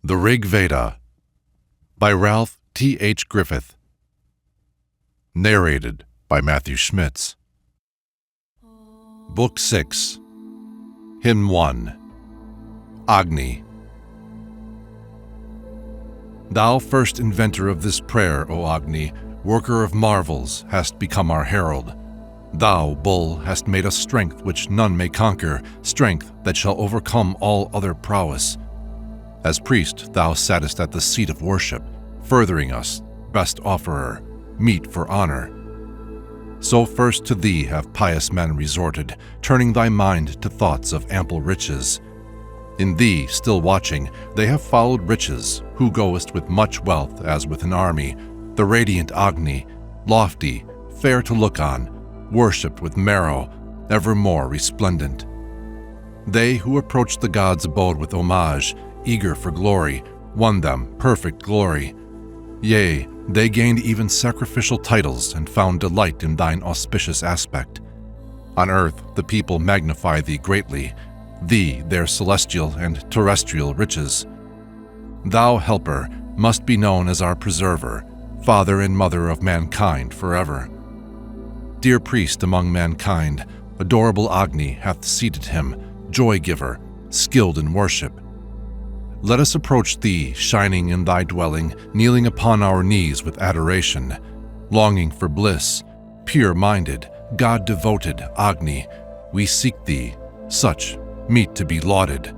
The Rig Veda by Ralph T.H. Griffith. Narrated by Matthew Schmitz. Book 6, Hymn 1, Agni. Thou first inventor of this prayer, O Agni, worker of marvels, hast become our herald. Thou, bull, hast made us strength which none may conquer, strength that shall overcome all other prowess. As priest, thou sattest at the seat of worship, furthering us, best offerer, meet for honor. So first to thee have pious men resorted, turning thy mind to thoughts of ample riches. In thee, still watching, they have followed riches, who goest with much wealth as with an army, the radiant Agni, lofty, fair to look on, worshipped with marrow, evermore resplendent. They who approached the gods' abode with homage, eager for glory, won them perfect glory. Yea, they gained even sacrificial titles and found delight in thine auspicious aspect. On earth the people magnify thee greatly, thee their celestial and terrestrial riches. Thou, helper, must be known as our preserver, father and mother of mankind forever. Dear priest among mankind, adorable Agni hath seated him, joy-giver, skilled in worship. Let us approach thee, shining in thy dwelling, kneeling upon our knees with adoration, longing for bliss, pure-minded, God-devoted Agni, we seek thee, such meet to be lauded.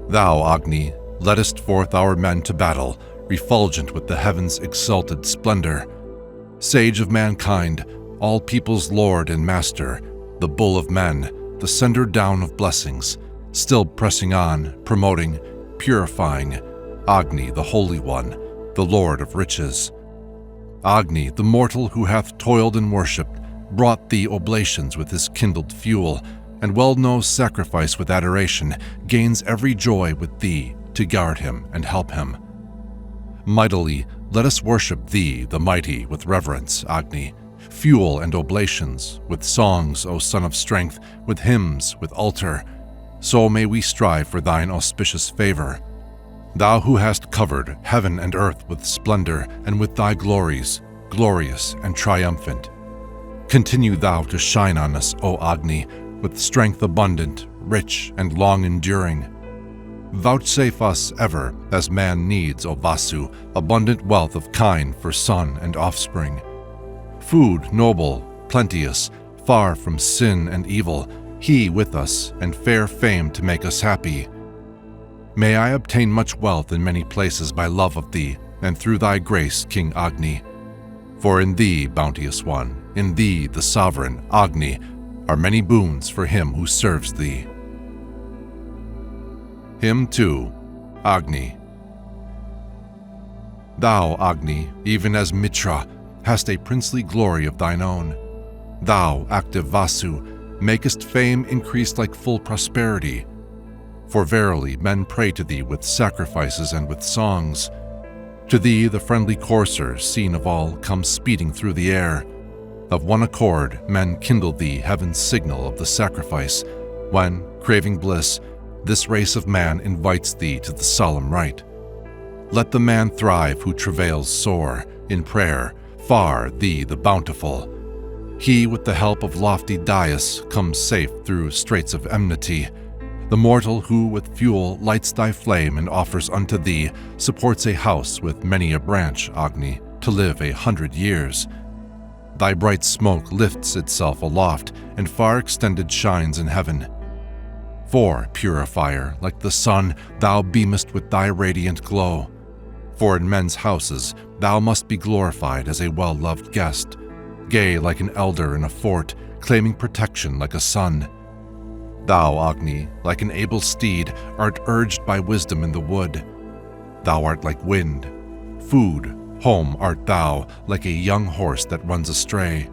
Thou, Agni, leddest forth our men to battle, refulgent with the heavens' exalted splendor. Sage of mankind, all people's lord and master, the bull of men, the sender down of blessings, still pressing on, promoting, purifying, Agni, the Holy One, the Lord of riches. Agni, the mortal who hath toiled and worshipped, brought thee oblations with his kindled fuel, and well knows sacrifice with adoration, gains every joy with thee to guard him and help him. Mightily let us worship thee, the mighty, with reverence, Agni, fuel and oblations, with songs, O Son of Strength, with hymns, with altar. So may we strive for thine auspicious favor. Thou who hast covered heaven and earth with splendor and with thy glories, glorious and triumphant. Continue thou to shine on us, O Agni, with strength abundant, rich, and long-enduring. Vouchsafe us ever, as man needs, O Vasu, abundant wealth of kine for son and offspring. Food noble, plenteous, far from sin and evil, he with us, and fair fame to make us happy. May I obtain much wealth in many places by love of thee, and through thy grace, King Agni. For in thee, bounteous one, in thee, the sovereign, Agni, are many boons for him who serves thee. Hymn 2, Agni. Thou, Agni, even as Mitra, hast a princely glory of thine own. Thou, active Vasu, makest fame increase like full prosperity. For verily men pray to thee with sacrifices and with songs. To thee the friendly courser, seen of all, comes speeding through the air. Of one accord men kindle thee heaven's signal of the sacrifice, when, craving bliss, this race of man invites thee to the solemn rite. Let the man thrive who travails sore, in prayer, far thee the bountiful. He with the help of lofty dais comes safe through straits of enmity. The mortal who with fuel lights thy flame and offers unto thee supports a house with many a branch, Agni, to live 100 years. Thy bright smoke lifts itself aloft and far extended shines in heaven. For, purifier, like the sun, thou beamest with thy radiant glow. For in men's houses thou must be glorified as a well-loved guest, gay like an elder in a fort, claiming protection like a son. Thou, Agni, like an able steed, art urged by wisdom in the wood. Thou art like wind. Food, home art thou, like a young horse that runs astray.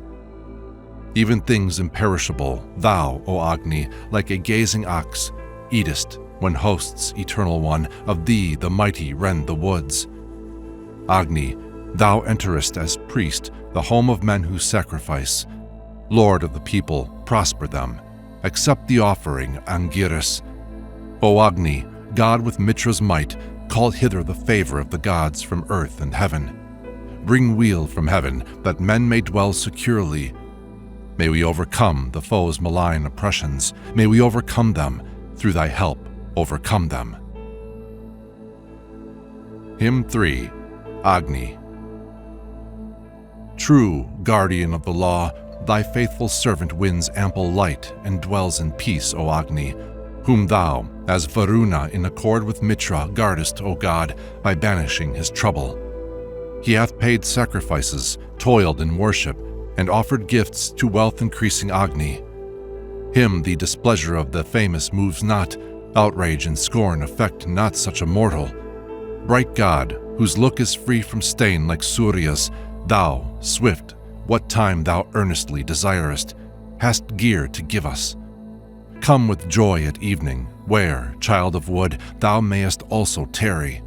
Even things imperishable, thou, O Agni, like a gazing ox, eatest, when hosts, eternal one, of thee the mighty rend the woods. Agni, thou enterest as priest the home of men who sacrifice. Lord of the people, prosper them. Accept the offering, Angiras. O Agni, God with Mitra's might, call hither the favor of the gods from earth and heaven. Bring weal from heaven, that men may dwell securely. May we overcome the foe's malign oppressions. May we overcome them. Through thy help, overcome them. Hymn 3, Agni. True guardian of the law, thy faithful servant wins ample light and dwells in peace, O Agni, whom thou, as Varuna in accord with Mitra, guardest, O God, by banishing his trouble. He hath paid sacrifices, toiled in worship, and offered gifts to wealth-increasing Agni. Him the displeasure of the famous moves not, outrage and scorn affect not such a mortal. Bright God, whose look is free from stain like Surya's, thou, swift, what time thou earnestly desirest, hast gear to give us. Come with joy at evening, where, child of wood, thou mayest also tarry.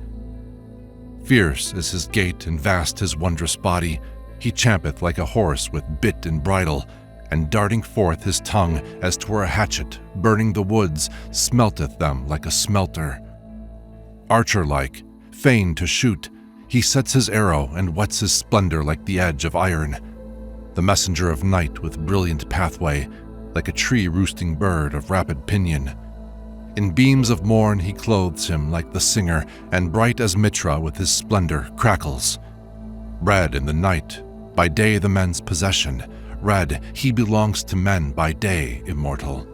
Fierce is his gait and vast his wondrous body. He champeth like a horse with bit and bridle, and darting forth his tongue as 'twere a hatchet, burning the woods, smelteth them like a smelter. Archer-like, fain to shoot, he sets his arrow and whets his splendor like the edge of iron. The messenger of night with brilliant pathway, like a tree-roosting bird of rapid pinion. In beams of morn he clothes him like the singer, and bright as Mitra with his splendor crackles. Red in the night, by day the men's possession, red he belongs to men by day, immortal.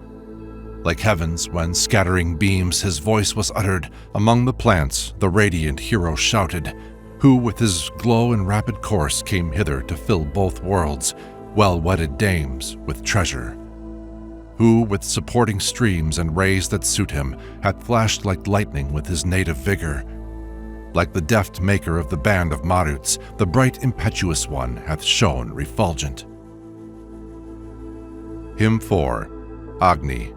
Like heavens when scattering beams his voice was uttered, among the plants the radiant hero shouted, who with his glow and rapid course came hither to fill both worlds, well-wedded dames with treasure. Who with supporting streams and rays that suit him hath flashed like lightning with his native vigor. Like the deft maker of the band of Maruts, the bright impetuous one hath shone refulgent. Hymn 4, Agni.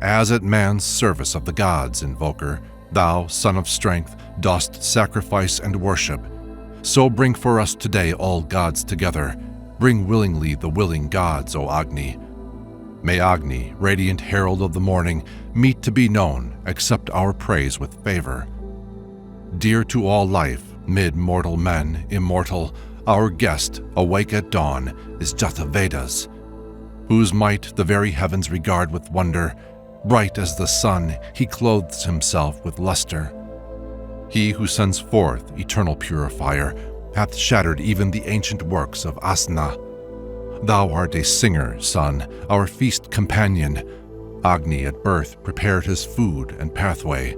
As at man's service of the gods, invoker, thou, son of strength, dost sacrifice and worship, so bring for us today all gods together. Bring willingly the willing gods, O Agni. May Agni, radiant herald of the morning, meet to be known, accept our praise with favor. Dear to all life, mid mortal men, immortal, our guest, awake at dawn, is Visva Devas, whose might the very heavens regard with wonder. Bright as the sun, he clothes himself with luster. He who sends forth eternal purifier hath shattered even the ancient works of Asna. Thou art a singer, son, our feast companion. Agni at birth prepared his food and pathway.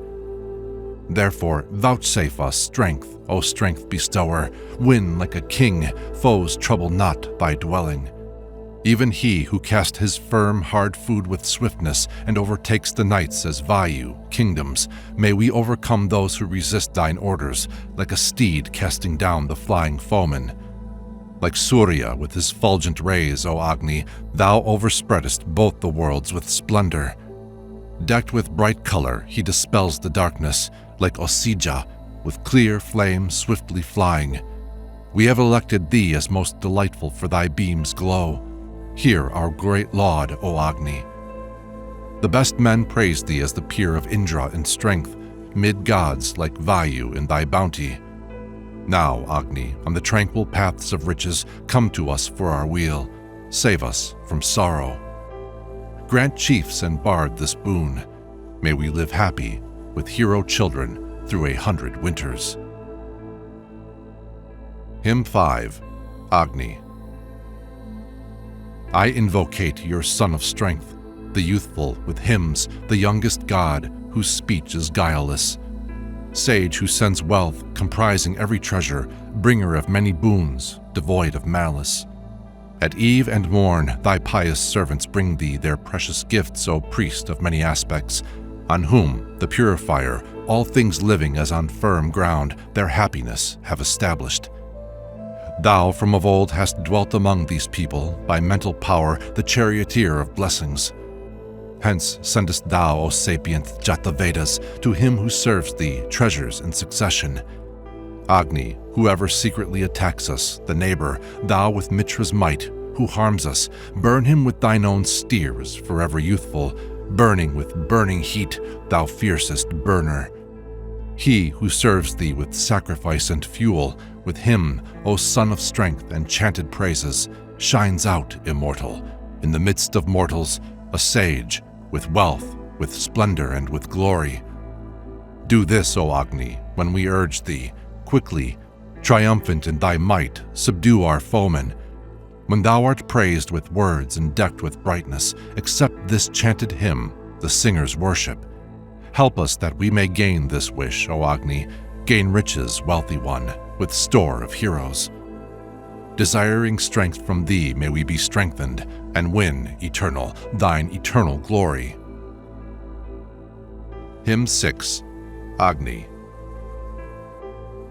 Therefore vouchsafe us strength, O strength bestower. Win like a king, foes trouble not thy dwelling. Even he who cast his firm, hard food with swiftness and overtakes the nights as Vayu, kingdoms, may we overcome those who resist thine orders, like a steed casting down the flying foeman. Like Surya with his fulgent rays, O Agni, thou overspreadest both the worlds with splendor. Decked with bright color, he dispels the darkness, like Osija, with clear flame swiftly flying. We have elected thee as most delightful for thy beams' glow. Hear our great laud, O Agni. The best men praise thee as the peer of Indra in strength, mid gods like Vayu in thy bounty. Now, Agni, on the tranquil paths of riches, come to us for our weal. Save us from sorrow. Grant chiefs and bard this boon. May we live happy with hero children through 100 winters. Hymn 5, Agni. I invocate your son of strength, the youthful with hymns, the youngest god whose speech is guileless. Sage who sends wealth, comprising every treasure, bringer of many boons, devoid of malice. At eve and morn thy pious servants bring thee their precious gifts, O priest of many aspects, on whom, the purifier, all things living as on firm ground their happiness have established. Thou from of old hast dwelt among these people, by mental power the charioteer of blessings. Hence sendest thou, O sapient Visva Devas, to him who serves thee treasures in succession. Agni, whoever secretly attacks us, the neighbor, thou with Mitra's might, who harms us, burn him with thine own steers, forever youthful, burning with burning heat, thou fiercest burner. He who serves thee with sacrifice and fuel, with him, O Son of Strength and chanted praises, shines out immortal, in the midst of mortals, a sage, with wealth, with splendor, and with glory. Do this, O Agni, when we urge thee, quickly, triumphant in thy might, subdue our foemen. When thou art praised with words and decked with brightness, accept this chanted hymn, the singer's worship. Help us that we may gain this wish, O Agni, gain riches, wealthy one, with store of heroes. Desiring strength from thee may we be strengthened, and win, eternal, thine eternal glory. Hymn 6. Agni.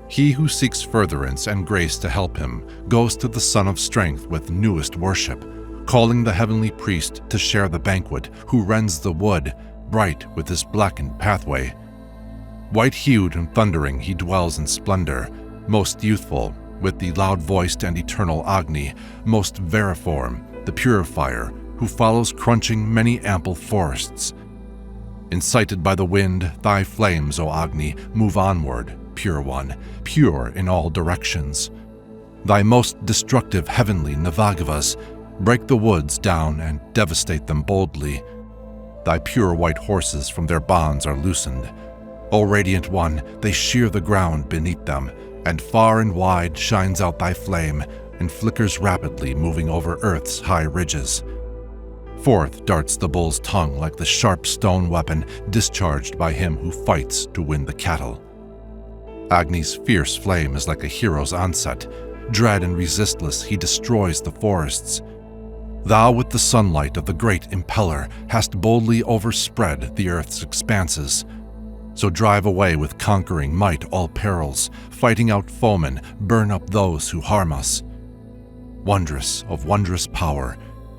He who seeks furtherance and grace to help him goes to the Son of Strength with newest worship, calling the heavenly priest to share the banquet, who rends the wood, bright with his blackened pathway. White-hued and thundering he dwells in splendor, most youthful, with the loud-voiced and eternal Agni, most veriform, the purifier, who follows crunching many ample forests. Incited by the wind, thy flames, O Agni, move onward, pure one, pure in all directions. Thy most destructive heavenly Navagavas break the woods down and devastate them boldly. Thy pure white horses from their bonds are loosened. O radiant one, they shear the ground beneath them, and far and wide shines out thy flame, and flickers rapidly, moving over earth's high ridges. Forth darts the bull's tongue like the sharp stone weapon discharged by him who fights to win the cattle. Agni's fierce flame is like a hero's onset. Dread and resistless he destroys the forests. Thou with the sunlight of the great impeller hast boldly overspread the earth's expanses. So drive away with conquering might all perils, fighting out foemen, burn up those who harm us. Wondrous of wondrous power,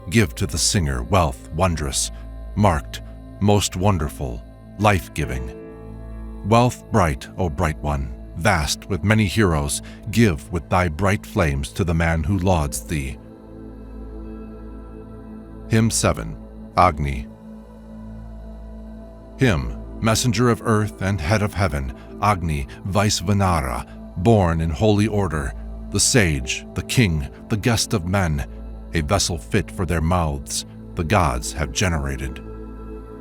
give to the singer wealth wondrous, marked, most wonderful, life-giving. Wealth bright, O bright one, vast with many heroes, give with thy bright flames to the man who lauds thee. Hymn 7. Agni. Hymn, messenger of earth and head of heaven, Agni, vice Vanara, born in holy order, the sage, the king, the guest of men, a vessel fit for their mouths, the gods have generated.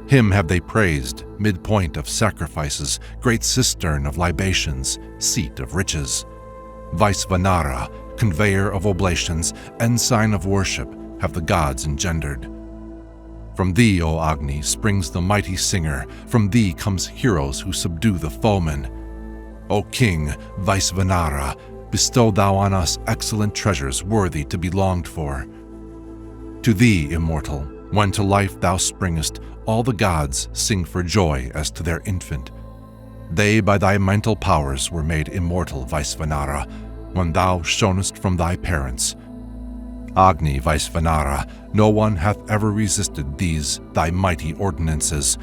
Him have they praised, midpoint of sacrifices, great cistern of libations, seat of riches. Vice Vanara, conveyor of oblations, ensign of worship, have the gods engendered. From thee, O Agni, springs the mighty singer, from thee comes heroes who subdue the foemen. O King, Vice Vanara, bestow thou on us excellent treasures worthy to be longed for. To thee, immortal, when to life thou springest, all the gods sing for joy as to their infant. They by thy mental powers were made immortal, Vice Vanara, when thou shonest from thy parents. Agni, Vice Vanara, no one hath ever resisted these thy mighty ordinances,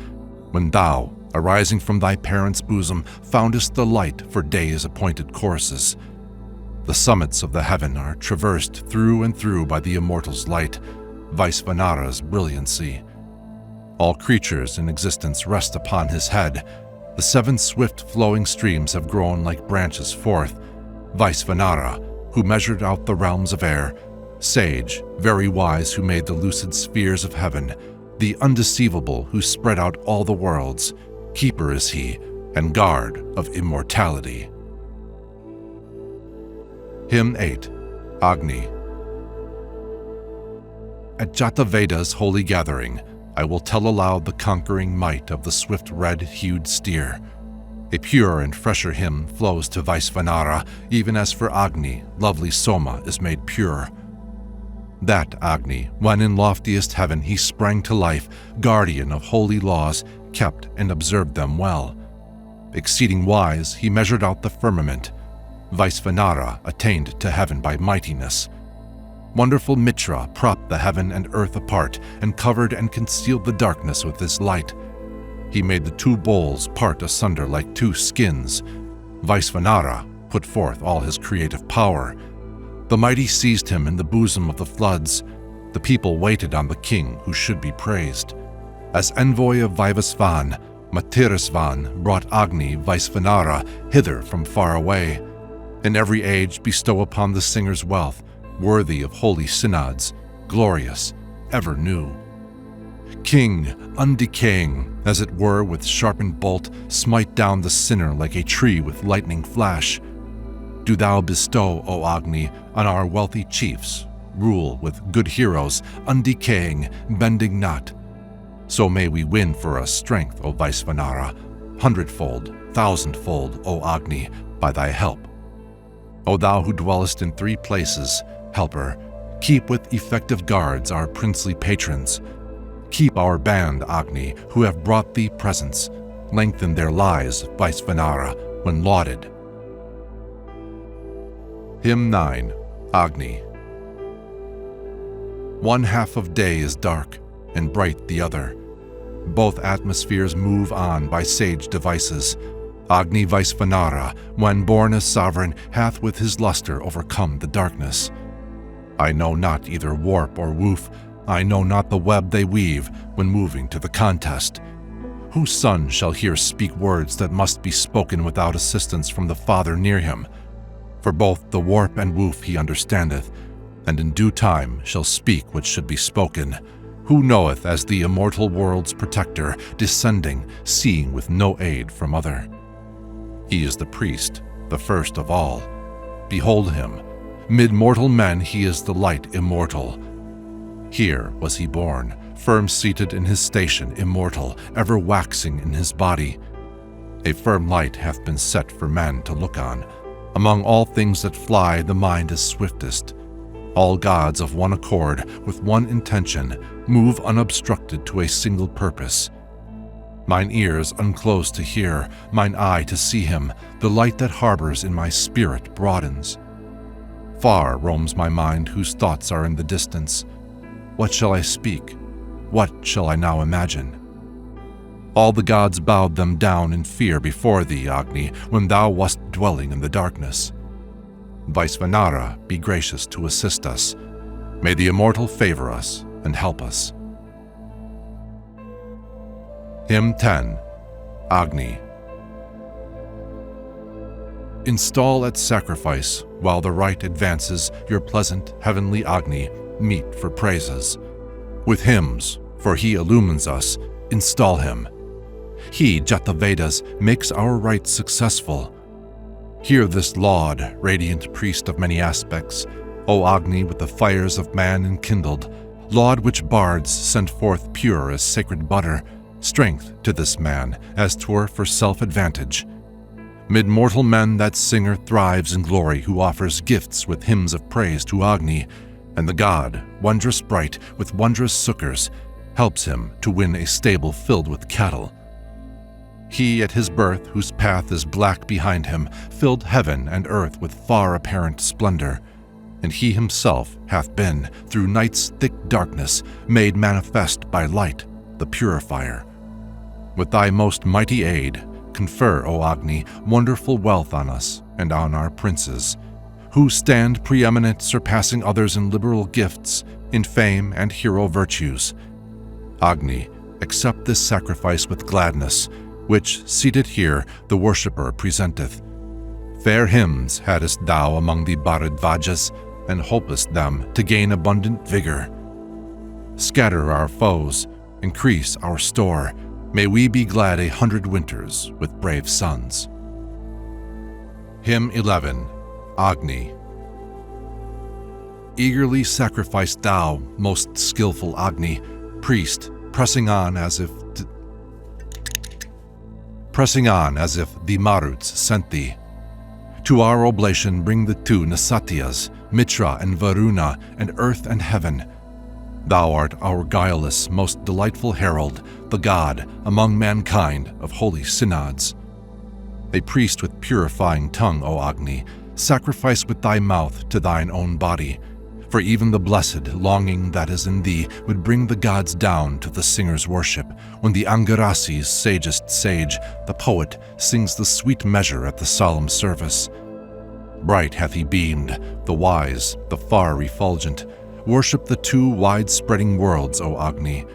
when thou, arising from thy parents' bosom, foundest the light for day's appointed courses. The summits of the heaven are traversed through and through by the immortal's light, Vice Vanara's brilliancy. All creatures in existence rest upon his head. The 7 swift flowing streams have grown like branches forth, Vice Vanara, who measured out the realms of air, sage, very wise, who made the lucid spheres of heaven, the undeceivable who spread out all the worlds, keeper is he, and guard of immortality. Hymn 8. Agni. At Jata Veda's holy gathering, I will tell aloud the conquering might of the swift red-hued steer. A pure and fresher hymn flows to Vice Vanara, even as for Agni, lovely Soma is made pure. That Agni, when in loftiest heaven he sprang to life, guardian of holy laws, kept and observed them well. Exceeding wise, he measured out the firmament. Vice Vanara attained to heaven by mightiness. Wonderful Mitra propped the heaven and earth apart, and covered and concealed the darkness with his light. He made the 2 bowls part asunder like 2 skins. Vice Vanara put forth all his creative power. The mighty seized him in the bosom of the floods. The people waited on the king who should be praised. As envoy of Vivasvan, Matirisvan brought Agni vice Vanara hither from far away. In every age bestow upon the singers wealth, worthy of holy synods, glorious, ever new. King, undecaying, as it were with sharpened bolt, smite down the sinner like a tree with lightning flash. Do thou bestow, O Agni, on our wealthy chiefs, rule with good heroes, undecaying, bending not. So may we win for us strength, O vice Vanara, hundredfold, thousandfold, O Agni, by thy help. O thou who dwellest in three places, helper, keep with effective guards our princely patrons. Keep our band, Agni, who have brought thee presents. Lengthen their lives, vice Vanara, when lauded. Hymn 9, Agni. One half of day is dark, and bright the other. Both atmospheres move on by sage devices. Agni vice Vanara, when born as sovereign, hath with his luster overcome the darkness. I know not either warp or woof, I know not the web they weave when moving to the contest. Whose son shall here speak words that must be spoken without assistance from the Father near him? For both the warp and woof he understandeth, and in due time shall speak what should be spoken. Who knoweth as the immortal world's protector, descending, seeing with no aid from other? He is the priest, the first of all. Behold him. Mid mortal men he is the light immortal. Here was he born, firm-seated in his station, immortal, ever waxing in his body. A firm light hath been set for men to look on. Among all things that fly, the mind is swiftest. All gods of one accord, with one intention, move unobstructed to a single purpose. Mine ears unclose to hear, mine eye to see him, the light that harbors in my spirit broadens. Far roams my mind whose thoughts are in the distance. What shall I speak? What shall I now imagine? All the gods bowed them down in fear before thee, Agni, when thou wast dwelling in the darkness. Vice Vanara, be gracious to assist us. May the immortal favor us and help us. Hymn 10, Agni. Install at sacrifice, while the rite advances, your pleasant heavenly Agni, meet for praises. With hymns, for he illumines us, install him. He, Jata Vedas, makes our rite successful. Hear this laud, radiant priest of many aspects, O Agni with the fires of man enkindled, laud which bards send forth pure as sacred butter, strength to this man, as 'twere for self-advantage. Mid mortal men that singer thrives in glory who offers gifts with hymns of praise to Agni, and the god, wondrous bright with wondrous succors, helps him to win a stable filled with cattle. He at his birth, whose path is black behind him, filled heaven and earth with far apparent splendor, and he himself hath been, through night's thick darkness, made manifest by light, the purifier. With thy most mighty aid, confer, O Agni, wonderful wealth on us and on our princes, who stand preeminent, surpassing others in liberal gifts, in fame and hero virtues. Agni, accept this sacrifice with gladness, which, seated here, the worshipper presenteth. Fair hymns hadst thou among the Bharadvajas, and hopest them to gain abundant vigor. Scatter our foes, increase our store, may we be glad 100 winters with brave sons. Hymn 11, Agni. Eagerly sacrificed thou, most skillful Agni, priest, pressing on as if the Maruts sent thee. To our oblation bring the two Nasatyas, Mitra and Varuna, and earth and heaven. Thou art our guileless, most delightful herald, the god, among mankind, of holy synods. A priest with purifying tongue, O Agni, sacrifice with thy mouth to thine own body, for even the blessed longing that is in thee would bring the gods down to the singer's worship, when the Angarasi's sagest sage, the poet, sings the sweet measure at the solemn service. Bright hath he beamed, the wise, the far refulgent. Worship the two wide-spreading worlds, O Agni.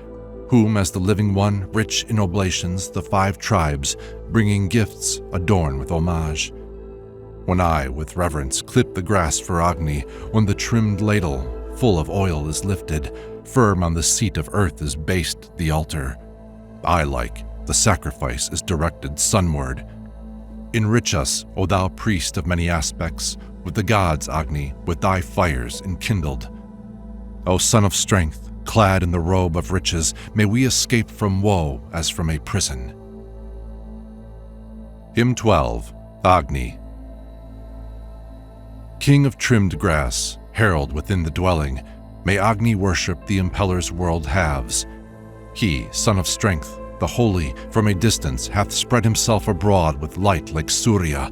whom as the living one, rich in oblations, the 5 tribes, bringing gifts, adorn with homage. When I, with reverence, clip the grass for Agni, when the trimmed ladle, full of oil, is lifted, firm on the seat of earth is based the altar. The sacrifice is directed sunward. Enrich us, O thou priest of many aspects, with the gods, Agni, with thy fires enkindled. O son of strength, clad in the robe of riches, may we escape from woe as from a prison. Hymn 12, Agni. King of trimmed grass, herald within the dwelling, may Agni worship the impeller's world halves. He, son of strength, the holy, from a distance hath spread himself abroad with light like Surya.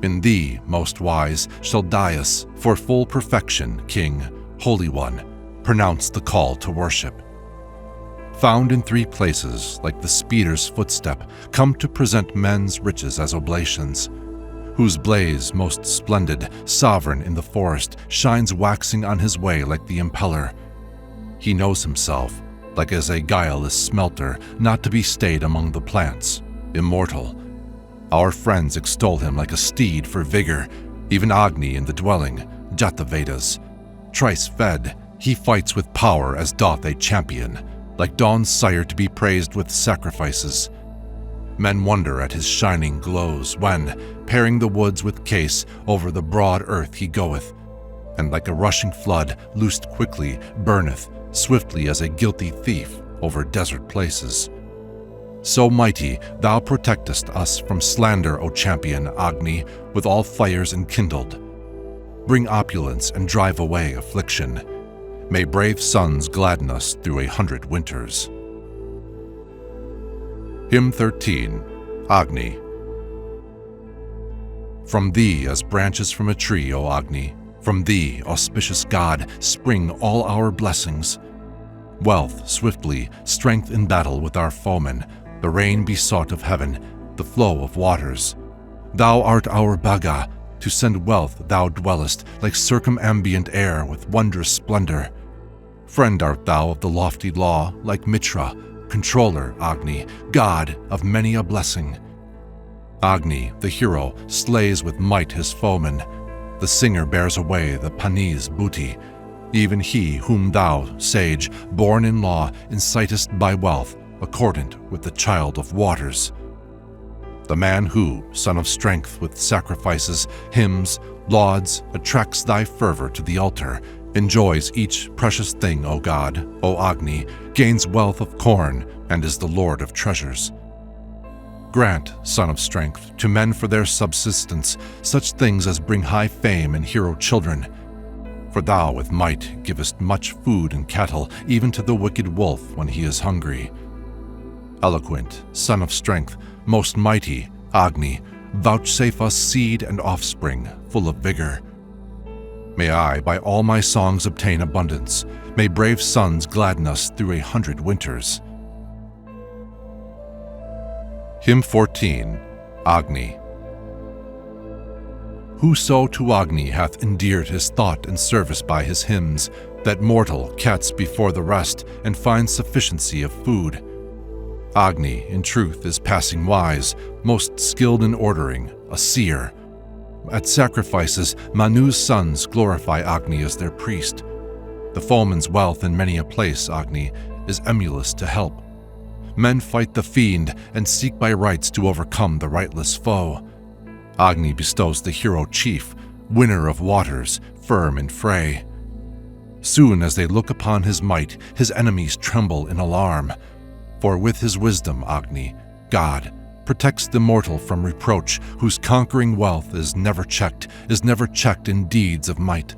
In thee, most wise, shall Dyaus, for full perfection, King, Holy One, pronounce the call to worship. Found in 3 places, like the speeder's footstep, come to present men's riches as oblations, whose blaze most splendid, sovereign in the forest, shines waxing on his way like the impeller. He knows himself, like as a guileless smelter, not to be stayed among the plants, immortal. Our friends extol him like a steed for vigor, even Agni in the dwelling, Jata Vedas. Thrice fed, he fights with power as doth a champion, like dawn's sire to be praised with sacrifices. Men wonder at his shining glows when, pairing the woods with case, over the broad earth he goeth, and like a rushing flood, loosed quickly, burneth, swiftly as a guilty thief, over desert places. So mighty, thou protectest us from slander, O champion, Agni, with all fires enkindled. Bring opulence and drive away affliction. May brave suns gladden us through 100 winters. Hymn 13, Agni. From thee, as branches from a tree, O Agni, from thee, auspicious God, spring all our blessings. Wealth swiftly, strength in battle with our foemen, the rain besought of heaven, the flow of waters. Thou art our Bhaga, to send wealth thou dwellest, like circumambient air with wondrous splendor. Friend art thou of the lofty law, like Mitra, controller, Agni, God of many a blessing. Agni, the hero, slays with might his foemen. The singer bears away the Pani's booty. Even he whom thou, sage, born in law, incitest by wealth, accordant with the child of waters. The man who, son of strength, with sacrifices, hymns, lauds, attracts thy fervor to the altar, enjoys each precious thing, O God, O Agni, gains wealth of corn, and is the lord of treasures. Grant, son of strength, to men for their subsistence, such things as bring high fame and hero children. For thou with might givest much food and cattle, even to the wicked wolf when he is hungry. Eloquent, son of strength, most mighty, Agni, vouchsafe us seed and offspring, full of vigor. May I by all my songs obtain abundance. May brave suns gladden us through 100 winters. Hymn 14, Agni. Whoso to Agni hath endeared his thought and service by his hymns, that mortal cats before the rest and finds sufficiency of food. Agni, in truth, is passing wise, most skilled in ordering, a seer. At sacrifices, Manu's sons glorify Agni as their priest. The foeman's wealth in many a place, Agni, is emulous to help. Men fight the fiend and seek by rights to overcome the rightless foe. Agni bestows the hero chief, winner of waters, firm in fray. Soon as they look upon his might, his enemies tremble in alarm. For with his wisdom, Agni, God, protects the mortal from reproach, whose conquering wealth is never checked in deeds of might.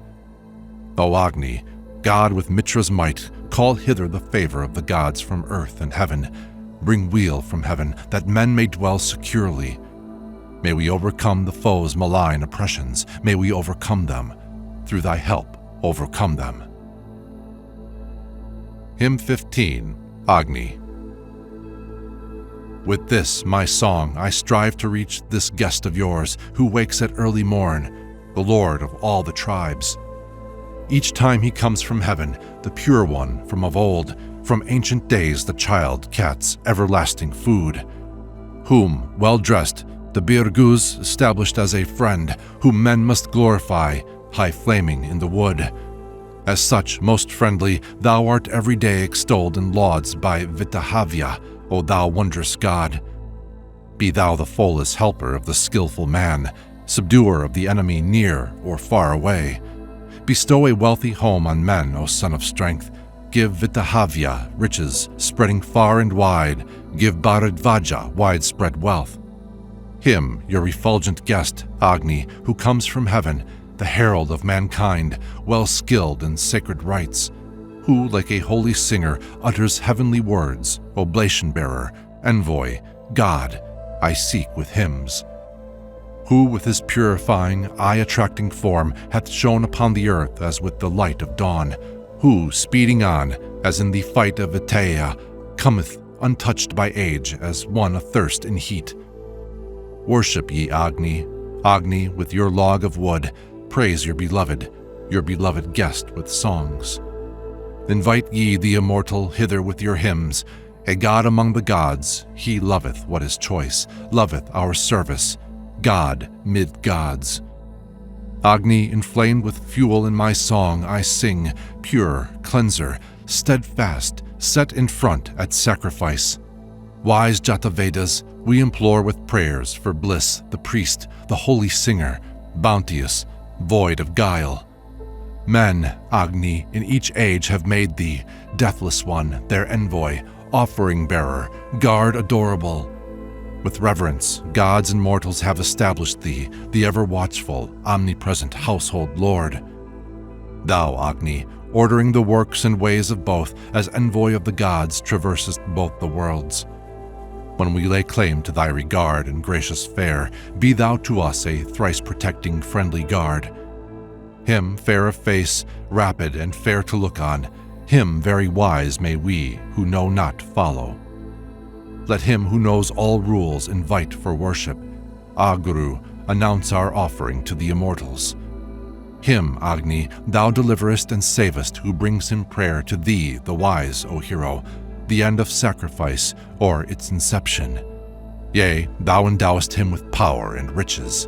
O Agni, God with Mitra's might, call hither the favor of the gods from earth and heaven. Bring weal from heaven, that men may dwell securely. May we overcome the foe's malign oppressions. May we overcome them. Through thy help, overcome them. Hymn 15, Agni. With this, my song, I strive to reach this guest of yours, who wakes at early morn, the lord of all the tribes. Each time he comes from heaven, the pure one from of old, from ancient days the child cat's everlasting food, whom, well dressed, the Birgus established as a friend, whom men must glorify, high flaming in the wood. As such, most friendly, thou art every day extolled and lauds by Vitahavya, O thou wondrous God. Be thou the fullest helper of the skillful man, subduer of the enemy near or far away. Bestow a wealthy home on men, O Son of Strength. Give Vitahavya riches spreading far and wide. Give Bharadvaja widespread wealth. Him, your refulgent guest, Agni, who comes from heaven, the herald of mankind, well skilled in sacred rites, who, like a holy singer, utters heavenly words, oblation-bearer, envoy, God, I seek with hymns. Who with his purifying, eye-attracting form hath shone upon the earth as with the light of dawn, who, speeding on, as in the fight of Vitaea, cometh untouched by age as one athirst in heat. Worship ye Agni, Agni with your log of wood, praise your beloved guest with songs. Invite ye the immortal hither with your hymns, a god among the gods, he loveth what is choice, loveth our service, God mid gods. Agni, inflamed with fuel in my song, I sing, pure, cleanser, steadfast, set in front at sacrifice. Wise Jatavedas, we implore with prayers for bliss the priest, the holy singer, bounteous, void of guile. Men, Agni, in each age have made thee, deathless one, their envoy, offering-bearer, guard adorable. With reverence, gods and mortals have established thee, the ever-watchful, omnipresent household lord. Thou, Agni, ordering the works and ways of both, as envoy of the gods, traversest both the worlds. When we lay claim to thy regard and gracious fare, be thou to us a thrice-protecting friendly guard. Him fair of face, rapid and fair to look on, him very wise may we, who know not, follow. Let him who knows all rules invite for worship. Ah, Guru, announce our offering to the immortals. Him, Agni, thou deliverest and savest, who brings in prayer to thee, the wise, O hero, the end of sacrifice, or its inception. Yea, thou endowest him with power and riches.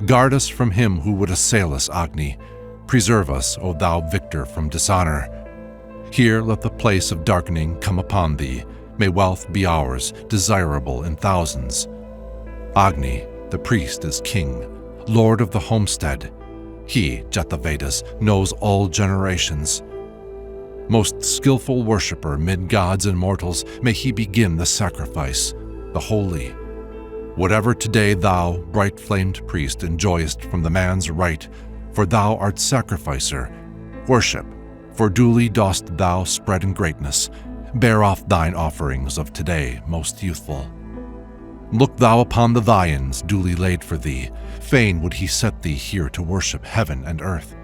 Guard us from him who would assail us, Agni. Preserve us, O thou victor, from dishonor. Here let the place of darkening come upon thee. May wealth be ours, desirable in thousands. Agni, the priest, is king, lord of the homestead. He, Jatavedas, knows all generations. Most skillful worshipper mid gods and mortals, may he begin the sacrifice, the holy. Whatever today thou, bright-flamed priest, enjoyest from the man's right, for thou art sacrificer, worship, for duly dost thou spread in greatness. Bear off thine offerings of today, most youthful. Look thou upon the viands duly laid for thee. Fain would he set thee here to worship heaven and earth.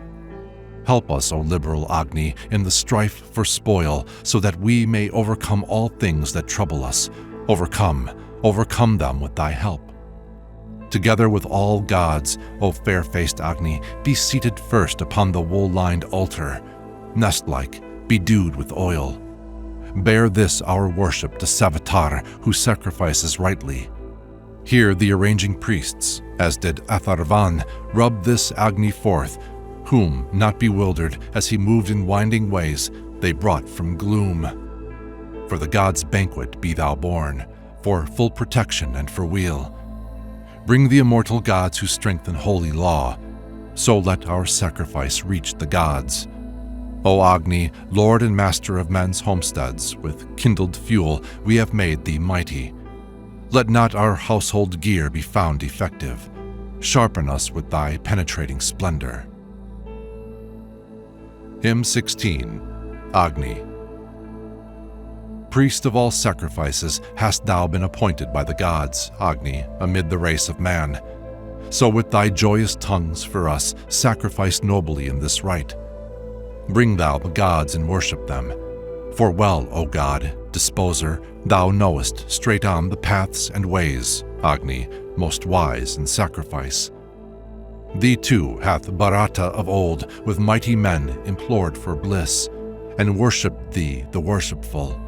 Help us, O liberal Agni, in the strife for spoil, so that we may overcome all things that trouble us. Overcome them with thy help. Together with all gods, O fair-faced Agni, be seated first upon the wool-lined altar, nest-like, bedewed with oil. Bear this our worship to Savitar, who sacrifices rightly. Here the arranging priests, as did Atharvan, rub this Agni forth, whom, not bewildered, as he moved in winding ways, they brought from gloom. For the gods' banquet be thou born, for full protection and for weal. Bring the immortal gods who strengthen holy law, so let our sacrifice reach the gods. O Agni, lord and master of men's homesteads, with kindled fuel we have made thee mighty. Let not our household gear be found defective. Sharpen us with thy penetrating splendor. Hymn 16, Agni. Priest of all sacrifices, hast thou been appointed by the gods, Agni, amid the race of man. So with thy joyous tongues for us, sacrifice nobly in this rite. Bring thou the gods and worship them. For well, O God, disposer, thou knowest straight on the paths and ways, Agni, most wise in sacrifice. Thee too hath Bharata of old with mighty men implored for bliss, and worshipped thee the worshipful.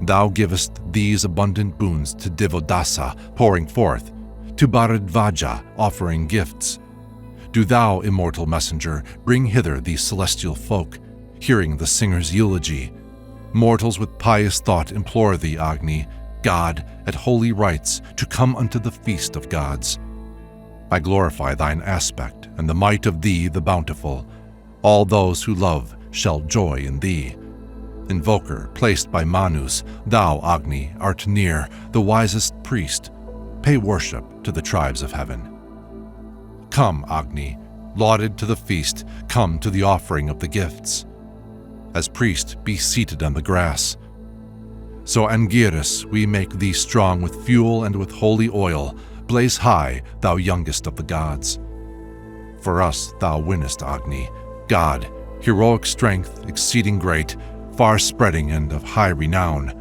Thou givest these abundant boons to Divodasa, pouring forth, to Bharadvaja, offering gifts. Do thou, immortal messenger, bring hither these celestial folk, hearing the singer's eulogy. Mortals with pious thought implore thee, Agni, God, at holy rites, to come unto the feast of gods. I glorify thine aspect, and the might of thee the bountiful. All those who love shall joy in thee. Invoker, placed by Manus, thou, Agni, art near, the wisest priest. Pay worship to the tribes of heaven. Come, Agni, lauded to the feast, come to the offering of the gifts. As priest, be seated on the grass. So, Angiras, we make thee strong with fuel and with holy oil. Blaze high, thou youngest of the gods. For us thou winnest, Agni, God, heroic strength, exceeding great, far-spreading and of high renown.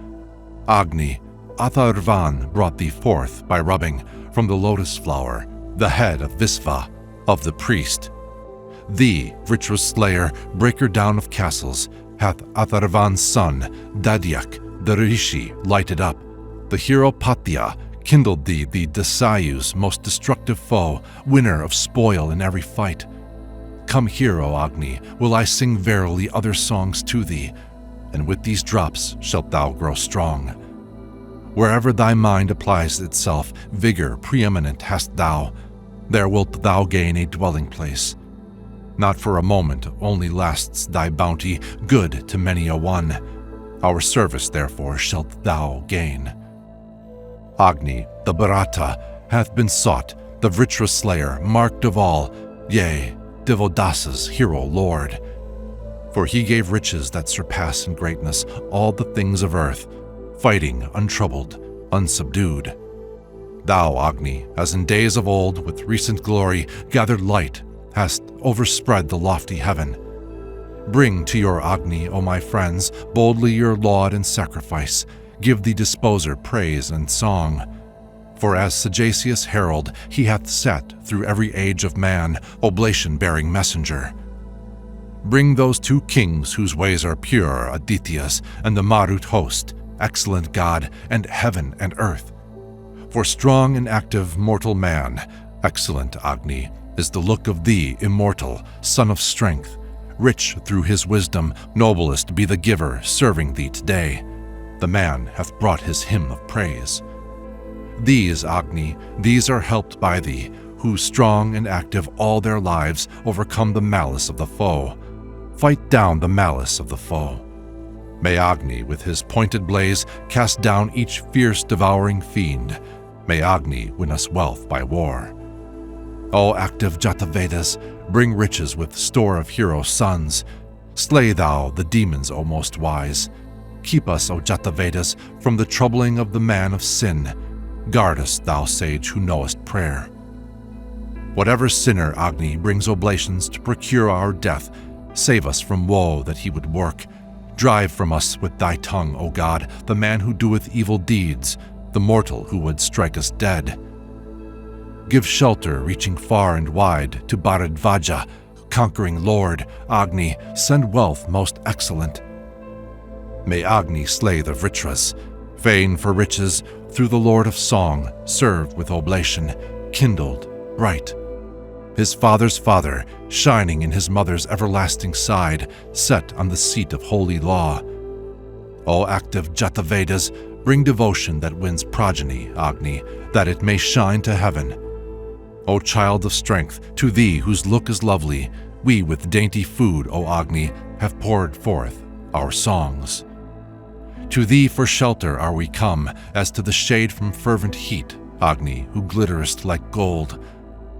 Agni, Atharvan brought thee forth by rubbing from the lotus flower, the head of Visva, of the priest. Thee, Vritra's slayer, breaker down of castles, hath Atharvan's son, Dadyak, the Rishi, lighted up. The hero Patya kindled thee the Dasayu's most destructive foe, winner of spoil in every fight. Come here, O Agni, will I sing verily other songs to thee, and with these drops shalt thou grow strong. Wherever thy mind applies itself, vigor preeminent hast thou. There wilt thou gain a dwelling place. Not for a moment only lasts thy bounty, good to many a one. Our service therefore shalt thou gain. Agni, the Bharata, hath been sought, the Vritra slayer, marked of all, yea, Divodasa's hero lord. For he gave riches that surpass in greatness all the things of earth, fighting untroubled, unsubdued. Thou, Agni, as in days of old, with recent glory, gathered light, hast overspread the lofty heaven. Bring to your Agni, O my friends, boldly your laud and sacrifice. Give the disposer praise and song. For as sagacious herald, he hath sat through every age of man, oblation-bearing messenger. Bring those two kings whose ways are pure, Adityas, and the Marut host, excellent God, and heaven and earth. For strong and active mortal man, excellent Agni, is the look of thee, immortal, son of strength. Rich through his wisdom, noblest be the giver serving thee today. The man hath brought his hymn of praise. These, Agni, these are helped by thee, who strong and active all their lives overcome the malice of the foe. Fight down the malice of the foe. May Agni with his pointed blaze cast down each fierce devouring fiend. May Agni win us wealth by war. O active Jatavedas, bring riches with store of hero sons. Slay thou the demons, O most wise. Keep us, O Jatavedas, from the troubling of the man of sin. Guard us, thou sage who knowest prayer. Whatever sinner, Agni, brings oblations to procure our death, save us from woe that he would work. Drive from us with thy tongue, O God, the man who doeth evil deeds, the mortal who would strike us dead. Give shelter reaching far and wide to Bharadvaja, conquering Lord. Agni, send wealth most excellent. May Agni slay the Vritras, fain for riches, through the Lord of Song, serve with oblation, kindled, bright. His father's father, shining in his mother's everlasting side, set on the seat of holy law. O active Jatavedas, bring devotion that wins progeny, Agni, that it may shine to heaven. O child of strength, to thee whose look is lovely, we with dainty food, O Agni, have poured forth our songs. To thee for shelter are we come, as to the shade from fervent heat, Agni, who glitterest like gold.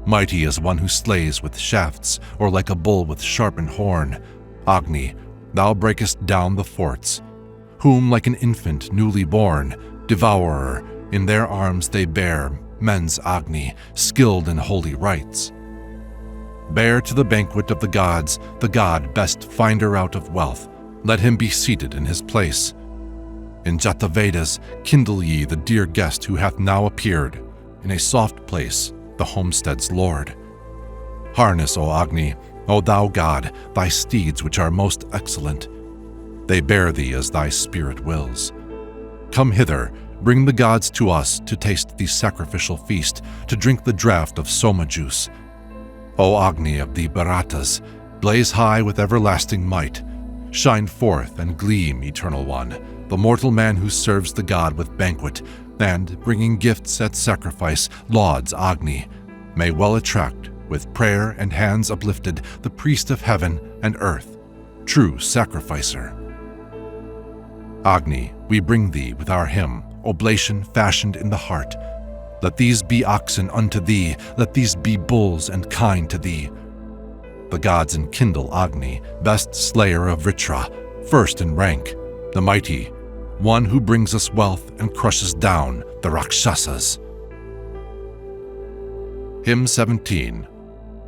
Mighty as one who slays with shafts, or like a bull with sharpened horn. Agni, thou breakest down the forts. Whom like an infant newly born, devourer, in their arms they bear, men's Agni, skilled in holy rites. Bear to the banquet of the gods, the god best finder out of wealth. Let him be seated in his place. In Jatavedas, kindle ye the dear guest who hath now appeared, in a soft place, the homestead's lord. Harness, O Agni, O thou God, thy steeds which are most excellent. They bear thee as thy spirit wills. Come hither, bring the gods to us to taste the sacrificial feast, to drink the draught of Soma juice. O Agni of the Bharatas, blaze high with everlasting might. Shine forth and gleam, Eternal One, the mortal man who serves the god with banquet, and, bringing gifts at sacrifice, lauds Agni, may well attract, with prayer and hands uplifted, the priest of heaven and earth, true sacrificer. Agni, we bring thee with our hymn, oblation fashioned in the heart. Let these be oxen unto thee, let these be bulls and kine to thee. The gods enkindle Agni, best slayer of Vritra, first in rank, the mighty, one who brings us wealth and crushes down the Rakshasas. Hymn 17.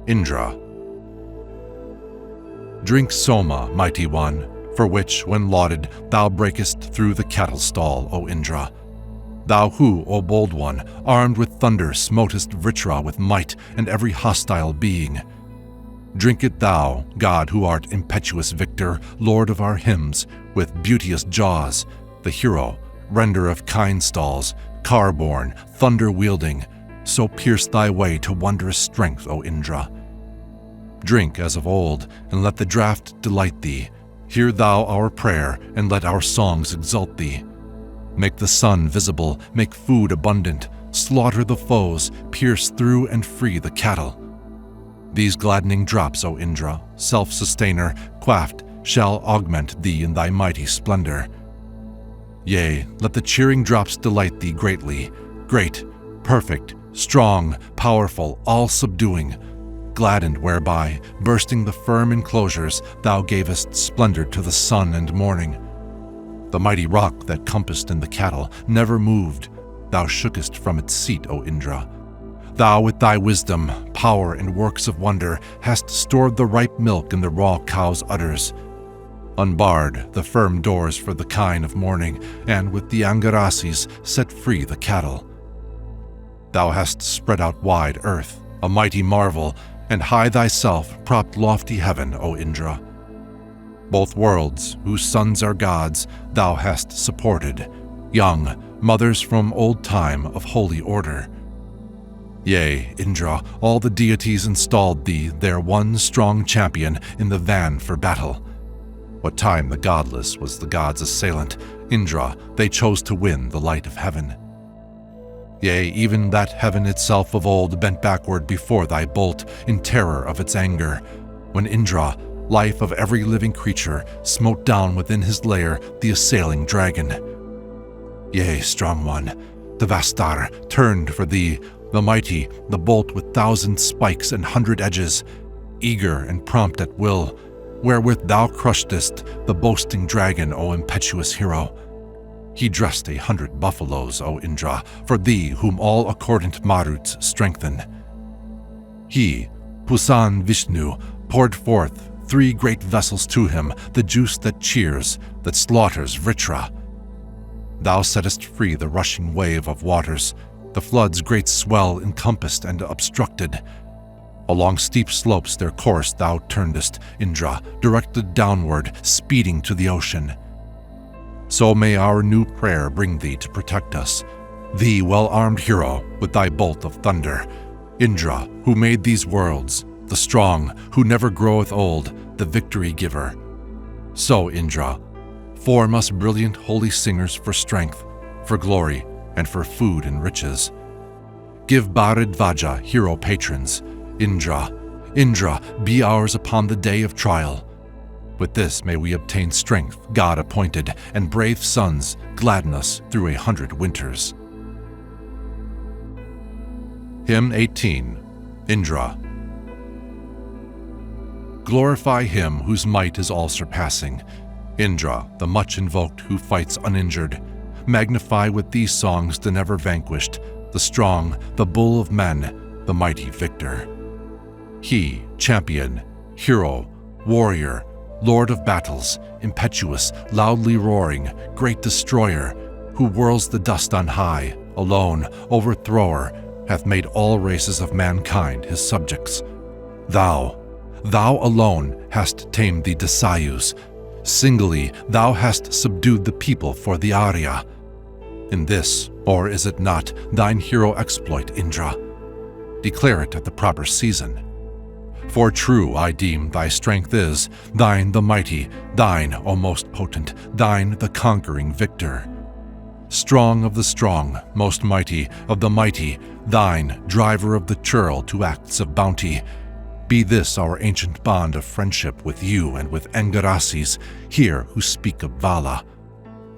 Indra. Drink Soma, mighty one, for which, when lauded, thou breakest through the cattle stall, O Indra. Thou who, O bold one, armed with thunder, smotest Vritra with might and every hostile being. Drink it thou, God who art impetuous victor, lord of our hymns, with beauteous jaws, the hero, render of kine stalls, car-born, thunder-wielding, so pierce thy way to wondrous strength, O Indra. Drink as of old, and let the draught delight thee. Hear thou our prayer, and let our songs exalt thee. Make the sun visible, make food abundant, slaughter the foes, pierce through and free the cattle. These gladdening drops, O Indra, self-sustainer, quaffed, shall augment thee in thy mighty splendor. Yea, let the cheering drops delight thee greatly, great, perfect, strong, powerful, all-subduing, gladdened whereby, bursting the firm enclosures, thou gavest splendor to the sun and morning. The mighty rock that compassed in the cattle never moved, thou shookest from its seat, O Indra. Thou with thy wisdom, power, and works of wonder hast stored the ripe milk in the raw cow's udders, unbarred the firm doors for the kine of morning, and with the Angarasis set free the cattle. Thou hast spread out wide earth, a mighty marvel, and high thyself propped lofty heaven, O Indra. Both worlds, whose sons are gods, thou hast supported, young, mothers from old time of holy order. Yea, Indra, all the deities installed thee, their one strong champion, in the van for battle. What time the godless was the god's assailant, Indra, they chose to win the light of heaven. Yea, even that heaven itself of old bent backward before thy bolt, in terror of its anger, when Indra, life of every living creature, smote down within his lair the assailing dragon. Yea, strong one, the Vastar turned for thee, the mighty, the bolt with 1,000 spikes and 100 edges, eager and prompt at will, wherewith thou crushedst the boasting dragon, O impetuous hero. He dressed 100 buffaloes, O Indra, for thee whom all accordant Maruts strengthen. He, Pusan Vishnu, poured forth 3 great vessels to him, the juice that cheers, that slaughters Vritra. Thou settest free the rushing wave of waters, the flood's great swell encompassed and obstructed. Along steep slopes their course thou turnedest, Indra, directed downward, speeding to the ocean. So may our new prayer bring thee to protect us, thee well-armed hero with thy bolt of thunder, Indra, who made these worlds, the strong, who never groweth old, the victory giver. So, Indra, form us brilliant holy singers for strength, for glory, and for food and riches. Give Bharadvaja hero patrons, Indra, Indra, be ours upon the day of trial. With this may we obtain strength, God appointed, and brave sons gladden us through 100 winters. Hymn 18. Indra. Glorify him whose might is all-surpassing, Indra, the much-invoked who fights uninjured. Magnify with these songs the never-vanquished, the strong, the bull of men, the mighty victor. He, champion, hero, warrior, Lord of battles, impetuous, loudly roaring, great destroyer, who whirls the dust on high, alone, overthrower, hath made all races of mankind his subjects. Thou alone hast tamed the Dasayus. Singly thou hast subdued the people for the Arya. In this, or is it not, thine hero exploit, Indra? Declare it at the proper season. For true I deem thy strength is, thine the mighty, thine, O most potent, thine the conquering victor. Strong of the strong, most mighty of the mighty, thine, driver of the churl to acts of bounty. Be this our ancient bond of friendship with you and with Angarasis, here who speak of Vala.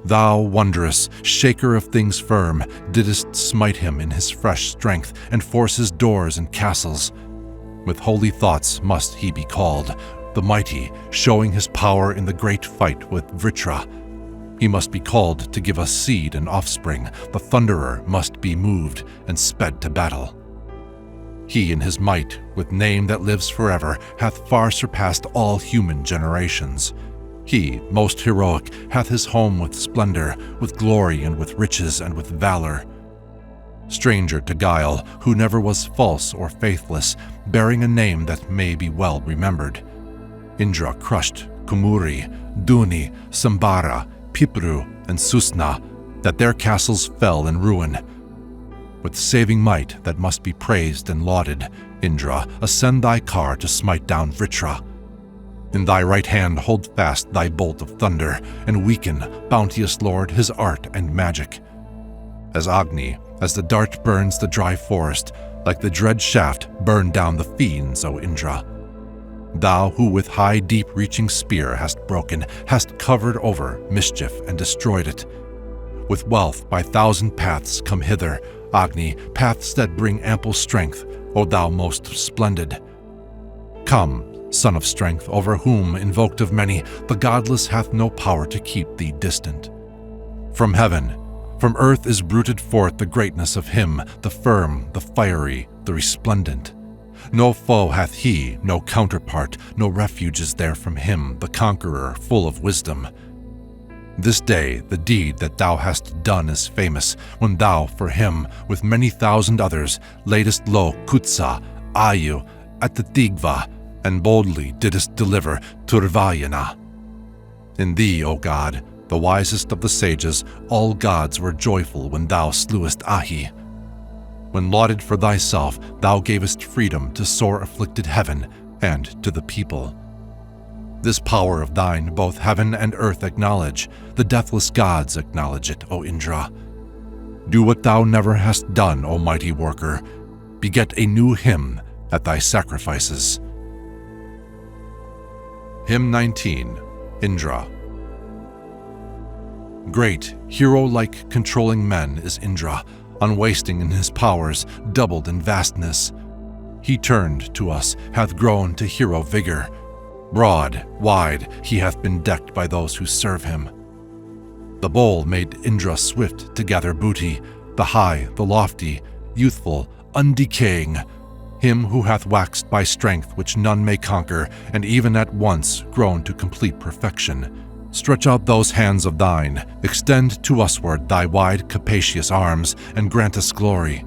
Thou, wondrous, shaker of things firm, didst smite him in his fresh strength and force his doors and castles. With holy thoughts must he be called, the mighty, showing his power in the great fight with Vritra. He must be called to give us seed and offspring. The thunderer must be moved and sped to battle. He in his might, with name that lives forever, hath far surpassed all human generations. He, most heroic, hath his home with splendor, with glory and with riches and with valor. Stranger to guile, who never was false or faithless, bearing a name that may be well remembered. Indra crushed Kumuri, Duni, Sambara, Pipru, and Susna, that their castles fell in ruin. With saving might that must be praised and lauded, Indra, ascend thy car to smite down Vritra. In thy right hand hold fast thy bolt of thunder, and weaken, bounteous Lord, his art and magic. As Agni, as the dart burns the dry forest, like the dread shaft burn down the fiends, O Indra. Thou who with high deep-reaching spear hast broken, hast covered over mischief and destroyed it. With wealth by 1,000 paths come hither, Agni, paths that bring ample strength, O thou most splendid. Come, son of strength, over whom, invoked of many, the godless hath no power to keep thee distant. From heaven, from earth is bruited forth the greatness of him, the firm, the fiery, the resplendent. No foe hath he, no counterpart, no refuge is there from him, the conqueror, full of wisdom. This day the deed that thou hast done is famous, when thou, for him, with many thousand others, laidest low Kutsa, Ayu, at the Tigva, and boldly didst deliver Turvayana. In thee, O God, the wisest of the sages, all gods were joyful when thou slewest Ahi. When lauded for thyself, thou gavest freedom to sore afflicted heaven and to the people. This power of thine both heaven and earth acknowledge, the deathless gods acknowledge it, O Indra. Do what thou never hast done, O mighty worker, beget a new hymn at thy sacrifices. Hymn 19, Indra. Great, hero-like controlling men is Indra, unwasting in his powers, doubled in vastness. He turned to us, hath grown to hero vigor. Broad, wide, he hath been decked by those who serve him. The bowl made Indra swift to gather booty, the high, the lofty, youthful, undecaying, him who hath waxed by strength which none may conquer, and even at once grown to complete perfection. Stretch out those hands of thine, extend to usward thy wide capacious arms, and grant us glory.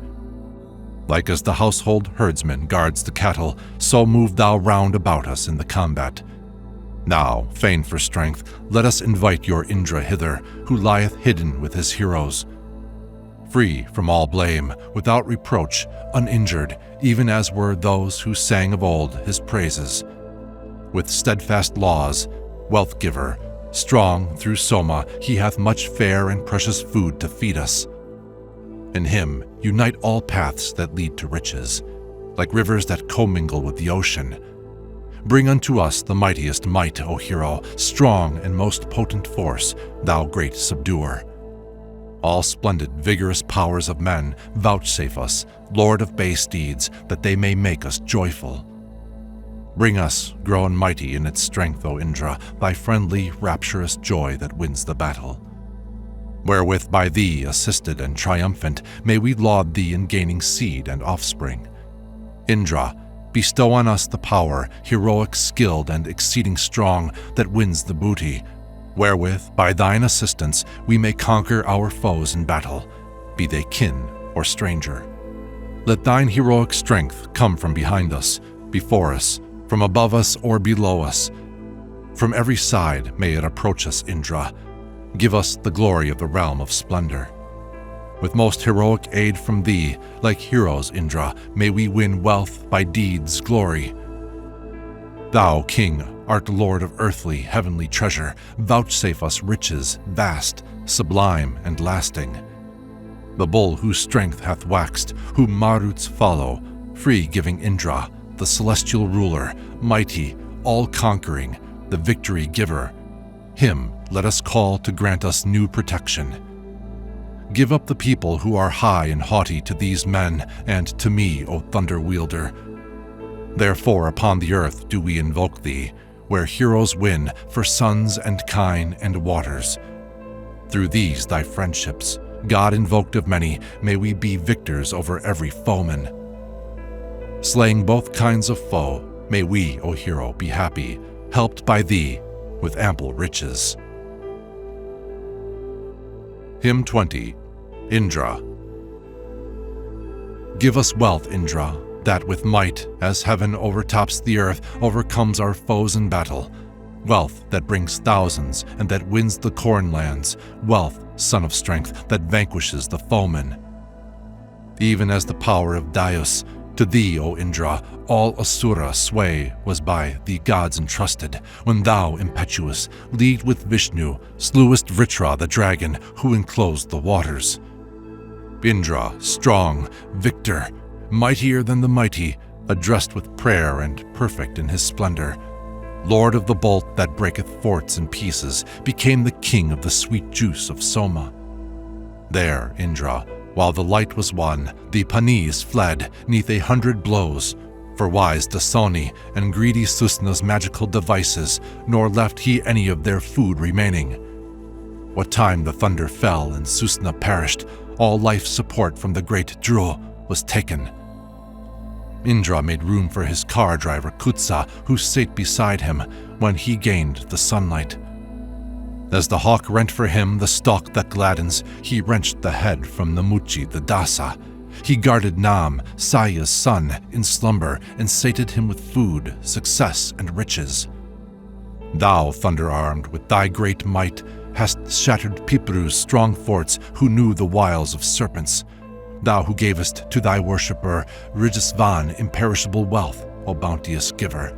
Like as the household herdsman guards the cattle, so move thou round about us in the combat. Now, fain for strength, let us invite your Indra hither, who lieth hidden with his heroes. Free from all blame, without reproach, uninjured, even as were those who sang of old his praises. With steadfast laws, wealth-giver, strong through Soma, he hath much fair and precious food to feed us. In him unite all paths that lead to riches, like rivers that commingle with the ocean. Bring unto us the mightiest might, O hero, strong and most potent force, thou great subduer. All splendid, vigorous powers of men, vouchsafe us, Lord of base deeds, that they may make us joyful. Bring us, grown mighty in its strength, O Indra, thy friendly, rapturous joy that wins the battle. Wherewith by thee, assisted and triumphant, may we laud thee in gaining seed and offspring. Indra, bestow on us the power, heroic, skilled, and exceeding strong, that wins the booty, wherewith, by thine assistance, we may conquer our foes in battle, be they kin or stranger. Let thine heroic strength come from behind us, before us, from above us or below us. From every side may it approach us, Indra. Give us the glory of the realm of splendor. With most heroic aid from thee, like heroes, Indra, may we win wealth by deeds' glory. Thou, King, art Lord of earthly, heavenly treasure. Vouchsafe us riches, vast, sublime, and lasting. The bull whose strength hath waxed, whom Maruts follow, free-giving Indra, the celestial ruler, mighty, all-conquering, the victory giver. Him let us call to grant us new protection. Give up the people who are high and haughty to these men, and to me, O thunder wielder. Therefore upon the earth do we invoke thee, where heroes win for sons and kine and waters. Through these thy friendships, God invoked of many, may we be victors over every foeman. Slaying both kinds of foe, may we, O hero, be happy, helped by thee with ample riches. Hymn 20. Indra. Give us wealth, Indra, that with might, as heaven overtops the earth, overcomes our foes in battle. Wealth that brings thousands and that wins the cornlands. Wealth, son of strength, that vanquishes the foeman. Even as the power of Dayus, to thee, O Indra, all Asura sway was by the gods entrusted, when thou, impetuous, leagued with Vishnu, slewest Vritra the dragon, who enclosed the waters. Indra, strong, victor, mightier than the mighty, addressed with prayer and perfect in his splendor, Lord of the bolt that breaketh forts in pieces, became the king of the sweet juice of Soma. There, Indra, while the light was won, the Panis fled 'neath 100 blows, for wise Dasoni and greedy Susna's magical devices, nor left he any of their food remaining. What time the thunder fell and Susna perished, all life support from the great Dhru was taken. Indra made room for his car driver Kutsa, who sate beside him when he gained the sunlight. As the hawk rent for him the stalk that gladdens, he wrenched the head from Namuchi the Dasa. He guarded Nam, Saya's son, in slumber, and sated him with food, success, and riches. Thou, thunder-armed, with thy great might, hast shattered Pipru's strong forts, who knew the wiles of serpents. Thou who gavest to thy worshipper Rijasvan imperishable wealth, O bounteous giver.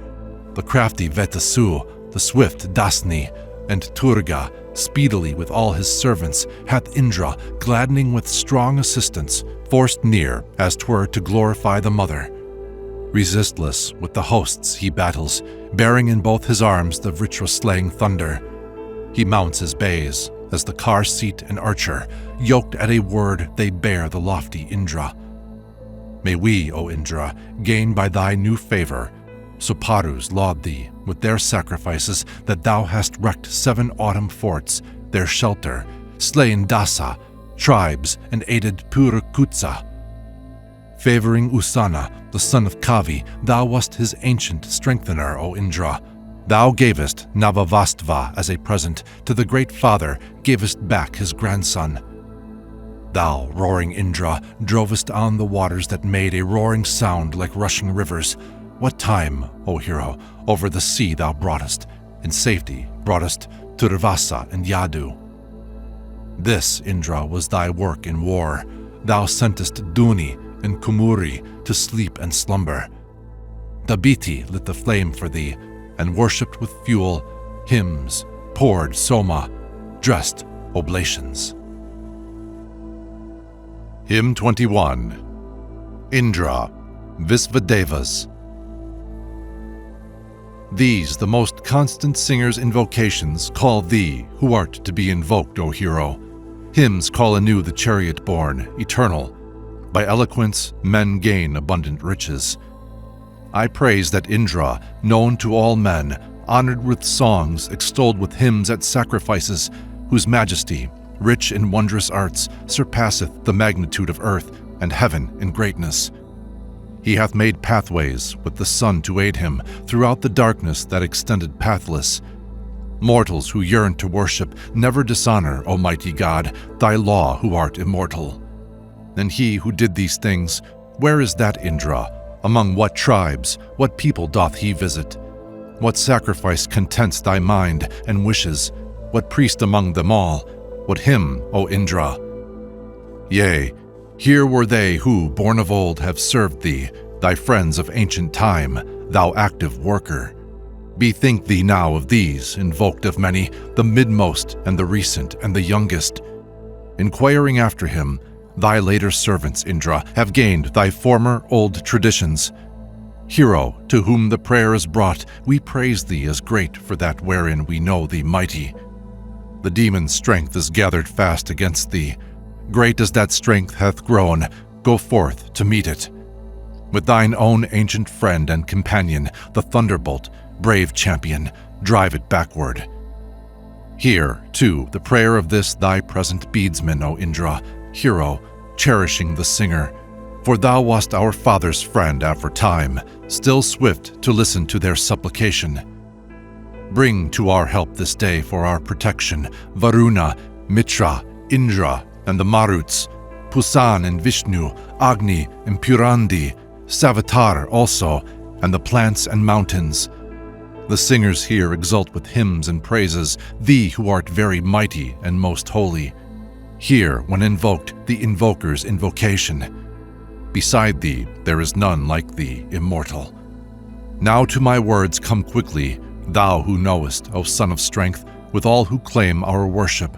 The crafty Vetasu, the swift Dasni, and Turga, speedily with all his servants, hath Indra, gladdening with strong assistance, forced near, as 'twere to glorify the mother. Resistless with the hosts he battles, bearing in both his arms the Vritra-slaying thunder. He mounts his bays, as the car seat and archer, yoked at a word they bear the lofty Indra. May we, O Indra, gain by thy new favor. Suparus laud thee with their sacrifices that thou hast wrecked 7 autumn forts, their shelter, slain Dasa, tribes, and aided Purakutsa. Favoring Usana, the son of Kavi, thou wast his ancient strengthener, O Indra. Thou gavest Navavastva as a present to the great father, gavest back his grandson. Thou, roaring Indra, drovest on the waters that made a roaring sound like rushing rivers. What time, O hero, over the sea thou broughtest, in safety broughtest Turvasa and Yadu. This, Indra, was thy work in war. Thou sentest Duni and Kumuri to sleep and slumber. Dabiti lit the flame for thee, and worshipped with fuel, hymns, poured Soma, dressed oblations. Hymn 21. Indra, Visva Devas. These, the most constant singers' invocations, call thee, who art to be invoked, O hero. Hymns call anew the chariot-born, eternal. By eloquence, men gain abundant riches. I praise that Indra, known to all men, honored with songs, extolled with hymns at sacrifices, whose majesty, rich in wondrous arts, surpasseth the magnitude of earth and heaven in greatness. He hath made pathways with the sun to aid him throughout the darkness that extended pathless. Mortals who yearn to worship never dishonor, O mighty God, thy law who art immortal. And he who did these things, where is that Indra, Among what tribes, what people doth he visit? What sacrifice contents thy mind and wishes? What priest among them all? What hymn, O Indra? Yea, here were they who, born of old, have served thee, thy friends of ancient time, thou active worker. Bethink thee now of these, invoked of many, the midmost and the recent and the youngest. Inquiring after him, thy later servants, Indra, have gained thy former old traditions. Hero, to whom the prayer is brought, we praise thee as great for that wherein we know thee mighty. The demon's strength is gathered fast against thee. Great as that strength hath grown, go forth to meet it. With thine own ancient friend and companion, the thunderbolt, brave champion, drive it backward. Hear, too, the prayer of this thy present beadsman, O Indra, hero, cherishing the singer. For thou wast our father's friend aforetime, still swift to listen to their supplication. Bring to our help this day for our protection Varuna, Mitra, Indra, and the Maruts, Pusan and Vishnu, Agni and Purandi, Savitar also, and the plants and mountains. The singers here exult with hymns and praises thee who art very mighty and most holy. Hear, when invoked, the invoker's invocation. Beside thee there is none like thee, immortal. Now to my words come quickly, thou who knowest, O Son of Strength, with all who claim our worship,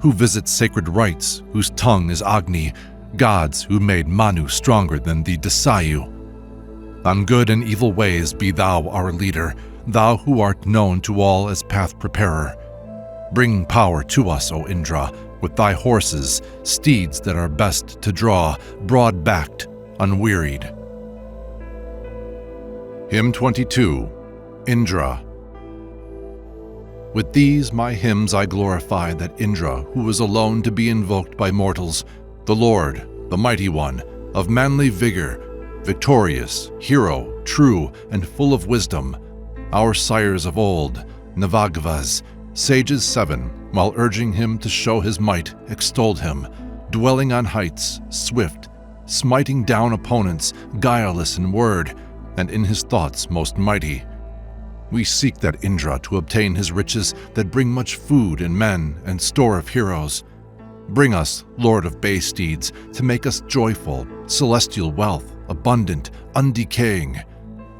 who visit sacred rites, whose tongue is Agni, gods who made Manu stronger than the Dasayu. On good and evil ways be thou our leader, thou who art known to all as path preparer. Bring power to us, O Indra, with thy horses, steeds that are best to draw, broad-backed, unwearied. Hymn 22, Indra. With these my hymns I glorify that Indra, who is alone to be invoked by mortals, the Lord, the Mighty One, of manly vigor, victorious, hero, true, and full of wisdom, our sires of old, Navagvas, sages 7, while urging him to show his might, extolled him, dwelling on heights, swift, smiting down opponents, guileless in word, and in his thoughts most mighty. We seek that Indra to obtain his riches that bring much food and men and store of heroes. Bring us, Lord of bay steeds, to make us joyful, celestial wealth, abundant, undecaying.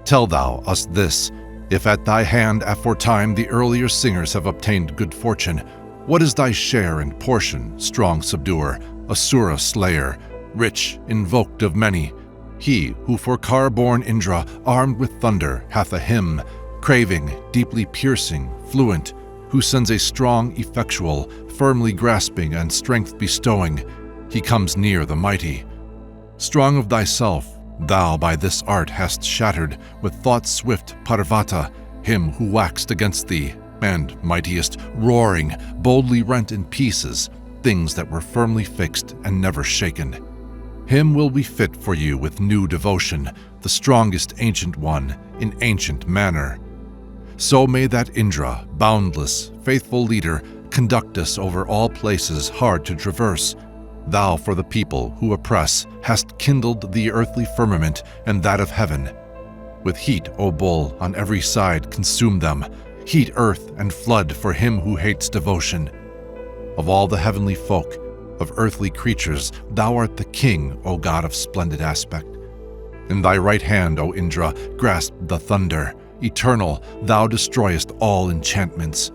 Tell thou us this, if at thy hand aforetime the earlier singers have obtained good fortune, what is thy share and portion, strong subduer, Asura slayer, rich, invoked of many? He who for car-born Indra, armed with thunder, hath a hymn, craving, deeply piercing, fluent, who sends a strong, effectual, firmly grasping and strength bestowing, he comes near the mighty. Strong of thyself, thou by this art hast shattered, with thought swift Parvata, him who waxed against thee, and, mightiest, roaring, boldly rent in pieces, things that were firmly fixed and never shaken. Him will we fit for you with new devotion, the strongest ancient one, in ancient manner. So may that Indra, boundless, faithful leader, conduct us over all places hard to traverse. Thou for the people who oppress hast kindled the earthly firmament and that of heaven. With heat, O bull, on every side consume them. Heat earth and flood for him who hates devotion. Of all the heavenly folk, of earthly creatures, thou art the king, O god of splendid aspect. In thy right hand, O Indra, grasp the thunder. Eternal, thou destroyest all enchantments.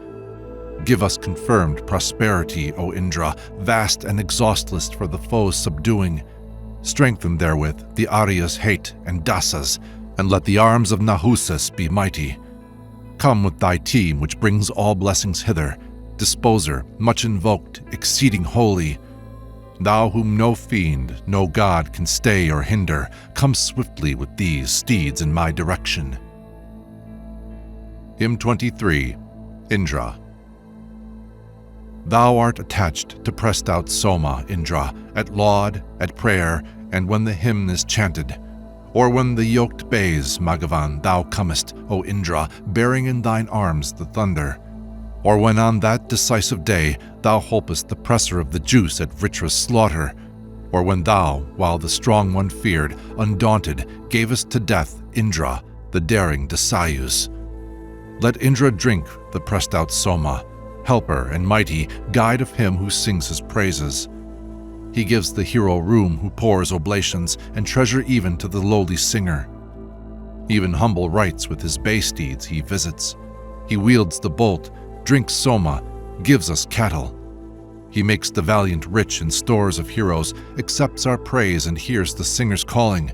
Give us confirmed prosperity, O Indra, vast and exhaustless for the foes subduing. Strengthen therewith the Arya's hate and Dasas, and let the arms of Nahusas be mighty. Come with thy team which brings all blessings hither, disposer, much invoked, exceeding holy. Thou whom no fiend, no god can stay or hinder, come swiftly with these steeds in my direction. Hymn 23, Indra. Thou art attached to pressed out Soma, Indra, at laud, at prayer, and when the hymn is chanted. Or when the yoked bays, Magavan, thou comest, O Indra, bearing in thine arms the thunder. Or when on that decisive day thou holpest the presser of the juice at Vritra's slaughter. or when thou, while the strong one feared, undaunted, gavest to death Indra, the daring Dasayus. Let Indra drink the pressed-out Soma, helper and mighty, guide of him who sings his praises. He gives the hero room who pours oblations, and treasure even to the lowly singer. Even humble rites with his bay steeds he visits. He wields the bolt, drinks Soma, gives us cattle. He makes the valiant rich in stores of heroes, accepts our praise and hears the singer's calling.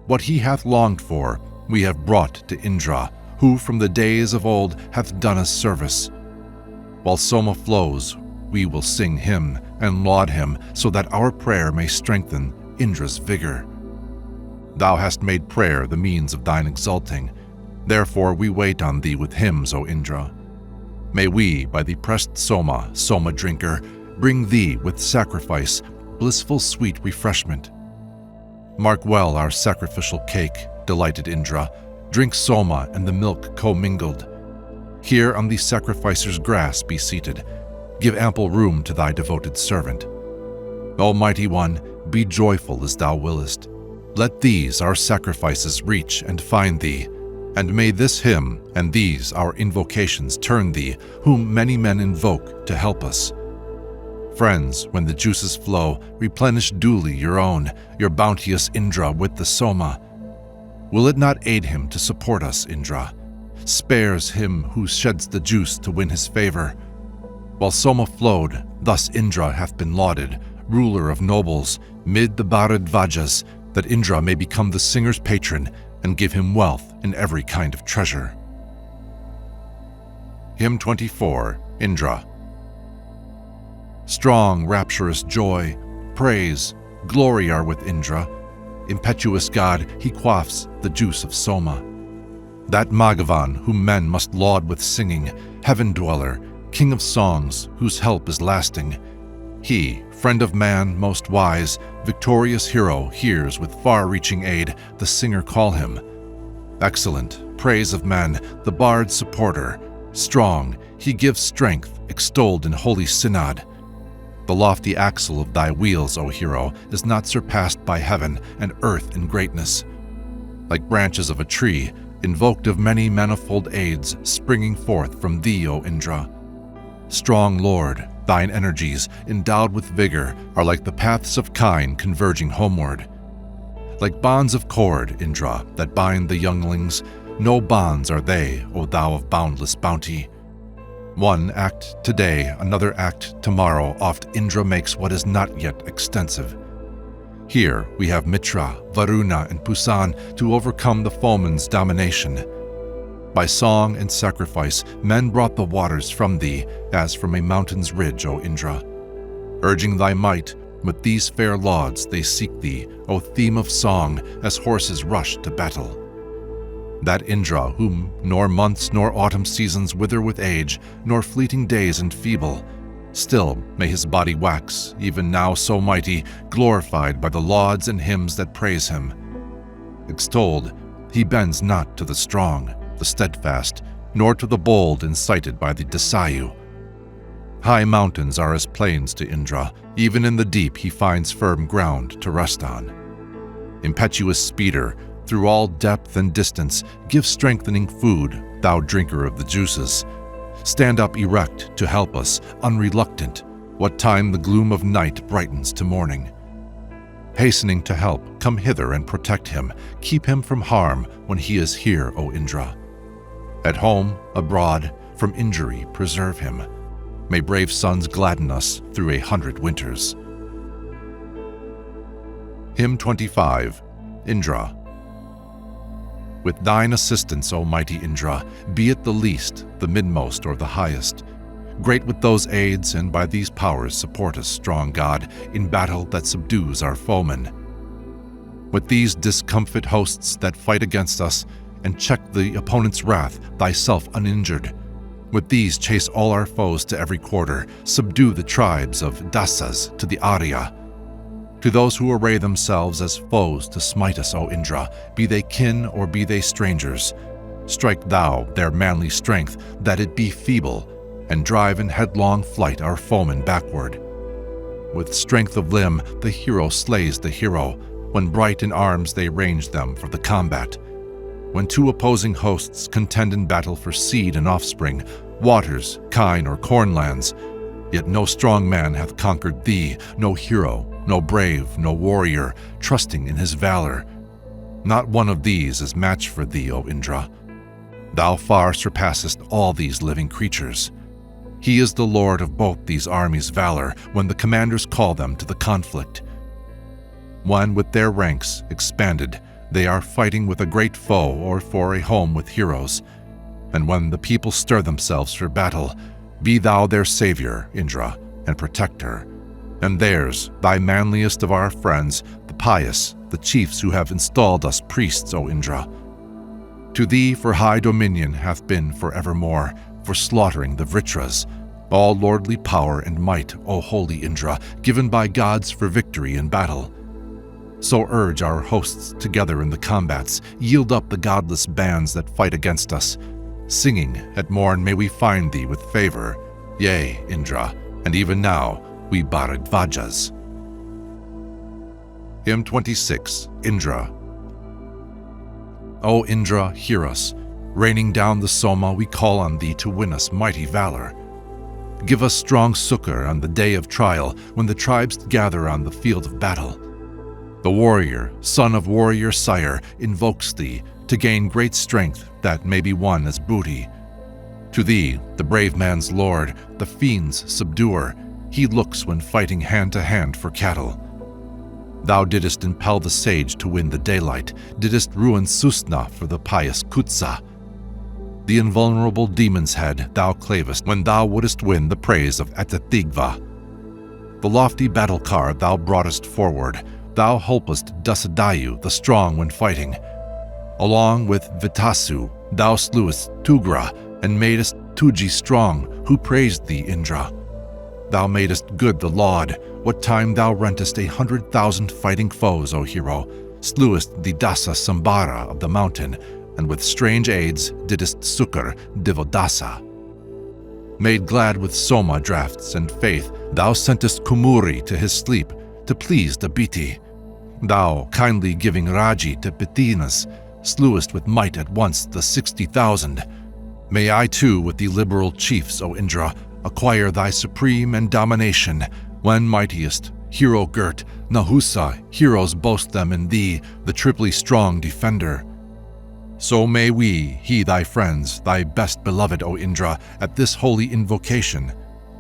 What he hath longed for, we have brought to Indra, who from the days of old hath done us service. While Soma flows, we will sing him and laud him, so that our prayer may strengthen Indra's vigor. Thou hast made prayer the means of thine exalting. Therefore we wait on thee with hymns, O Indra. May we, by the pressed Soma, Soma drinker, bring thee with sacrifice blissful sweet refreshment. Mark well our sacrificial cake, delighted Indra. Drink Soma and the milk commingled. Here on the sacrificer's grass be seated. Give ample room to thy devoted servant. O mighty one, be joyful as thou willest. Let these our sacrifices reach and find thee, and may this hymn and these our invocations turn thee, whom many men invoke to help us. Friends, when the juices flow, replenish duly your own, your bounteous Indra with the Soma. Will it not aid him to support us, Indra? Spares him who sheds the juice to win his favor. While Soma flowed, thus Indra hath been lauded, ruler of nobles, mid the Bharadvajas, that Indra may become the singer's patron and give him wealth in every kind of treasure. Hymn 24, Indra. Strong, rapturous joy, praise, glory are with Indra. Impetuous God, he quaffs the juice of Soma. That Magavan whom men must laud with singing, heaven-dweller, king of songs, whose help is lasting. He, friend of man, most wise, victorious hero, hears with far-reaching aid the singer call him. Excellent, praise of men, the bard's supporter. Strong, he gives strength, extolled in holy synod. The lofty axle of thy wheels, O hero, is not surpassed by heaven and earth in greatness. Like branches of a tree, invoked of many manifold aids, springing forth from thee, O Indra. Strong Lord, thine energies, endowed with vigor, are like the paths of kine converging homeward. Like bonds of cord, Indra, that bind the younglings, no bonds are they, O thou of boundless bounty. One act today, another act tomorrow, oft Indra makes what is not yet extensive. Here we have Mitra, Varuna, and Pusan to overcome the foeman's domination. By song and sacrifice, men brought the waters from thee, as from a mountain's ridge, O Indra. Urging thy might, with these fair lauds they seek thee, O theme of song, as horses rush to battle. That Indra, whom nor months nor autumn seasons wither with age, nor fleeting days enfeeble, still may his body wax, even now so mighty, glorified by the lauds and hymns that praise him. Extolled, he bends not to the strong, the steadfast, nor to the bold incited by the Dasayu. High mountains are as plains to Indra, even in the deep he finds firm ground to rest on. Impetuous speeder, through all depth and distance, give strengthening food, thou drinker of the juices. Stand up erect to help us, unreluctant, what time the gloom of night brightens to morning. Hastening to help, come hither and protect him, keep him from harm when he is here, O Indra. At home, abroad, from injury preserve him. May brave sons gladden us through 100 winters. Hymn 25, Indra. With thine assistance, O mighty Indra, be it the least, the midmost, or the highest. Great with those aids, and by these powers support us, strong God, in battle that subdues our foemen. With these discomfit hosts that fight against us, and check the opponent's wrath, thyself uninjured. With these chase all our foes to every quarter, subdue the tribes of Dasas to the Arya. To those who array themselves as foes to smite us, O Indra, be they kin or be they strangers, strike thou their manly strength, that it be feeble, and drive in headlong flight our foemen backward. with strength of limb, the hero slays the hero. When bright in arms they range them for the combat. When two opposing hosts contend in battle for seed and offspring, waters, kine, or cornlands, yet no strong man hath conquered thee, no hero, no brave, no warrior, trusting in his valor. Not one of these is match for thee, O Indra. Thou far surpassest all these living creatures. He is the lord of both these armies' valor when the commanders call them to the conflict. When with their ranks expanded, they are fighting with a great foe or for a home with heroes. And when the people stir themselves for battle, be thou their savior, Indra, and protector. And theirs, thy manliest of our friends, the pious, the chiefs who have installed us priests, O Indra. To thee for high dominion hath been for evermore, for slaughtering the Vritras, all lordly power and might, O holy Indra, given by gods for victory in battle. So urge our hosts together in the combats, yield up the godless bands that fight against us. Singing, at morn may we find thee with favor, yea, Indra, and even now we Bharadvajas. Hymn 26, Indra. O Indra, hear us. Raining down the Soma, we call on thee to win us mighty valor. Give us strong succor on the day of trial, when the tribes gather on the field of battle. The warrior, son of warrior sire, invokes thee to gain great strength that may be won as booty. To thee, the brave man's lord, the fiend's subduer, he looks when fighting hand to hand for cattle. Thou didst impel the sage to win the daylight, didst ruin Susna for the pious Kutsa. The invulnerable demon's head thou clavest when thou wouldst win the praise of Atathigva. The lofty battle car thou broughtest forward, thou helpest Dasadayu the strong when fighting. Along with Vitasu, thou slewest Tugra, and madest Tuji strong, who praised thee, Indra. Thou madest good the laud, what time thou rentest 100,000 fighting foes, O hero, slewest the Dasa Sambara of the mountain, and with strange aids didst succor Divodasa. Made glad with Soma drafts and faith, thou sentest Kumuri to his sleep, to please the Biti. Thou, kindly giving Raji to Pithinas, slewest with might at once the 60,000. May I too with the liberal chiefs, O Indra, acquire thy supreme and domination, when mightiest, hero-girt, Nahusa, heroes boast them in thee, the triply strong defender. So may we, he thy friends, thy best beloved, O Indra, at this holy invocation.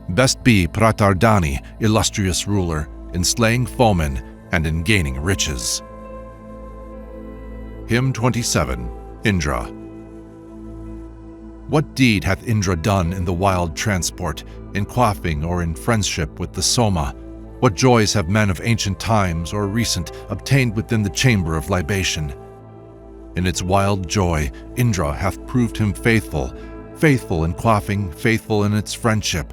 Best be Pratardani, illustrious ruler, in slaying foemen and in gaining riches. Hymn 27, Indra. What deed hath Indra done in the wild transport, in quaffing or in friendship with the Soma? What joys have men of ancient times or recent obtained within the chamber of libation? In its wild joy, Indra hath proved him faithful, faithful in quaffing, faithful in its friendship.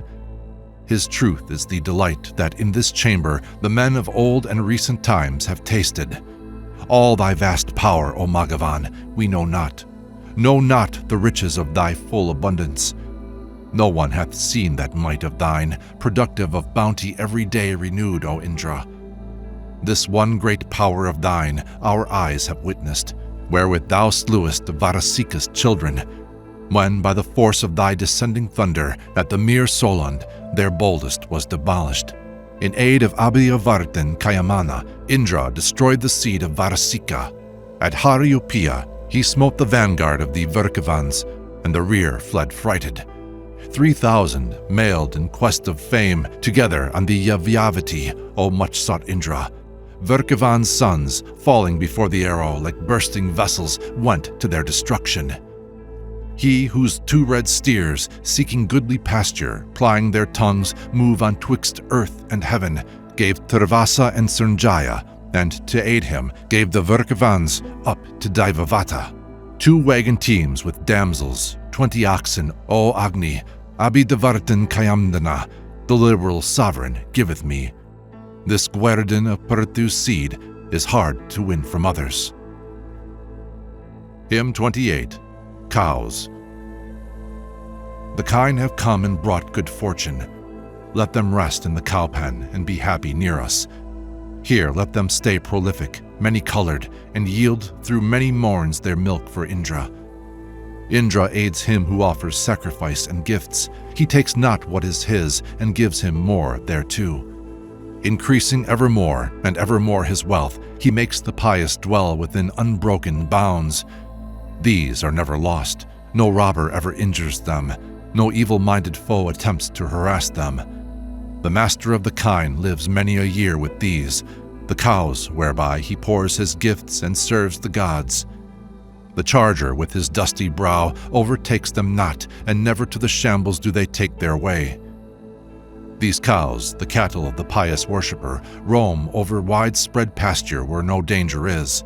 His truth is the delight that in this chamber the men of old and recent times have tasted. All thy vast power, O Magavan, we know not the riches of thy full abundance. No one hath seen that might of thine, productive of bounty every day renewed, O Indra. This one great power of thine our eyes have witnessed, wherewith thou slewest Varasika's children, when by the force of thy descending thunder at the mere Soland their boldest was demolished. In aid of Abhyavartan Kayamana, Indra destroyed the seed of Varasika. At Haryupiya he smote the vanguard of the Virkavans, and the rear fled frighted. 3,000 mailed in quest of fame together on the Yavyavati, O much-sought Indra. Virkavan's sons, falling before the arrow like bursting vessels, went to their destruction. He whose 2 red steers, seeking goodly pasture, plying their tongues, move on twixt earth and heaven, gave Turvasa and Surnjaya, and to aid him gave the Virkavans up to Daivavata. 2 wagon teams with damsels, 20 oxen, O Agni, Abhidavartan Kayamdana, the liberal sovereign giveth me. This guerdon of Prithu's seed is hard to win from others. Hymn 28, Cows. The kine have come and brought good fortune. let them rest in the cow pen and be happy near us. Here let them stay prolific, many-colored, and yield through many morns their milk for Indra. Indra aids him who offers sacrifice and gifts. He takes not what is his and gives him more thereto. Increasing evermore and evermore his wealth, he makes the pious dwell within unbroken bounds. These are never lost. No robber ever injures them. No evil-minded foe attempts to harass them. The master of the kine lives many a year with these, the cows whereby he pours his gifts and serves the gods. The charger with his dusty brow overtakes them not, and never to the shambles do they take their way. These cows, the cattle of the pious worshipper, roam over widespread pasture where no danger is.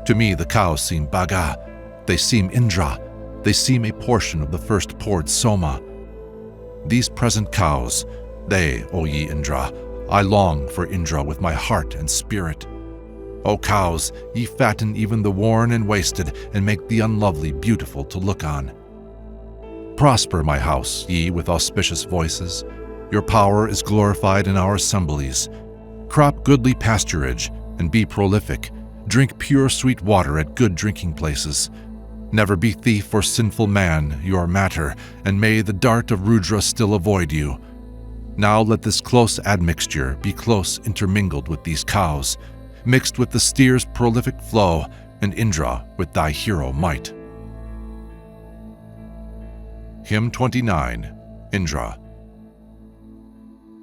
To me the cows seem Bhaga, they seem Indra, they seem a portion of the first poured Soma. These present cows, they, O ye Indra, I long for Indra with my heart and spirit. O cows, ye fatten even the worn and wasted, and make the unlovely beautiful to look on. Prosper my house, ye with auspicious voices. Your power is glorified in our assemblies. Crop goodly pasturage, and be prolific. Drink pure sweet water at good drinking places. Never be thief or sinful man your matter, and may the dart of Rudra still avoid you. Now let this close admixture be close intermingled with these cows, mixed with the steer's prolific flow, and Indra with thy hero might. Hymn 29, Indra.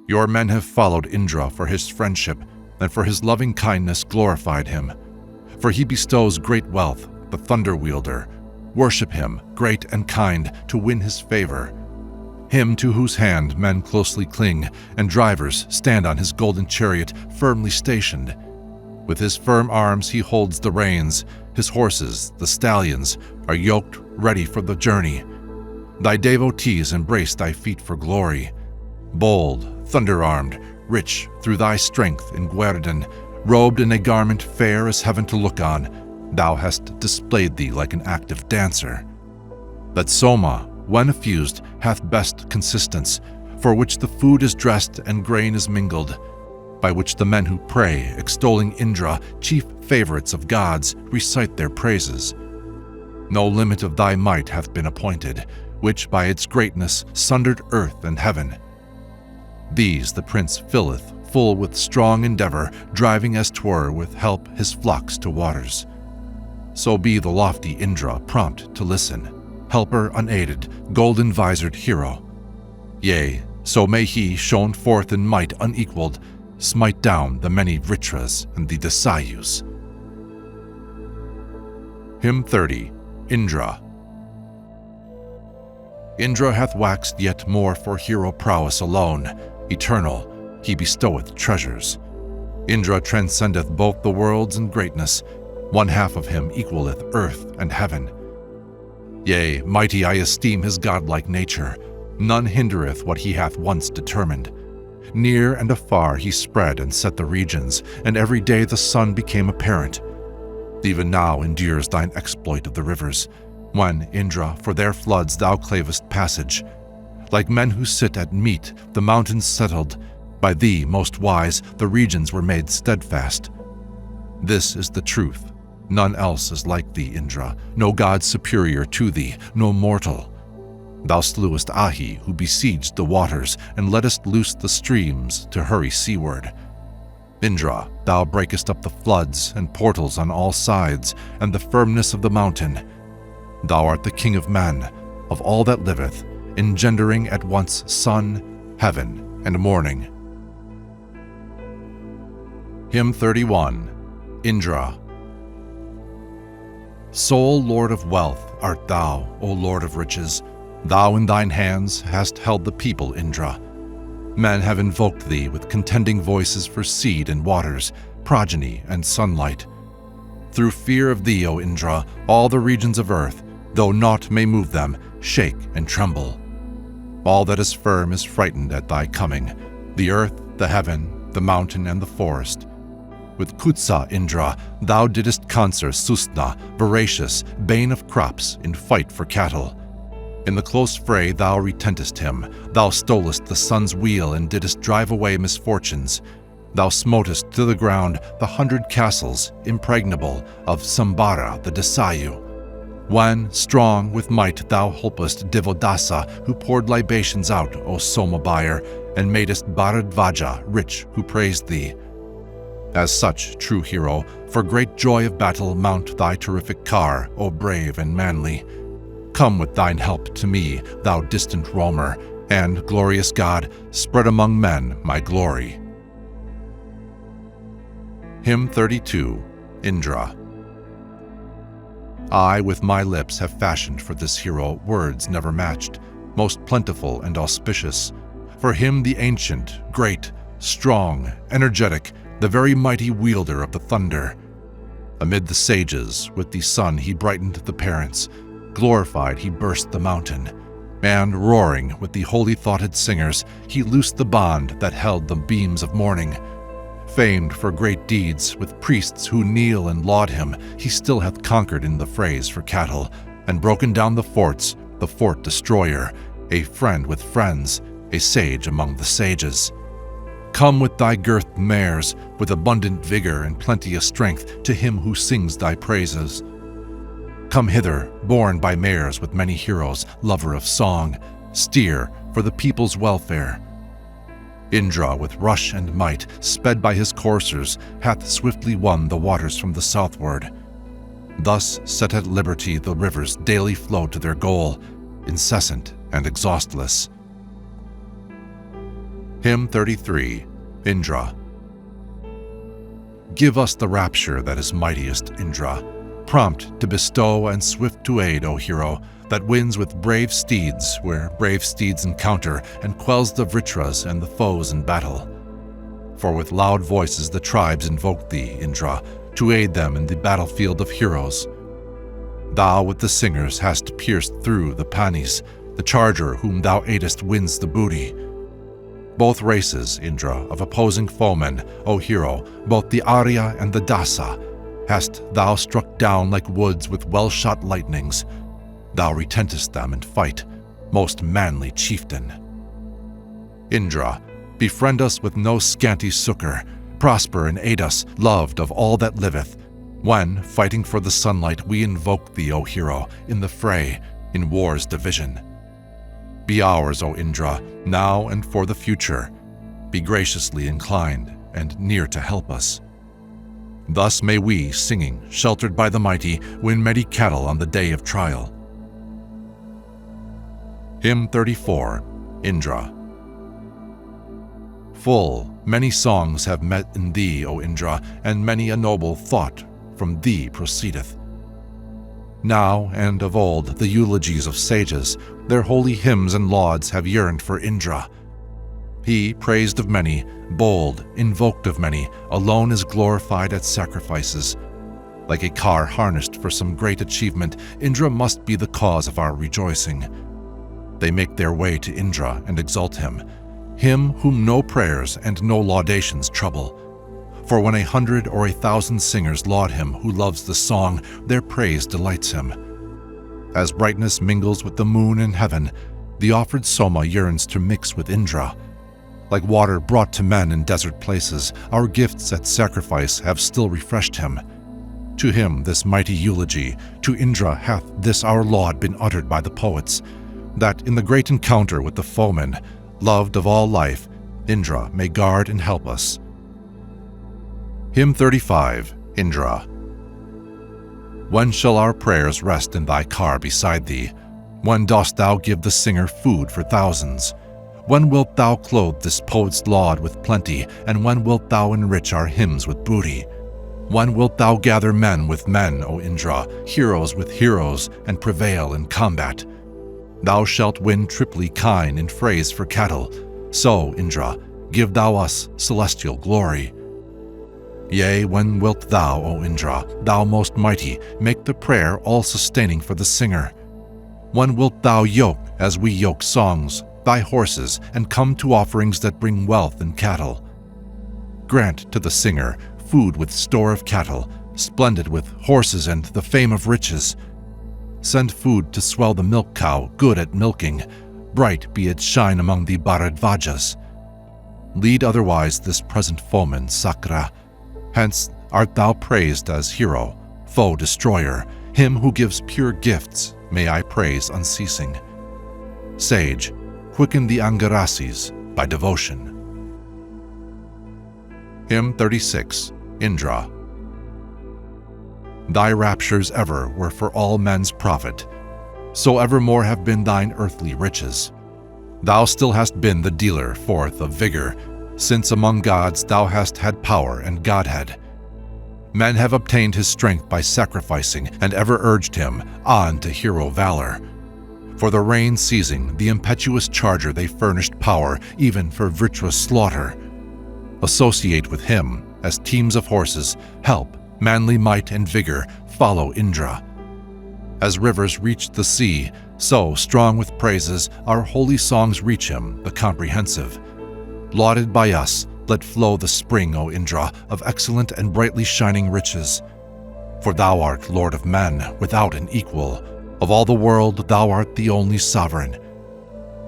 Your men have followed Indra for his friendship, and for his loving kindness glorified him. For he bestows great wealth, the thunder wielder. Worship him, great and kind, to win his favor. Him to whose hand men closely cling, and drivers stand on his golden chariot firmly stationed. With his firm arms he holds the reins. His horses, the stallions, are yoked, ready for the journey. Thy devotees embrace thy feet for glory. Bold, thunder-armed, rich through thy strength in guerdon, robed in a garment fair as heaven to look on, thou hast displayed thee like an active dancer. That Soma, when effused, hath best consistence, for which the food is dressed and grain is mingled, by which the men who pray, extolling Indra, chief favorites of gods, recite their praises. No limit of thy might hath been appointed, which by its greatness sundered earth and heaven. These the prince filleth, full with strong endeavor, driving as 'twere with help his flocks to waters. So be the lofty Indra prompt to listen, helper unaided, golden-visored hero. Yea, so may he, shone forth in might unequaled, smite down the many Vritras and the Dasayus. Hymn 30, Indra. Indra hath waxed yet more for hero prowess alone. Eternal, he bestoweth treasures. Indra transcendeth both the worlds in greatness. One half of him equaleth earth and heaven. Yea, mighty I esteem his godlike nature. None hindereth what he hath once determined. Near and afar he spread and set the regions, and every day the sun became apparent. Even now endures thine exploit of the rivers, when, Indra, for their floods thou clavest passage. Like men who sit at meat, the mountains settled. By thee, most wise, the regions were made steadfast. This is the truth. None else is like thee, Indra, no god superior to thee, no mortal. Thou slewest Ahi, who besieged the waters, and lettest loose the streams to hurry seaward. Indra, thou breakest up the floods and portals on all sides, and the firmness of the mountain. Thou art the king of men, of all that liveth, engendering at once sun, heaven, and morning. Hymn 31, Indra. Sole Lord of wealth art thou, O Lord of riches. Thou in thine hands hast held the people, Indra. Men have invoked thee with contending voices for seed and waters, progeny and sunlight. Through fear of thee, O Indra, all the regions of earth, though naught may move them, shake and tremble. All that is firm is frightened at thy coming, the earth, the heaven, the mountain, and the forest. With Kutsa, Indra, thou didst conquer Susna, voracious, bane of crops, in fight for cattle. In the close fray thou retentest him. Thou stolest the sun's wheel and didst drive away misfortunes. Thou smotest to the ground the 100 castles, impregnable, of Sambara the Desayu. When, strong with might, thou holpest Devodasa, who poured libations out, O Soma buyer, and madest Bharadvaja rich, who praised thee. As such, true hero, for great joy of battle mount thy terrific car, O brave and manly. Come with thine help to me, thou distant roamer, and, glorious God, spread among men my glory. Hymn 32, Indra. I with my lips have fashioned for this hero words never matched, most plentiful and auspicious. For him the ancient, great, strong, energetic, the very mighty wielder of the thunder. Amid the sages, with the sun he brightened the parents, glorified he burst the mountain, and roaring with the holy-thoughted singers, he loosed the bond that held the beams of morning. Famed for great deeds, with priests who kneel and laud him, he still hath conquered in the frays for cattle, and broken down the forts, the fort destroyer, a friend with friends, a sage among the sages. Come with thy girthed mares, with abundant vigor and plenty of strength, to him who sings thy praises. Come hither, borne by mares with many heroes, lover of song, steer for the people's welfare. Indra, with rush and might, sped by his coursers, hath swiftly won the waters from the southward. Thus set at liberty the rivers daily flow to their goal, incessant and exhaustless. Hymn 33, Indra. Give us the rapture that is mightiest, Indra, prompt to bestow and swift to aid, O hero, that wins with brave steeds where brave steeds encounter and quells the Vritras and the foes in battle. For with loud voices the tribes invoke thee, Indra, to aid them in the battlefield of heroes. Thou with the singers hast pierced through the Panis, the charger whom thou aidest wins the booty. Both races, Indra, of opposing foemen, O hero, both the Arya and the Dasa, hast thou struck down like woods with well-shot lightnings. Thou retentest them in fight, most manly chieftain. Indra, befriend us with no scanty succor, prosper and aid us, loved of all that liveth, when, fighting for the sunlight, we invoke thee, O hero, in the fray, in war's division. Be ours, O Indra, now and for the future. Be graciously inclined and near to help us. Thus may we, singing, sheltered by the mighty, win many cattle on the day of trial. Hymn 34, Indra. Full, many songs have met in thee, O Indra, and many a noble thought from thee proceedeth. Now and of old the eulogies of sages, their holy hymns and lauds have yearned for Indra. He, praised of many, bold, invoked of many, alone is glorified at sacrifices. Like a car harnessed for some great achievement, Indra must be the cause of our rejoicing. They make their way to Indra and exalt him whom no prayers and no laudations trouble. For when 100 or 1,000 singers laud him who loves the song, their praise delights him. As brightness mingles with the moon in heaven, the offered Soma yearns to mix with Indra. Like water brought to men in desert places, our gifts at sacrifice have still refreshed him. To him this mighty eulogy, to Indra hath this our laud been uttered by the poets, that in the great encounter with the foemen, loved of all life, Indra may guard and help us. Hymn 35, Indra. When shall our prayers rest in thy car beside thee? When dost thou give the singer food for thousands? When wilt thou clothe this poet's laud with plenty, and when wilt thou enrich our hymns with booty? When wilt thou gather men with men, O Indra, heroes with heroes, and prevail in combat? Thou shalt win triply kine in frays for cattle. So, Indra, give thou us celestial glory. Yea, when wilt thou, O Indra, thou most mighty, make the prayer all-sustaining for the singer? When wilt thou yoke, as we yoke songs, thy horses, and come to offerings that bring wealth and cattle? Grant to the singer food with store of cattle, splendid with horses and the fame of riches. send food to swell the milk cow, good at milking, bright be its shine among the Bharadvajas. Lead otherwise this present foeman, Sakra. Hence art thou praised as hero, foe destroyer, him who gives pure gifts, may I praise unceasing. Sage, quicken the Angarasis by devotion. Hymn 36, Indra. Thy raptures ever were for all men's profit, so evermore have been thine earthly riches. Thou still hast been the dealer forth of vigor, since among gods thou hast had power and godhead. Men have obtained his strength by sacrificing, and ever urged him on to hero valor. For the rein seizing, the impetuous charger they furnished power, even for virtuous slaughter. Associate with him, as teams of horses, help, manly might and vigor, follow Indra. As rivers reach the sea, so, strong with praises, our holy songs reach him, the comprehensive. Lauded by us, let flow the spring, O Indra, of excellent and brightly shining riches. For thou art Lord of men, without an equal. Of all the world, thou art the only sovereign.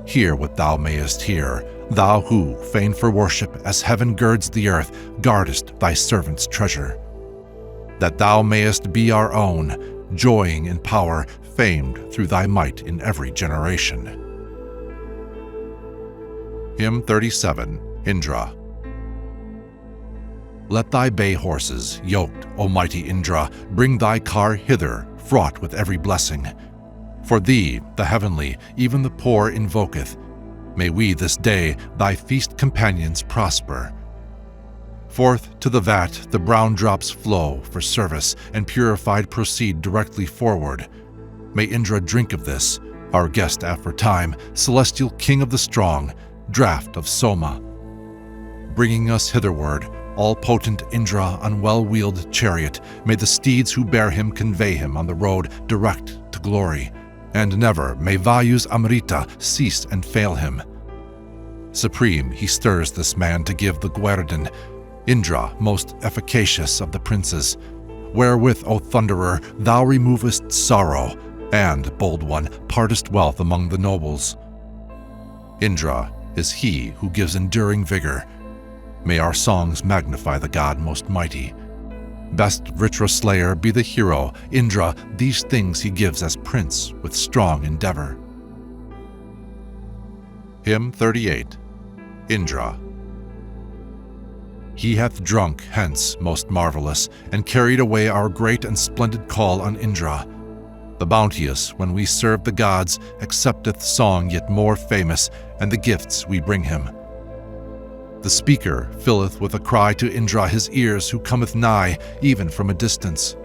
Hear what thou mayest hear, thou who, fain for worship, as heaven girds the earth, guardest thy servant's treasure. That thou mayest be our own, joying in power, famed through thy might in every generation. Hymn 37, Indra. Let thy bay horses, yoked, O mighty Indra, bring thy car hither, fraught with every blessing. For thee, the heavenly, even the poor invoketh. May we this day, thy feast companions, prosper. Forth to the vat the brown drops flow for service, and purified proceed directly forward. May Indra drink of this, our guest aforetime, celestial king of the strong, draught of Soma. Bringing us hitherward, all-potent Indra on well-wheeled chariot, may the steeds who bear him convey him on the road direct to glory, and never may Vayu's Amrita cease and fail him. Supreme he stirs this man to give the guerdon, Indra, most efficacious of the princes, wherewith, O Thunderer, thou removest sorrow, and, bold one, partest wealth among the nobles. Indra is he who gives enduring vigor. May our songs magnify the god most mighty. Best Vritra slayer be the hero, Indra, these things he gives as prince with strong endeavor. Hymn 38, Indra. He hath drunk hence, most marvelous, and carried away our great and splendid call on Indra. The bounteous, when we serve the gods, accepteth song yet more famous, and the gifts we bring him. The speaker filleth with a cry to Indra his ears who cometh nigh, even from a distance.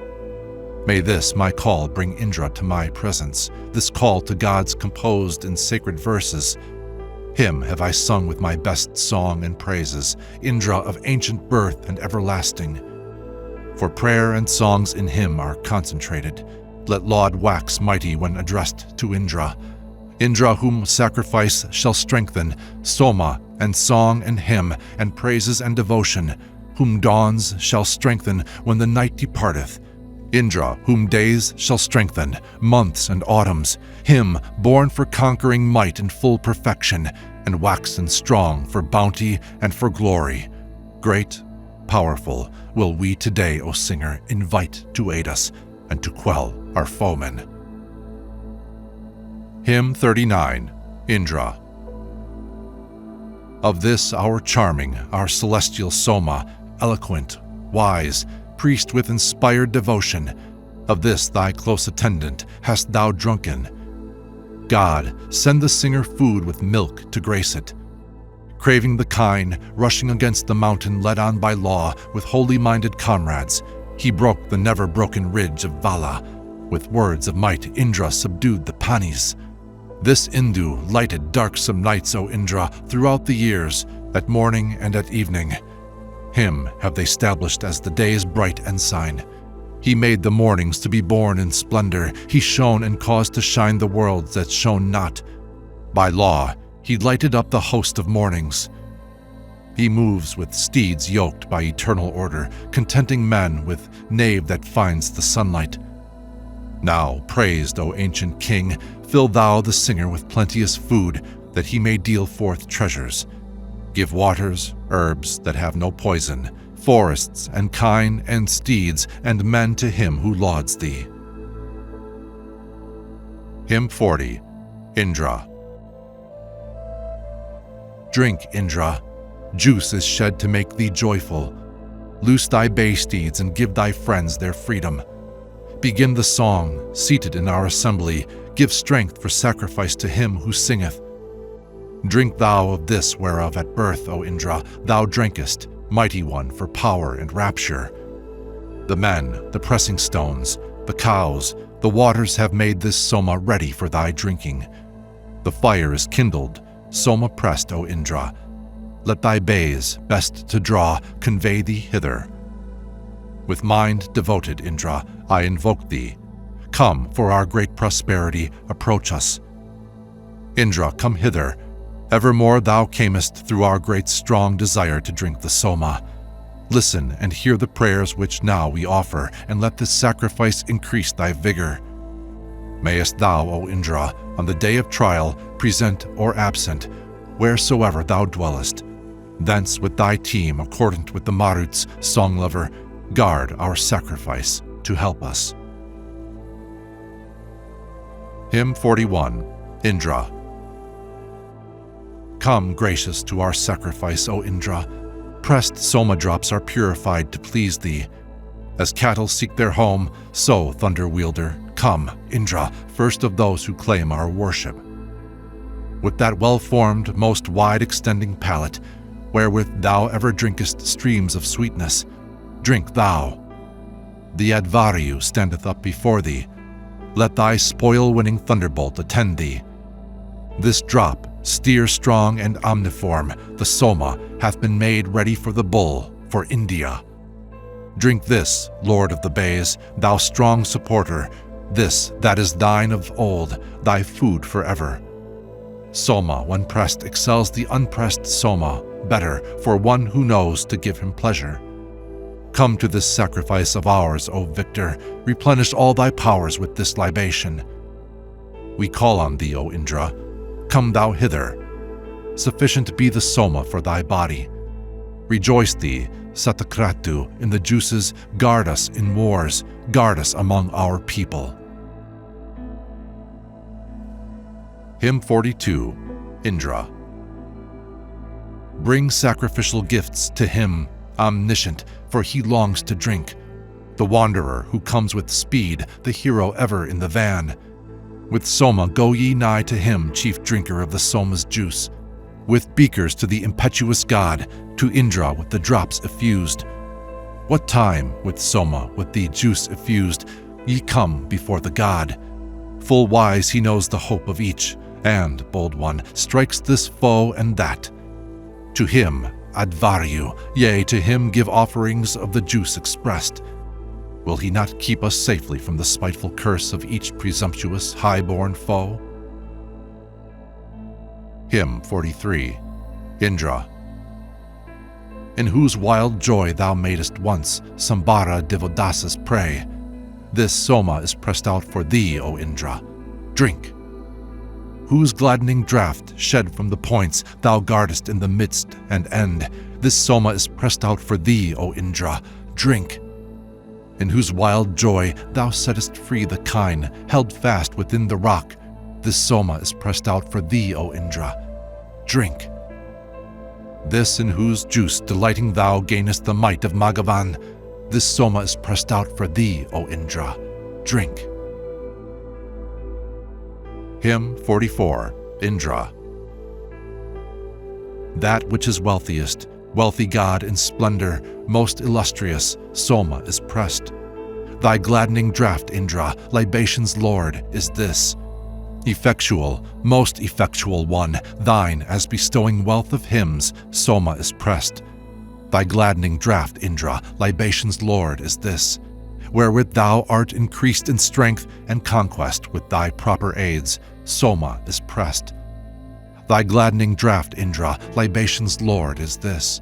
May this my call bring Indra to my presence, this call to gods composed in sacred verses. Him have I sung with my best song and praises, Indra of ancient birth and everlasting. For prayer and songs in him are concentrated. Let laud wax mighty when addressed to Indra. Indra whom sacrifice shall strengthen, Soma and song and hymn and praises and devotion, whom dawns shall strengthen when the night departeth. Indra whom days shall strengthen, months and autumns, him born for conquering might and full perfection, and waxen strong for bounty and for glory. Great, powerful, will we today, O singer, invite to aid us and to quell our foemen. Hymn 39, Indra. Of this our charming, our celestial Soma, eloquent, wise, priest with inspired devotion, of this thy close attendant hast thou drunken. God, send the singer food with milk to grace it. Craving the kine, rushing against the mountain led on by law with holy-minded comrades, he broke the never-broken ridge of Vala. With words of might Indra subdued the Panis. This Indu lighted darksome nights, O Indra, throughout the years, at morning and at evening. Him have they stablished as the day's bright ensign. He made the mornings to be born in splendor. He shone and caused to shine the worlds that shone not. By law, he lighted up the host of mornings. He moves with steeds yoked by eternal order, contenting men with nave that finds the sunlight. Now, praised, O ancient king, fill thou the singer with plenteous food, that he may deal forth treasures. Give waters, herbs that have no poison, forests and kine and steeds and men to him who lauds thee. Hymn 40. Indra. Drink, Indra. Juice is shed to make thee joyful. Loose thy bay steeds and give thy friends their freedom. Begin the song, seated in our assembly. Give strength for sacrifice to him who singeth. Drink thou of this whereof at birth, O Indra, thou drinkest, mighty one, for power and rapture. The men, the pressing stones, the cows, the waters have made this Soma ready for thy drinking. The fire is kindled, Soma pressed, O Indra. Let thy bays, best to draw, convey thee hither. With mind devoted, Indra, I invoke thee. Come, for our great prosperity, approach us. Indra, come hither. Evermore thou camest through our great strong desire to drink the Soma. Listen and hear the prayers which now we offer, and let this sacrifice increase thy vigor. Mayest thou, O Indra, on the day of trial, present or absent, wheresoever thou dwellest, thence with thy team, accordant with the Maruts, song lover, guard our sacrifice to help us. Hymn 41. Indra. Come, gracious, to our sacrifice, O Indra. Pressed Soma drops are purified to please thee. As cattle seek their home, so, thunder wielder, come, Indra, first of those who claim our worship. With that well-formed, most wide-extending palate, wherewith thou ever drinkest streams of sweetness, drink thou. The Advaryu standeth up before thee. Let thy spoil-winning thunderbolt attend thee. This drop, steer strong and omniform, the Soma, hath been made ready for the bull, for India. Drink this, Lord of the Bays, thou strong supporter, this that is thine of old, thy food forever. Soma, when pressed, excels the unpressed Soma, better for one who knows to give him pleasure. Come to this sacrifice of ours, O victor, replenish all thy powers with this libation. We call on thee, O Indra. Come thou hither. Sufficient be the Soma for thy body. Rejoice thee, Satakratu, in the juices, guard us in wars, guard us among our people. Hymn 42. Indra. Bring sacrificial gifts to him, omniscient, for he longs to drink. The wanderer who comes with speed, the hero ever in the van. With Soma go ye nigh to him, chief drinker of the Soma's juice. With beakers to the impetuous god, to Indra with the drops effused. What time, with Soma, with the juice effused, ye come before the god. Full wise he knows the hope of each, and, bold one, strikes this foe and that. To him, Advaryu, yea, to him give offerings of the juice expressed. Will he not keep us safely from the spiteful curse of each presumptuous, high-born foe? Hymn 43. Indra. In whose wild joy thou madest once Sambara Devodas's prey, this Soma is pressed out for thee, O Indra. Drink. Whose gladdening draught, shed from the points thou guardest in the midst and end, this Soma is pressed out for thee, O Indra. Drink. In whose wild joy thou settest free the kine, held fast within the rock, this Soma is pressed out for thee, O Indra. Drink. This in whose juice delighting thou gainest the might of Magavan, this Soma is pressed out for thee, O Indra. Drink. Hymn 44. Indra. That which is wealthiest, wealthy god in splendor, most illustrious, Soma is pressed. Thy gladdening draught, Indra, libation's lord, is this. Effectual, most effectual one, thine as bestowing wealth of hymns, Soma is pressed. Thy gladdening draught, Indra, libation's lord, is this, wherewith thou art increased in strength and conquest with thy proper aids, Soma is pressed. Thy gladdening draught, Indra, libation's lord, is this.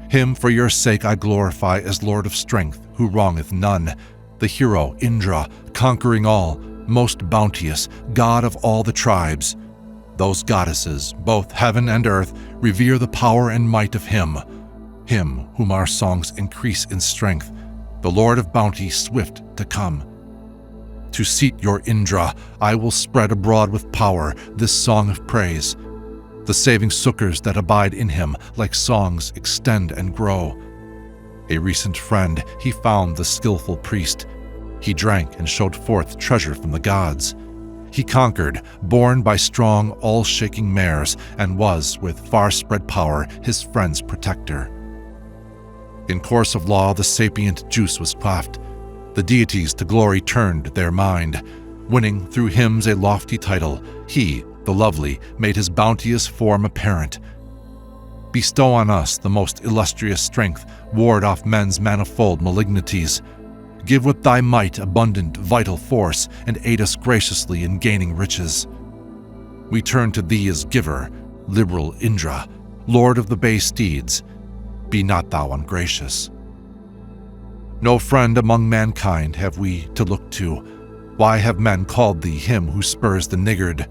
Him for your sake I glorify as Lord of strength, who wrongeth none. the hero Indra, conquering all, most bounteous, god of all the tribes. Those goddesses, both heaven and earth, revere the power and might of him whom our songs increase in strength, the Lord of bounty swift to come. To seat your Indra, I will spread abroad with power this song of praise. The saving succors that abide in him like songs extend and grow. A recent friend, he found the skillful priest. He drank and showed forth treasure from the gods. He conquered, borne by strong, all-shaking mares, and was, with far-spread power, his friend's protector. In course of law the sapient juice was quaffed. The deities to glory turned their mind. Winning through hymns a lofty title, he, the lovely, made his bounteous form apparent. Bestow on us the most illustrious strength, ward off men's manifold malignities. Give with thy might abundant, vital force, and aid us graciously in gaining riches. We turn to thee as giver, liberal Indra, lord of the bay steeds. Be not thou ungracious. No friend among mankind have we to look to. Why have men called thee him who spurs the niggard?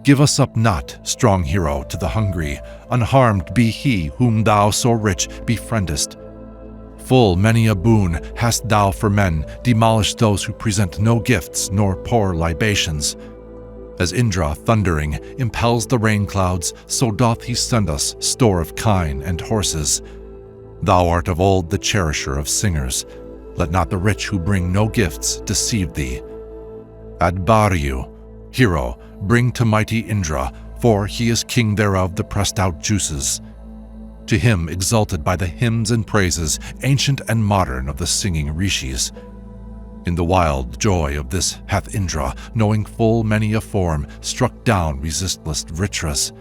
Give us up not, strong hero, to the hungry. Unharmed be he whom thou so rich befriendest. Full many a boon hast thou for men, demolished those who present no gifts nor pour libations. As Indra, thundering, impels the rain clouds, so doth he send us store of kine and horses. Thou art of old the cherisher of singers. Let not the rich who bring no gifts deceive thee. Adbariu, hero, bring to mighty Indra, for he is king thereof the pressed out juices. To him exalted by the hymns and praises, ancient and modern of the singing Rishis. In the wild joy of this hath Indra, knowing full many a form, struck down resistless Vritras.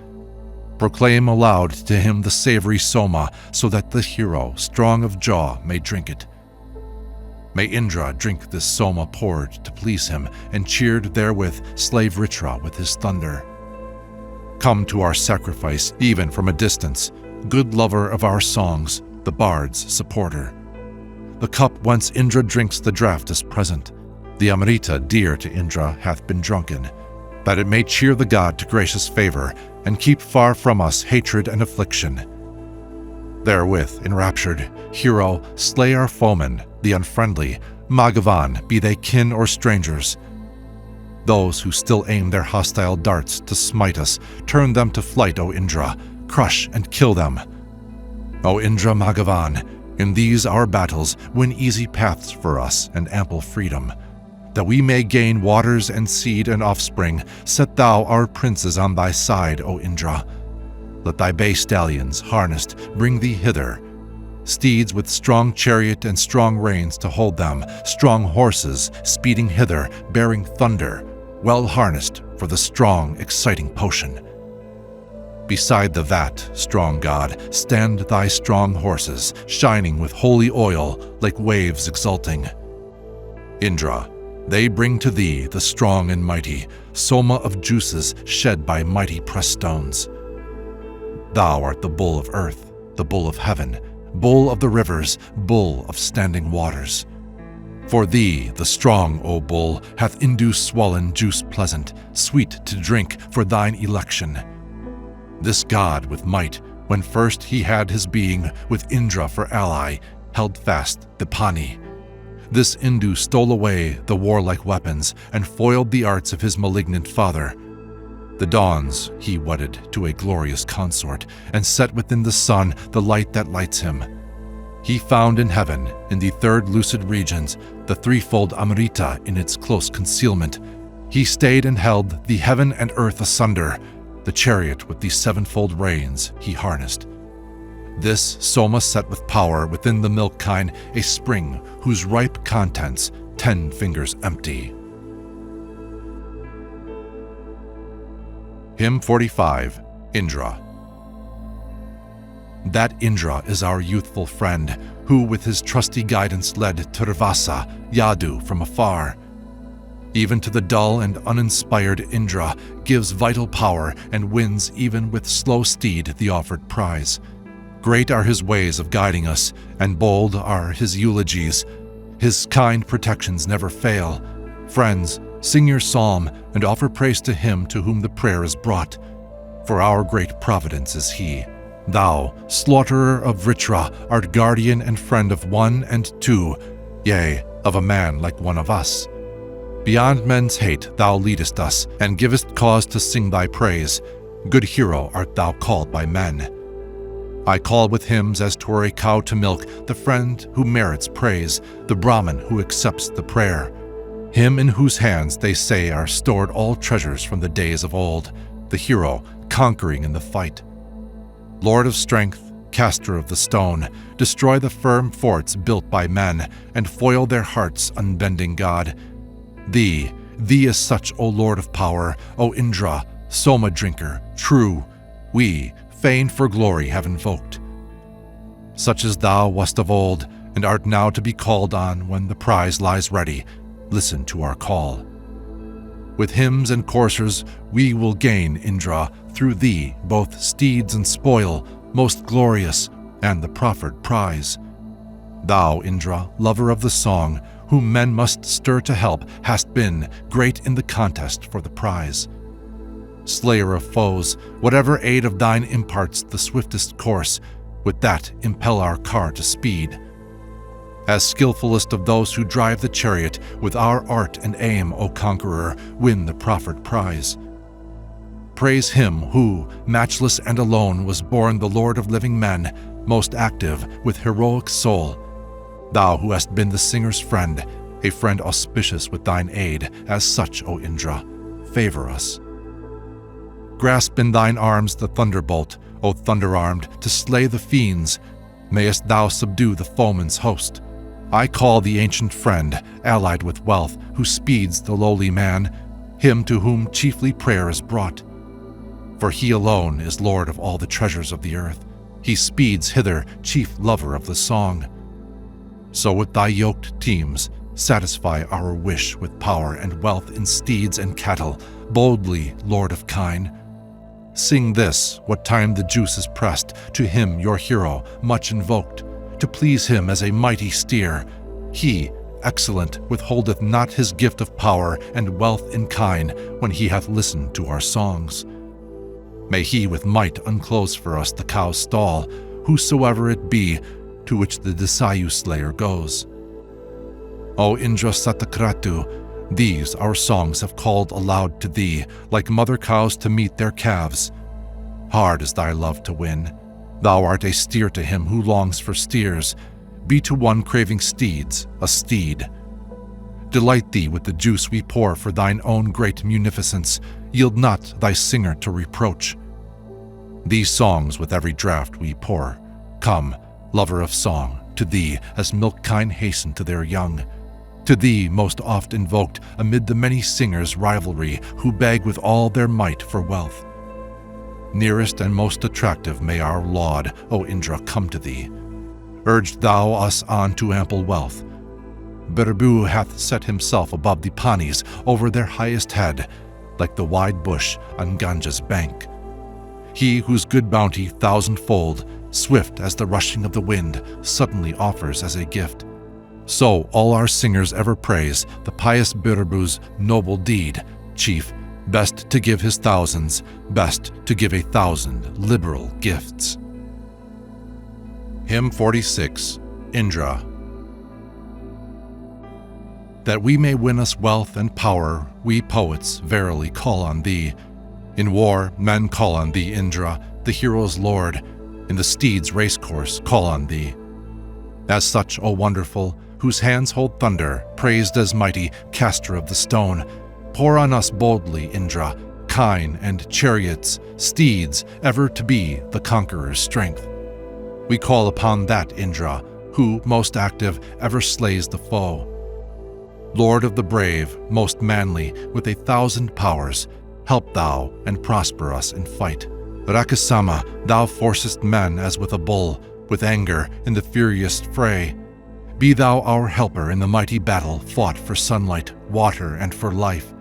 Proclaim aloud to him the savory Soma, so that the hero, strong of jaw, may drink it. May Indra drink this Soma poured to please him, and cheered therewith slave Vritra with his thunder. Come to our sacrifice, even from a distance, good lover of our songs, the bard's supporter. The cup whence Indra drinks the draught is present. The Amrita dear to Indra hath been drunken, that it may cheer the god to gracious favor, and keep far from us hatred and affliction. Therewith, enraptured, hero, slay our foemen, the unfriendly, Magavan, be they kin or strangers. Those who still aim their hostile darts to smite us, turn them to flight, O Indra, crush and kill them. O Indra Magavan, in these our battles win easy paths for us and ample freedom. That we may gain waters and seed and offspring, set thou our princes on thy side, O Indra. Let thy bay stallions, harnessed, bring thee hither. Steeds with strong chariot and strong reins to hold them, strong horses speeding hither, bearing thunder, well harnessed for the strong, exciting potion. Beside the vat, strong god, stand thy strong horses, shining with holy oil, like waves exulting. Indra, they bring to thee the strong and mighty, Soma of juices shed by mighty press stones. Thou art the bull of earth, the bull of heaven, bull of the rivers, bull of standing waters. For thee, the strong, O bull, hath induced swollen juice pleasant, sweet to drink for thine election. This god with might, when first he had his being, with Indra for ally, held fast the Pani. This Indu stole away the warlike weapons, and foiled the arts of his malignant father. The dawns he wedded to a glorious consort, and set within the sun the light that lights him. He found in heaven, in the third lucid regions, the threefold Amrita in its close concealment. He stayed and held the heaven and earth asunder. The chariot with the sevenfold reins he harnessed. This Soma set with power within the milk kine, a spring whose ripe contents 10 fingers empty. Hymn 45, Indra. That Indra is our youthful friend, who with his trusty guidance led Turvasa, Yadu from afar. Even to the dull and uninspired Indra gives vital power and wins even with slow steed the offered prize. Great are his ways of guiding us, and bold are his eulogies. His kind protections never fail. Friends, sing your psalm and offer praise to him to whom the prayer is brought. For our great providence is he. Thou, slaughterer of Vritra, art guardian and friend of one and two, yea, of a man like one of us. Beyond men's hate thou leadest us, and givest cause to sing thy praise. Good hero art thou called by men. I call with hymns as 'twere a cow to milk, the friend who merits praise, the Brahmin who accepts the prayer. Him in whose hands, they say, are stored all treasures from the days of old, the hero conquering in the fight. Lord of strength, caster of the stone, destroy the firm forts built by men, and foil their hearts' unbending God. Thee is such, O Lord of power, O Indra, Soma drinker, true, we, fain for glory, have invoked. Such as thou wast of old, and art now to be called on when the prize lies ready, listen to our call. With hymns and coursers we will gain, Indra, through thee both steeds and spoil, most glorious, and the proffered prize. Thou, Indra, lover of the song, whom men must stir to help, hast been great in the contest for the prize. Slayer of foes, whatever aid of thine imparts the swiftest course, with that impel our car to speed. As skillfulest of those who drive the chariot, with our art and aim, O conqueror, win the proffered prize. Praise him who, matchless and alone, was born the Lord of living men, most active, with heroic soul. Thou who hast been the singer's friend, a friend auspicious with thine aid, as such, O Indra, favor us. Grasp in thine arms the thunderbolt, O thunder-armed, to slay the fiends. Mayest thou subdue the foeman's host. I call the ancient friend, allied with wealth, who speeds the lowly man, him to whom chiefly prayer is brought. For he alone is Lord of all the treasures of the earth. He speeds hither, chief lover of the song. So with thy yoked teams, satisfy our wish with power and wealth in steeds and cattle, boldly, Lord of kine. Sing this, what time the juice is pressed, to him your hero, much invoked, to please him as a mighty steer. He, excellent, withholdeth not his gift of power and wealth in kine when he hath listened to our songs. May he with might unclose for us the cow's stall, whosoever it be, to which the Desayu slayer goes. O Indra Satakratu, these our songs have called aloud to thee, like mother cows to meet their calves. Hard is thy love to win. Thou art a steer to him who longs for steers. Be to one craving steeds a steed. Delight thee with the juice we pour for thine own great munificence. Yield not thy singer to reproach. These songs with every draught we pour. Come, lover of song, to thee as milk kine hasten to their young. To thee most oft invoked amid the many singers' rivalry who beg with all their might for wealth. Nearest and most attractive may our laud, O Indra, come to thee. Urge thou us on to ample wealth. Birbu hath set himself above the Panis over their highest head, like the wide bush on Ganges' bank. He whose good bounty thousandfold, swift as the rushing of the wind, suddenly offers as a gift. So all our singers ever praise the pious Birbu's noble deed, chief, best to give his thousands, best to give 1,000 liberal gifts. Hymn 46, Indra. That we may win us wealth and power, we poets verily call on thee. In war, men call on thee, Indra, the hero's lord. In the steed's racecourse, call on thee. As such, O wonderful, whose hands hold thunder, praised as mighty, caster of the stone, pour on us boldly, Indra, kine and chariots, steeds, ever to be the conqueror's strength. We call upon that Indra, who, most active, ever slays the foe. Lord of the brave, most manly, with 1,000 powers, help thou and prosper us in fight. Rakasama, thou forcest men as with a bull, with anger in the furious fray. Be thou our helper in the mighty battle fought for sunlight, water, and for life.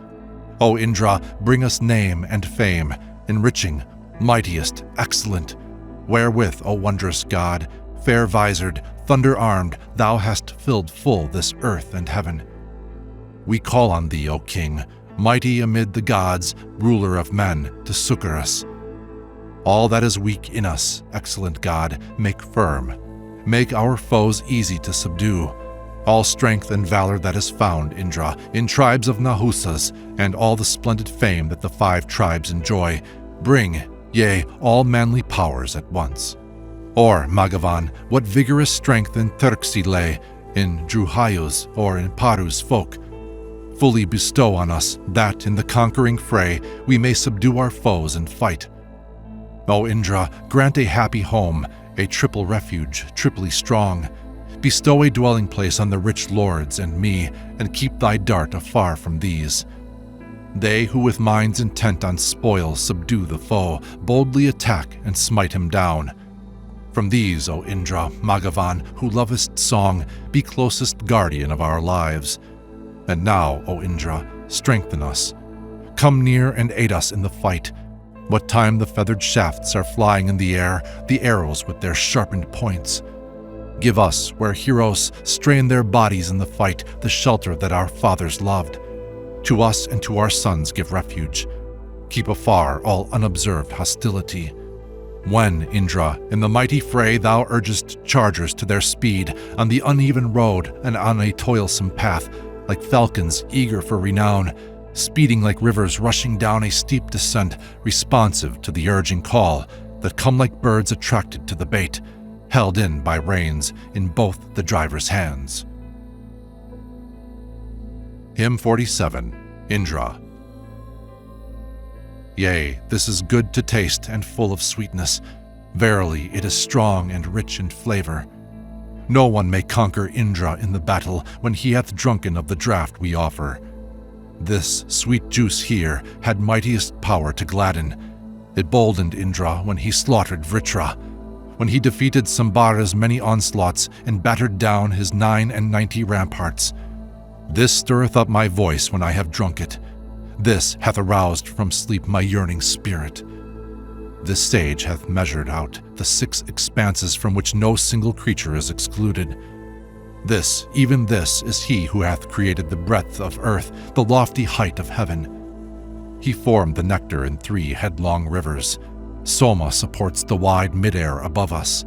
O Indra, bring us name and fame, enriching, mightiest, excellent. Wherewith, O wondrous God, fair-visored, thunder-armed, thou hast filled full this earth and heaven. We call on thee, O King, mighty amid the gods, ruler of men, to succor us. All that is weak in us, excellent God, make firm. Make our foes easy to subdue. All strength and valor that is found, Indra, in tribes of Nahusas, and all the splendid fame that the 5 tribes enjoy, bring, yea, all manly powers at once. Or, Magavan, what vigorous strength in Turksi lay, in Druhayu's or in Paru's folk, fully bestow on us, that in the conquering fray we may subdue our foes and fight. O Indra, grant a happy home, a triple refuge, triply strong. Bestow a dwelling place on the rich lords and me, and keep thy dart afar from these. They who with minds intent on spoil subdue the foe, boldly attack and smite him down. From these, O Indra, Magavan, who lovest song, be closest guardian of our lives. And now, O Indra, strengthen us. Come near and aid us in the fight. What time the feathered shafts are flying in the air, the arrows with their sharpened points. Give us, where heroes strain their bodies in the fight, the shelter that our fathers loved. To us and to our sons give refuge. Keep afar all unobserved hostility. When, Indra, in the mighty fray thou urgest chargers to their speed, on the uneven road and on a toilsome path, like falcons eager for renown, speeding like rivers rushing down a steep descent, responsive to the urging call, that come like birds attracted to the bait, held in by reins in both the driver's hands. Hymn 47, Indra. Yea, this is good to taste and full of sweetness. Verily, it is strong and rich in flavor. No one may conquer Indra in the battle when he hath drunken of the draught we offer. This sweet juice here had mightiest power to gladden. It boldened Indra when he slaughtered Vritra, when he defeated Sambara's many onslaughts and battered down his 99 ramparts. This stirreth up my voice when I have drunk it. This hath aroused from sleep my yearning spirit. This sage hath measured out the 6 expanses from which no single creature is excluded. This, even this, is he who hath created the breadth of earth, the lofty height of heaven. He formed the nectar in 3 headlong rivers. Soma supports the wide mid-air above us.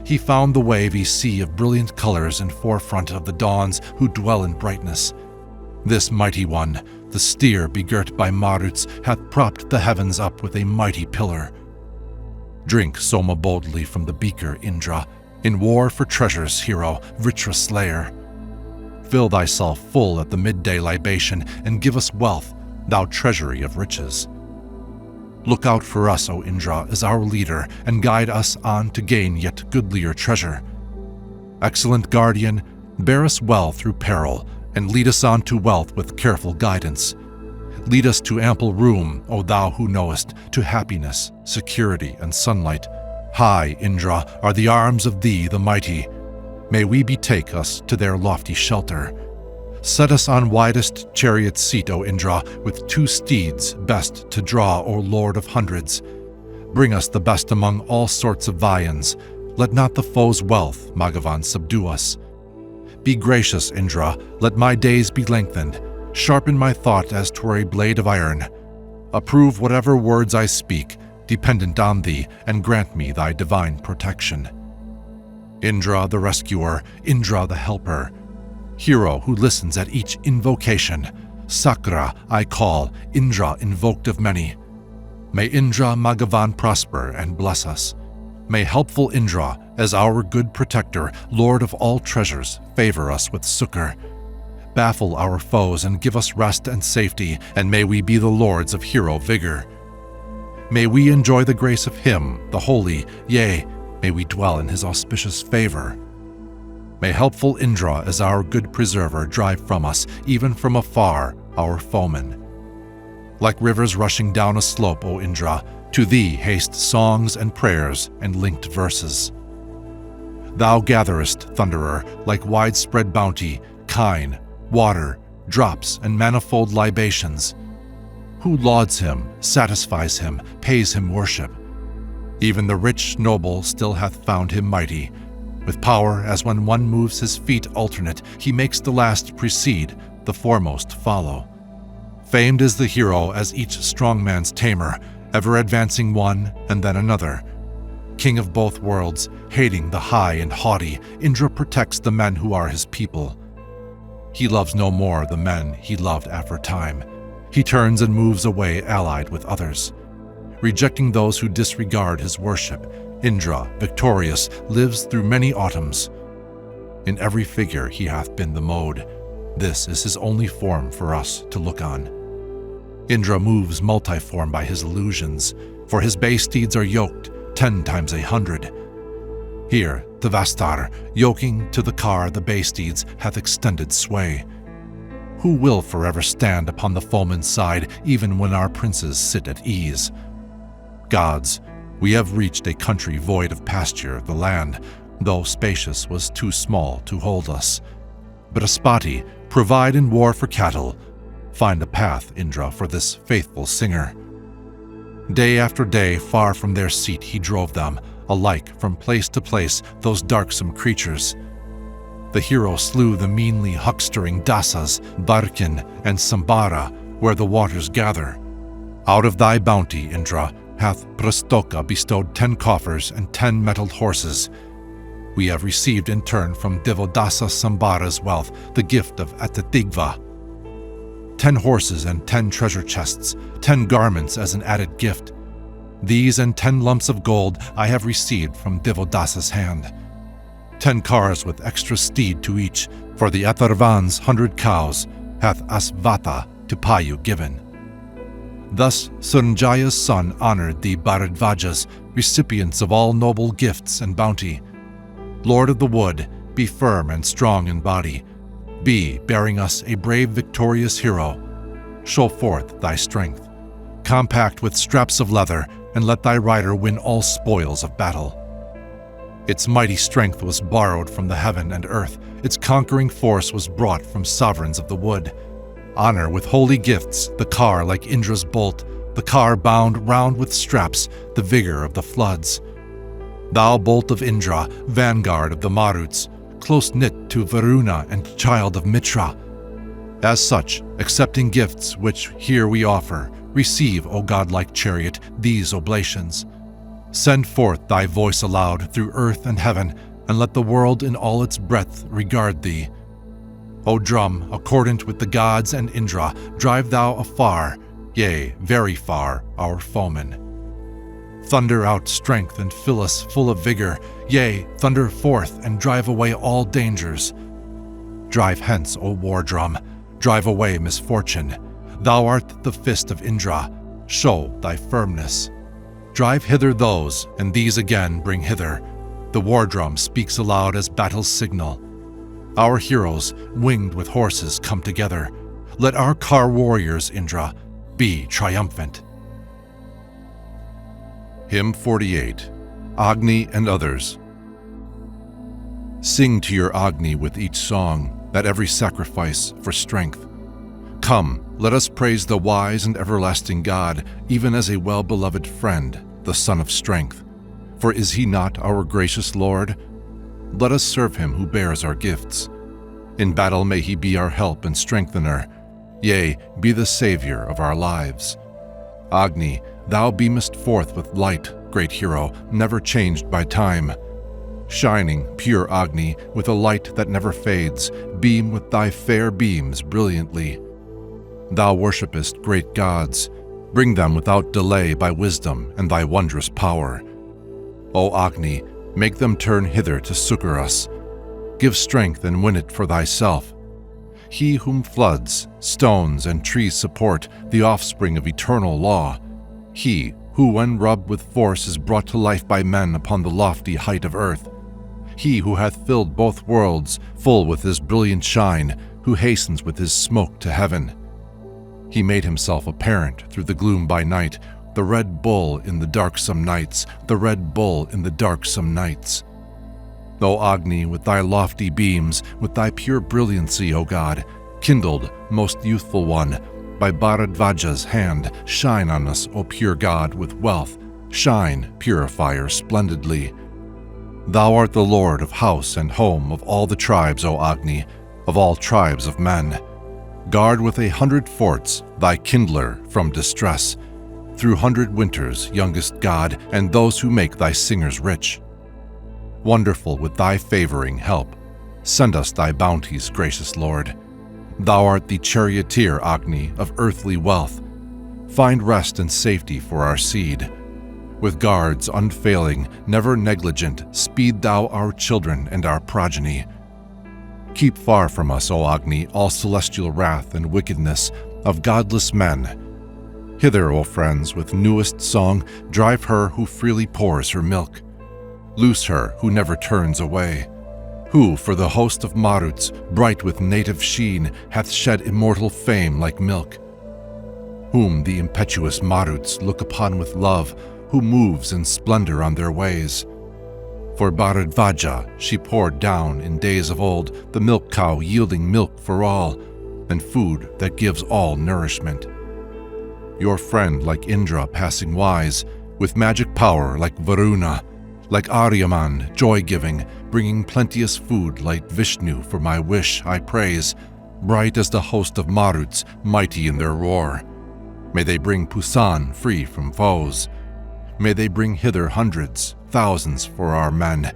He found the wavy sea of brilliant colors in forefront of the dawns who dwell in brightness. This mighty one, the steer begirt by Maruts, hath propped the heavens up with a mighty pillar. Drink, Soma, boldly from the beaker, Indra, in war for treasures, hero, Vritra slayer. Fill thyself full at the midday libation, and give us wealth, thou treasury of riches. Look out for us, O Indra, as our leader, and guide us on to gain yet goodlier treasure. Excellent guardian, bear us well through peril, and lead us on to wealth with careful guidance. Lead us to ample room, O thou who knowest, to happiness, security, and sunlight. High, Indra, are the arms of thee, the mighty. May we betake us to their lofty shelter. Set us on widest chariot seat, O Indra, with 2 steeds best to draw, O Lord of hundreds. Bring us the best among all sorts of viands. Let not the foe's wealth, Magavan, subdue us. Be gracious, Indra, let my days be lengthened. Sharpen my thought as 'twere a blade of iron. Approve whatever words I speak, dependent on thee, and grant me thy divine protection. Indra the rescuer, Indra the helper, hero who listens at each invocation. Sakra I call, Indra invoked of many. May Indra Magavan prosper and bless us. May helpful Indra, as our good protector, Lord of all treasures, favor us with succor. Baffle our foes and give us rest and safety, and may we be the lords of hero vigor. May we enjoy the grace of him, the holy, yea, may we dwell in his auspicious favor. May helpful Indra, as our good preserver, drive from us, even from afar, our foemen. Like rivers rushing down a slope, O Indra, to thee haste songs and prayers and linked verses. Thou gatherest, Thunderer, like widespread bounty, kine, water, drops, and manifold libations. Who lauds him, satisfies him, pays him worship? Even the rich noble still hath found him mighty, With power as when one moves his feet alternate, he makes the last precede, the foremost follow. Famed is the hero as each strong man's tamer, ever advancing one and then another. King of both worlds, hating the high and haughty, Indra protects the men who are his people. He loves no more the men he loved aforetime. He turns and moves away allied with others. Rejecting those who disregard his worship, Indra, victorious, lives through many autumns. In every figure he hath been the mode. This is his only form for us to look on. Indra moves multiform by his illusions, for his bay steeds are yoked 10 times 100. Here, Tavastar, yoking to the car the bay steeds, hath extended sway. Who will forever stand upon the foeman's side, even when our princes sit at ease? Gods, we have reached a country void of pasture, the land, though spacious, was too small to hold us. Brihaspati, provide in war for cattle. Find a path, Indra, for this faithful singer. Day after day, far from their seat he drove them, alike from place to place, those darksome creatures. The hero slew the meanly huckstering Dasas, Barkin, and Sambara, where the waters gather. Out of thy bounty, Indra, hath Prastoka bestowed 10 coffers and 10 mettled horses. We have received in turn from Devodasa Sambara's wealth the gift of Atatigva. 10 horses and 10 treasure chests, 10 garments as an added gift. These and 10 lumps of gold I have received from Devodasa's hand. 10 cars with extra steed to each, for the Atharvan's 100 cows hath Asvata to Payu given. Thus Sanjaya's son honored the Bharadvajas, recipients of all noble gifts and bounty. Lord of the wood, be firm and strong in body. Be, bearing us, a brave victorious hero. Show forth thy strength. Compact with straps of leather, and let thy rider win all spoils of battle. Its mighty strength was borrowed from the heaven and earth. Its conquering force was brought from sovereigns of the wood. Honor with holy gifts, the car like Indra's bolt, the car bound round with straps, the vigor of the floods. Thou bolt of Indra, vanguard of the Maruts, close-knit to Varuna and child of Mitra. As such, accepting gifts which here we offer, receive, O godlike chariot, these oblations. Send forth thy voice aloud through earth and heaven, and let the world in all its breadth regard thee. O drum, accordant with the gods and Indra, drive thou afar, yea, very far, our foemen. Thunder out strength and fill us full of vigor, yea, thunder forth and drive away all dangers. Drive hence, O war drum, drive away misfortune. Thou art the fist of Indra, show thy firmness. Drive hither those, and these again bring hither. The war drum speaks aloud as battle's signal. Our heroes, winged with horses, come together. Let our car warriors, Indra, be triumphant. Hymn 48, Agni and Others. Sing to your Agni with each song, at every sacrifice for strength. Come, let us praise the wise and everlasting God, even as a well-beloved friend, the Son of Strength. For is he not our gracious Lord? Let us serve him who bears our gifts. In battle may he be our help and strengthener, yea, be the Savior of our lives. Agni, thou beamest forth with light, great hero, never changed by time. Shining, pure Agni, with a light that never fades, beam with thy fair beams brilliantly. Thou worshipest great gods. Bring them without delay by wisdom and thy wondrous power. O Agni, make them turn hither to succor us. Give strength and win it for thyself. He whom floods, stones, and trees support, the offspring of eternal law. He who, when rubbed with force, is brought to life by men upon the lofty height of earth. He who hath filled both worlds full with his brilliant shine, who hastens with his smoke to heaven. He made himself apparent through the gloom by night, the red bull in the darksome nights, the red bull in the darksome nights. O Agni, with thy lofty beams, with thy pure brilliancy, O God, kindled, most youthful one, by Bharadvaja's hand, shine on us, O pure God, with wealth, shine, purifier, splendidly. Thou art the Lord of house and home of all the tribes, O Agni, of all tribes of men. Guard with 100 forts thy kindler from distress, through 100 winters, youngest god, and those who make thy singers rich. Wonderful with thy favoring help, send us thy bounties, gracious Lord. Thou art the charioteer, Agni, of earthly wealth. Find rest and safety for our seed. With guards unfailing, never negligent, speed thou our children and our progeny. Keep far from us, O Agni, all celestial wrath and wickedness of godless men. Hither, O friends, with newest song, drive her who freely pours her milk. Loose her who never turns away, who, for the host of Maruts, bright with native sheen, hath shed immortal fame like milk. Whom the impetuous Maruts look upon with love, who moves in splendor on their ways. For Bharadvaja she poured down in days of old, the milk cow yielding milk for all, and food that gives all nourishment. Your friend like Indra passing wise, with magic power like Varuna, like Aryaman joy-giving, bringing plenteous food like Vishnu for my wish I praise, bright as the host of Maruts, mighty in their roar. May they bring Pusan free from foes. May they bring hither hundreds, thousands for our men.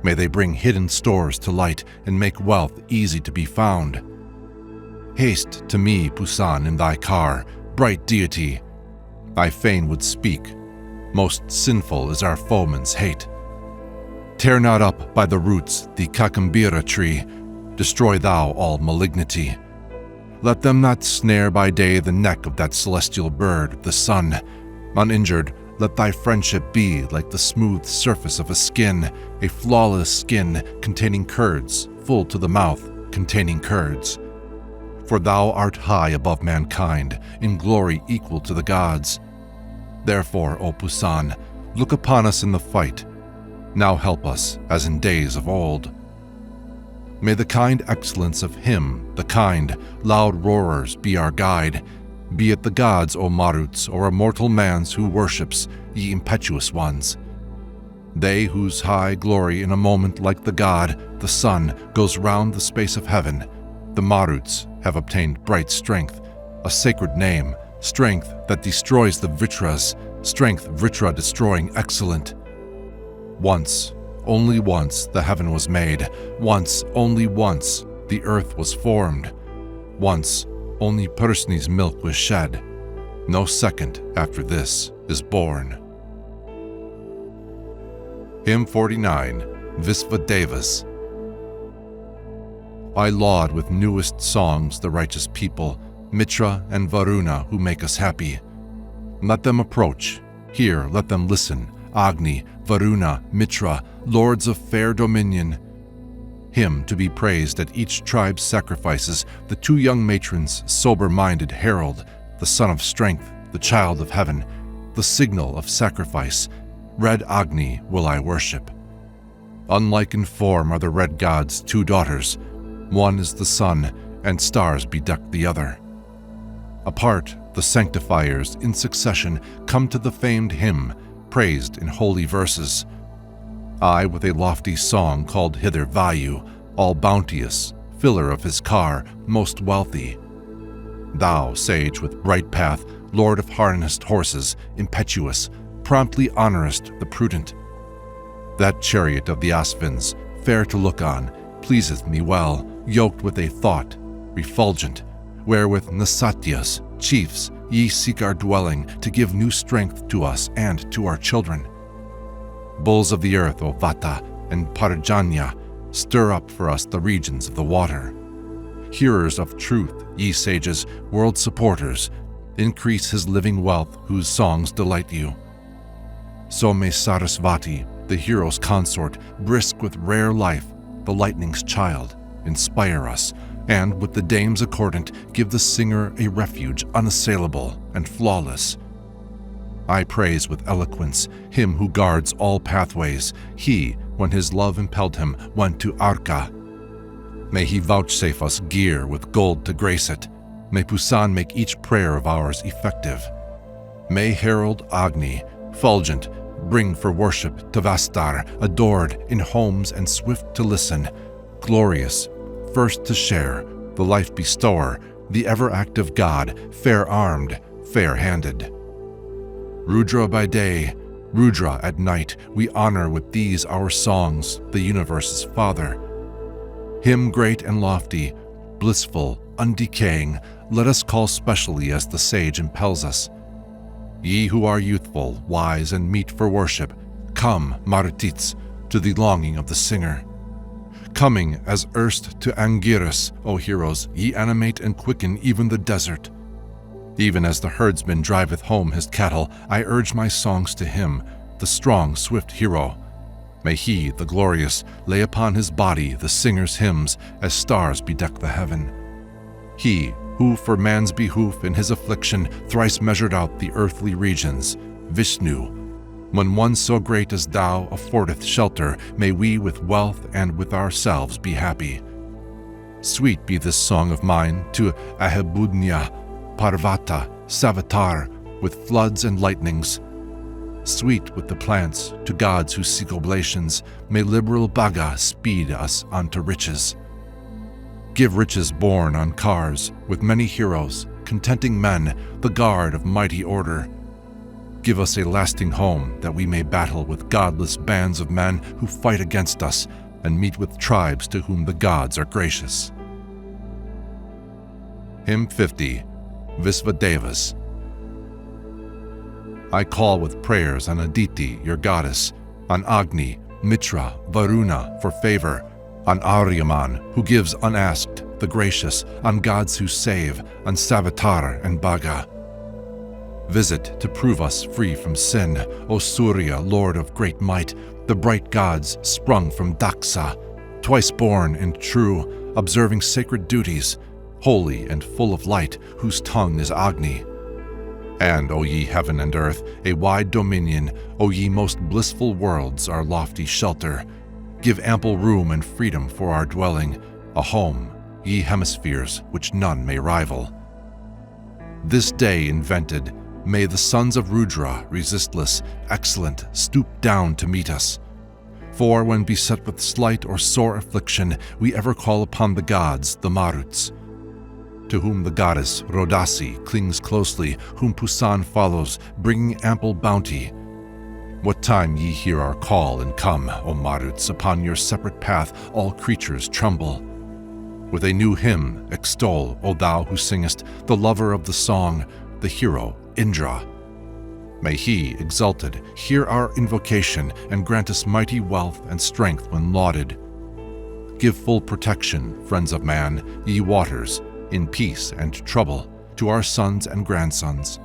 May they bring hidden stores to light and make wealth easy to be found. Haste to me, Pusan, in thy car, bright deity. I fain would speak. Most sinful is our foeman's hate. Tear not up by the roots the Kakambira tree. Destroy thou all malignity. Let them not snare by day the neck of that celestial bird, the sun. Uninjured, let thy friendship be like the smooth surface of a skin, a flawless skin containing curds, full to the mouth, containing curds. For thou art high above mankind, in glory equal to the gods. Therefore, O Pusan, look upon us in the fight. Now help us, as in days of old. May the kind excellence of him, the kind, loud roarers, be our guide. Be it the gods, O Maruts, or a mortal man's who worships, ye impetuous ones. They whose high glory in a moment like the god, the sun, goes round the space of heaven, the Maruts, have obtained bright strength, a sacred name, strength that destroys the Vitras, strength Vritra destroying excellent. Once, only once, the heaven was made. Once, only once, the earth was formed. Once, only Persni's milk was shed. No second after this is born. Hymn 49, Visva Devas. I laud with newest songs the righteous people, Mitra and Varuna, who make us happy. Let them approach. Here, let them listen. Agni, Varuna, Mitra, lords of fair dominion. Him to be praised at each tribe's sacrifices, the two young matrons, sober-minded herald, the son of strength, the child of heaven, the signal of sacrifice. Red Agni will I worship. Unlike in form are the red gods' two daughters. One is the sun, and stars bedeck the other. Apart, the sanctifiers in succession come to the famed hymn, praised in holy verses. I with a lofty song called hither Vayu, all bounteous, filler of his car, most wealthy. Thou, sage with bright path, lord of harnessed horses, impetuous, promptly honorest the prudent. That chariot of the Asvins, fair to look on, pleaseth me well, yoked with a thought, refulgent, wherewith Nasatyas, chiefs, ye seek our dwelling to give new strength to us and to our children. Bulls of the earth, O Vata and Parjanya, stir up for us the regions of the water. Hearers of truth, ye sages, world supporters, increase his living wealth whose songs delight you. Some Sarasvati, the hero's consort, brisk with rare life, the lightning's child, inspire us, and with the dames accordant give the singer a refuge unassailable and flawless. I praise with eloquence him who guards all pathways. He, when his love impelled him, went to Arka. May he vouchsafe us gear with gold to grace it. May Pusan make each prayer of ours effective. May herald Agni, fulgent, bring for worship to Vastar, adored in homes and swift to listen, glorious, first to share, the life bestower, the ever-active God, fair-armed, fair-handed. Rudra by day, Rudra at night, we honor with these our songs the universe's Father. Him great and lofty, blissful, undecaying, let us call specially as the sage impels us. Ye who are youthful, wise, and meet for worship, come, Marutits, to the longing of the singer. Coming as erst to Angiras, O heroes, ye animate and quicken even the desert. Even as the herdsman driveth home his cattle, I urge my songs to him, the strong, swift hero. May he, the glorious, lay upon his body the singer's hymns as stars bedeck the heaven. He, who for man's behoof in his affliction thrice measured out the earthly regions, Vishnu, when one so great as thou affordeth shelter, may we with wealth and with ourselves be happy. Sweet be this song of mine to Ahibudnya, Parvata, Savitar, with floods and lightnings. Sweet with the plants, to gods who seek oblations, may liberal Bhaga speed us unto riches. Give riches borne on cars, with many heroes, contenting men, the guard of mighty order. Give us a lasting home, that we may battle with godless bands of men who fight against us, and meet with tribes to whom the gods are gracious. Hymn 50, Visva Devas. I call with prayers on Aditi, your goddess, on Agni, Mitra, Varuna for favor, on Aryaman, who gives unasked, the gracious, on gods who save, on Savitar and Bhaga. Visit to prove us free from sin, O Surya, Lord of great might, the bright gods sprung from Daksa, twice born and true, observing sacred duties, holy and full of light, whose tongue is Agni. And, O ye heaven and earth, a wide dominion, O ye most blissful worlds, our lofty shelter, give ample room and freedom for our dwelling, a home, ye hemispheres, which none may rival. This day invented, may the sons of Rudra, resistless, excellent, stoop down to meet us. For when beset with slight or sore affliction, we ever call upon the gods, the Maruts, to whom the goddess Rodasi clings closely, whom Pusan follows, bringing ample bounty. What time ye hear our call and come, O Maruts, upon your separate path all creatures tremble. With a new hymn extol, O thou who singest, the lover of the song, the hero Indra. May he, exalted, hear our invocation and grant us mighty wealth and strength when lauded. Give full protection, friends of man, ye waters, in peace and trouble, to our sons and grandsons.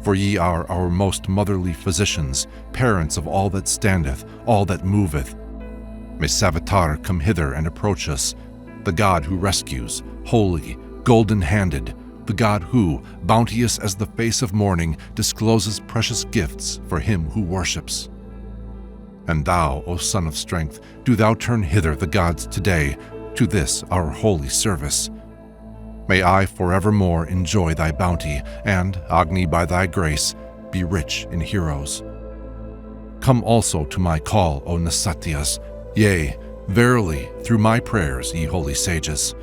For ye are our most motherly physicians, parents of all that standeth, all that moveth. May Savitar come hither and approach us, the God who rescues, holy, golden-handed, the God who, bounteous as the face of morning, discloses precious gifts for him who worships. And thou, O Son of Strength, do thou turn hither the gods today, to this our holy service. May I forevermore enjoy thy bounty, and, Agni by thy grace, be rich in heroes. Come also to my call, O Nasatyas, yea, verily, through my prayers, ye holy sages.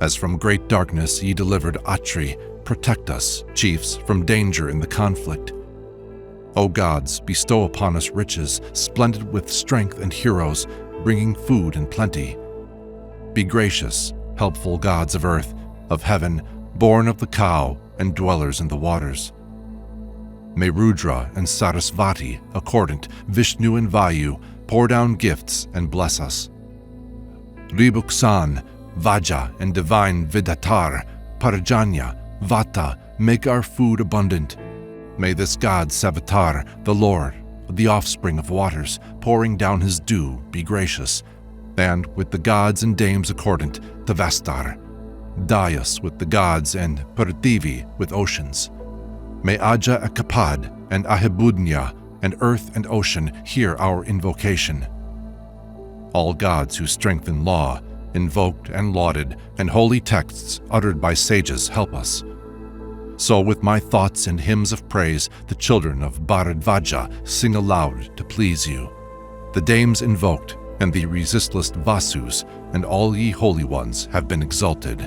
As from great darkness ye delivered Atri, protect us, chiefs, from danger in the conflict. O gods, bestow upon us riches, splendid with strength and heroes, bringing food and plenty. Be gracious, helpful gods of earth, of heaven, born of the cow, and dwellers in the waters. May Rudra and Sarasvati, accordant, Vishnu and Vayu, pour down gifts and bless us. Ribuksan, Vaja, and divine Vidatar, Parajanya, Vata, make our food abundant. May this god Savitar, the Lord, the offspring of waters, pouring down his dew, be gracious, and with the gods and dames accordant to Vastar, Daius with the gods and Prithivi with oceans. May Aja Akapad and Ahibudnya and earth and ocean hear our invocation. All gods who strengthen law, invoked and lauded, and holy texts uttered by sages help us. So with my thoughts and hymns of praise, the children of Bharadvaja sing aloud to please you. The dames invoked, and the resistless Vasus, and all ye holy ones have been exalted.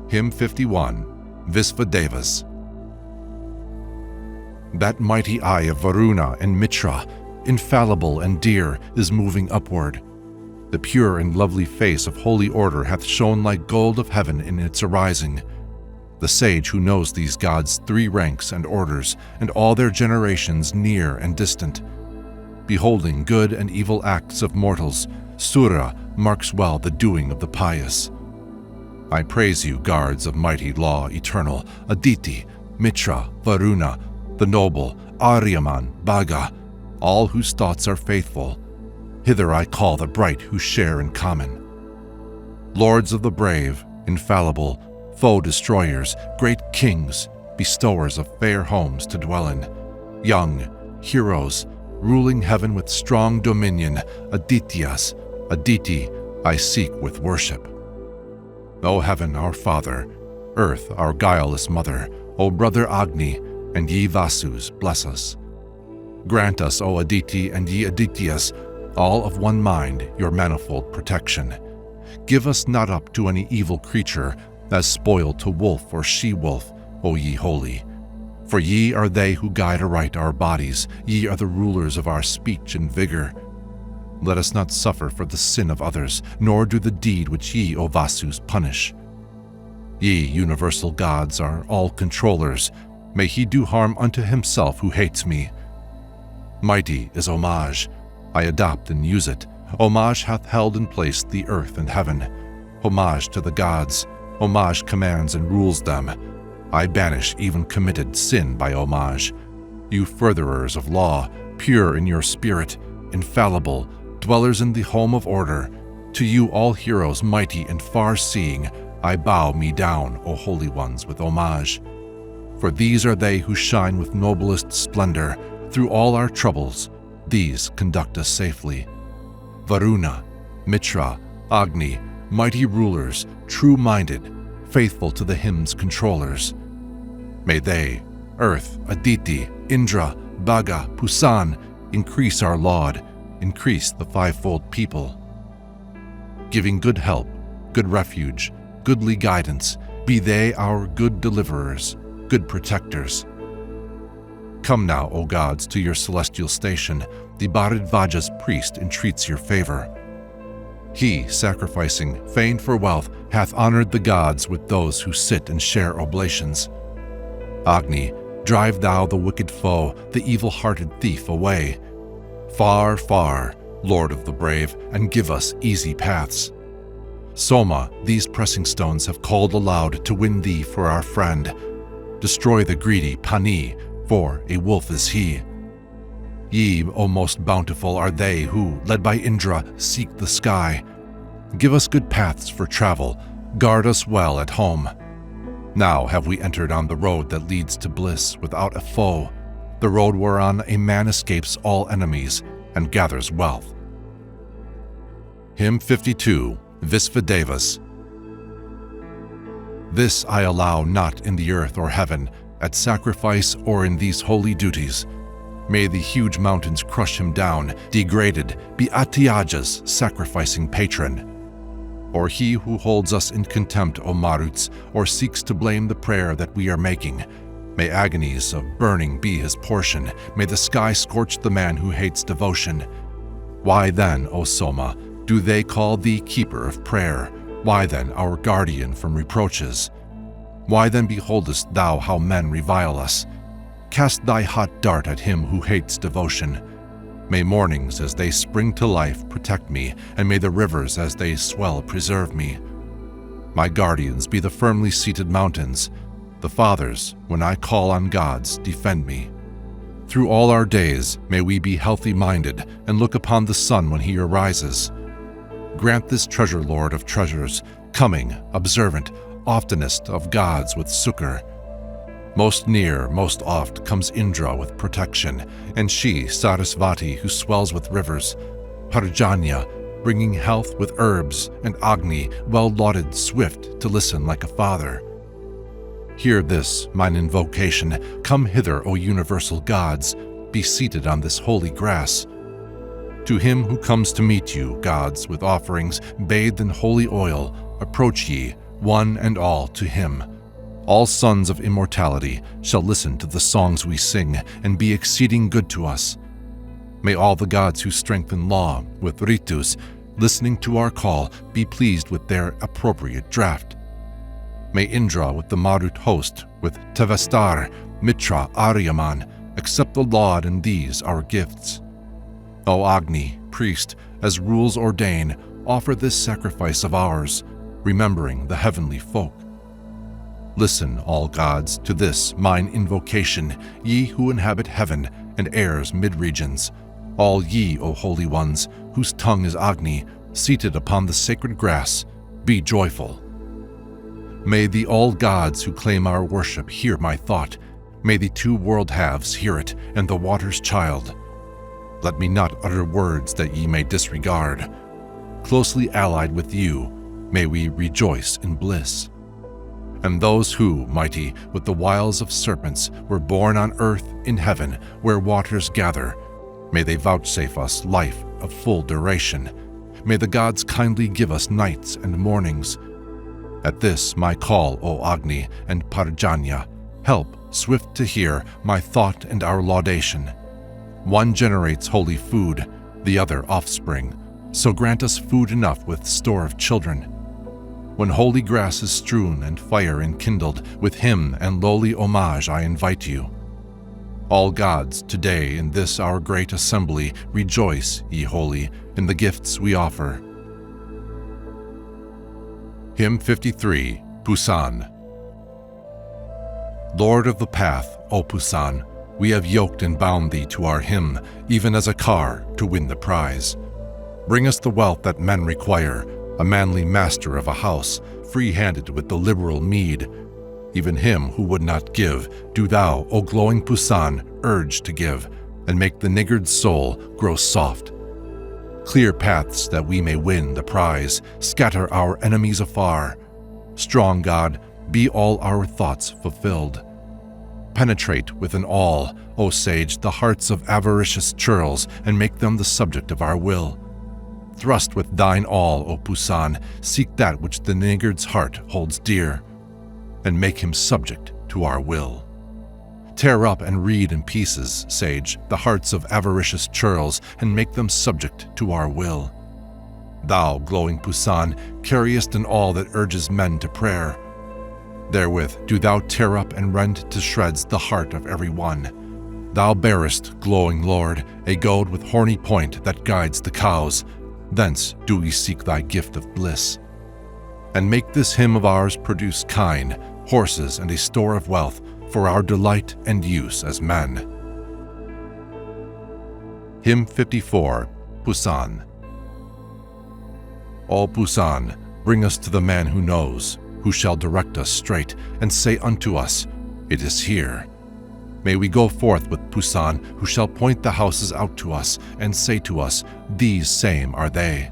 Hymn 51, Visva Devas. That mighty eye of Varuna and Mitra, infallible and dear, is moving upward. The pure and lovely face of holy order hath shone like gold of heaven in its arising. The sage who knows these gods' three ranks and orders, and all their generations near and distant, beholding good and evil acts of mortals, Sura marks well the doing of the pious. I praise you, guards of mighty law eternal, Aditi, Mitra, Varuna, the noble, Aryaman, Bhaga, all whose thoughts are faithful. Hither I call the bright who share in common. Lords of the brave, infallible, foe destroyers, great kings, bestowers of fair homes to dwell in, young, heroes, ruling heaven with strong dominion, Adityas, Aditi, I seek with worship. O heaven, our father, earth, our guileless mother, O brother Agni, and ye Vasus, bless us. Grant us, O Aditi and ye Adityas, all of one mind, your manifold protection. Give us not up to any evil creature, as spoil to wolf or she-wolf, O ye holy. For ye are they who guide aright our bodies, ye are the rulers of our speech and vigor. Let us not suffer for the sin of others, nor do the deed which ye, O Vasus, punish. Ye universal gods are all controllers. May he do harm unto himself who hates me. Mighty is homage. I adopt and use it. Homage hath held and placed the earth and heaven. Homage to the gods. Homage commands and rules them. I banish even committed sin by homage. You furtherers of law, pure in your spirit, infallible, dwellers in the home of order, to you all heroes mighty and far-seeing, I bow me down, O holy ones, with homage. For these are they who shine with noblest splendor through all our troubles. These conduct us safely. Varuna, Mitra, Agni, mighty rulers, true-minded, faithful to the hymn's controllers. May they, earth, Aditi, Indra, Bhaga, Pusan, increase our laud, increase the fivefold people. Giving good help, good refuge, goodly guidance, be they our good deliverers, good protectors. Come now, O gods, to your celestial station. The Bharadvaja's priest entreats your favor. He, sacrificing, fain for wealth, hath honored the gods with those who sit and share oblations. Agni, drive thou the wicked foe, the evil-hearted thief away. Far, far, Lord of the brave, and give us easy paths. Soma, these pressing stones have called aloud to win thee for our friend. Destroy the greedy Pani, for a wolf is he. Ye, O most bountiful, are they who, led by Indra, seek the sky. Give us good paths for travel, guard us well at home. Now have we entered on the road that leads to bliss without a foe, the road whereon a man escapes all enemies and gathers wealth. Hymn 52, Visva Devas. This I allow not in the earth or heaven, at sacrifice or in these holy duties. May the huge mountains crush him down, degraded, be Atyaja's sacrificing patron. Or he who holds us in contempt, O Maruts, or seeks to blame the prayer that we are making. May agonies of burning be his portion, may the sky scorch the man who hates devotion. Why then, O Soma, do they call thee keeper of prayer? Why then our guardian from reproaches? Why then beholdest thou how men revile us? Cast thy hot dart at him who hates devotion. May mornings as they spring to life protect me, and may the rivers as they swell preserve me. My guardians be the firmly seated mountains. The fathers, when I call on gods, defend me. Through all our days may we be healthy-minded and look upon the sun when he arises. Grant this treasure, Lord of treasures, coming, observant, oftenest of gods with succor. Most near, most oft comes Indra with protection, and she, Sarasvati, who swells with rivers, Parjanya, bringing health with herbs, and Agni, well-lauded, swift to listen like a father. Hear this, mine invocation. Come hither, O universal gods. Be seated on this holy grass. To him who comes to meet you, gods, with offerings bathed in holy oil, approach ye, one and all, to him. All sons of immortality shall listen to the songs we sing and be exceeding good to us. May all the gods who strengthen law with ritus, listening to our call, be pleased with their appropriate draft. May Indra with the Marut host, with Tevastar, Mitra, Aryaman, accept the laud in these our gifts. O Agni, priest, as rules ordain, offer this sacrifice of ours, remembering the heavenly folk. Listen, all gods, to this mine invocation, ye who inhabit heaven and air's mid-regions, all ye, O holy ones, whose tongue is Agni, seated upon the sacred grass, be joyful. May the all gods who claim our worship hear my thought. May the two world halves hear it, and the water's child. Let me not utter words that ye may disregard. Closely allied with you, may we rejoice in bliss. And those who, mighty, with the wiles of serpents, were born on earth in heaven, where waters gather, may they vouchsafe us life of full duration. May the gods kindly give us nights and mornings. At this my call, O Agni and Parjanya, help, swift to hear, my thought and our laudation. One generates holy food, the other offspring, so grant us food enough with store of children. When holy grass is strewn and fire enkindled, with hymn and lowly homage I invite you. All gods, today in this our great assembly, rejoice, ye holy, in the gifts we offer. Hymn 53, Pusan. Lord of the path, O Pusan, we have yoked and bound thee to our hymn, even as a car to win the prize. Bring us the wealth that men require, a manly master of a house, free-handed with the liberal meed. Even him who would not give, do thou, O glowing Pusan, urge to give, and make the niggard soul grow soft. Clear paths that we may win the prize, scatter our enemies afar. Strong God, be all our thoughts fulfilled. Penetrate with an all, O sage, the hearts of avaricious churls, and make them the subject of our will. Thrust with thine all, O Pusan, seek that which the niggard's heart holds dear, and make him subject to our will. Tear up and read in pieces, sage, the hearts of avaricious churls, and make them subject to our will. Thou, glowing Pusan, carriest in all that urges men to prayer. Therewith do thou tear up and rend to shreds the heart of every one. Thou bearest, glowing Lord, a goad with horny point that guides the cows. Thence do we seek thy gift of bliss. And make this hymn of ours produce kine, horses, and a store of wealth for our delight and use as men. Hymn 54, Pusan. O Pusan, bring us to the man who knows, who shall direct us straight, and say unto us, it is here. May we go forth with Pusan, who shall point the houses out to us, and say to us, these same are they.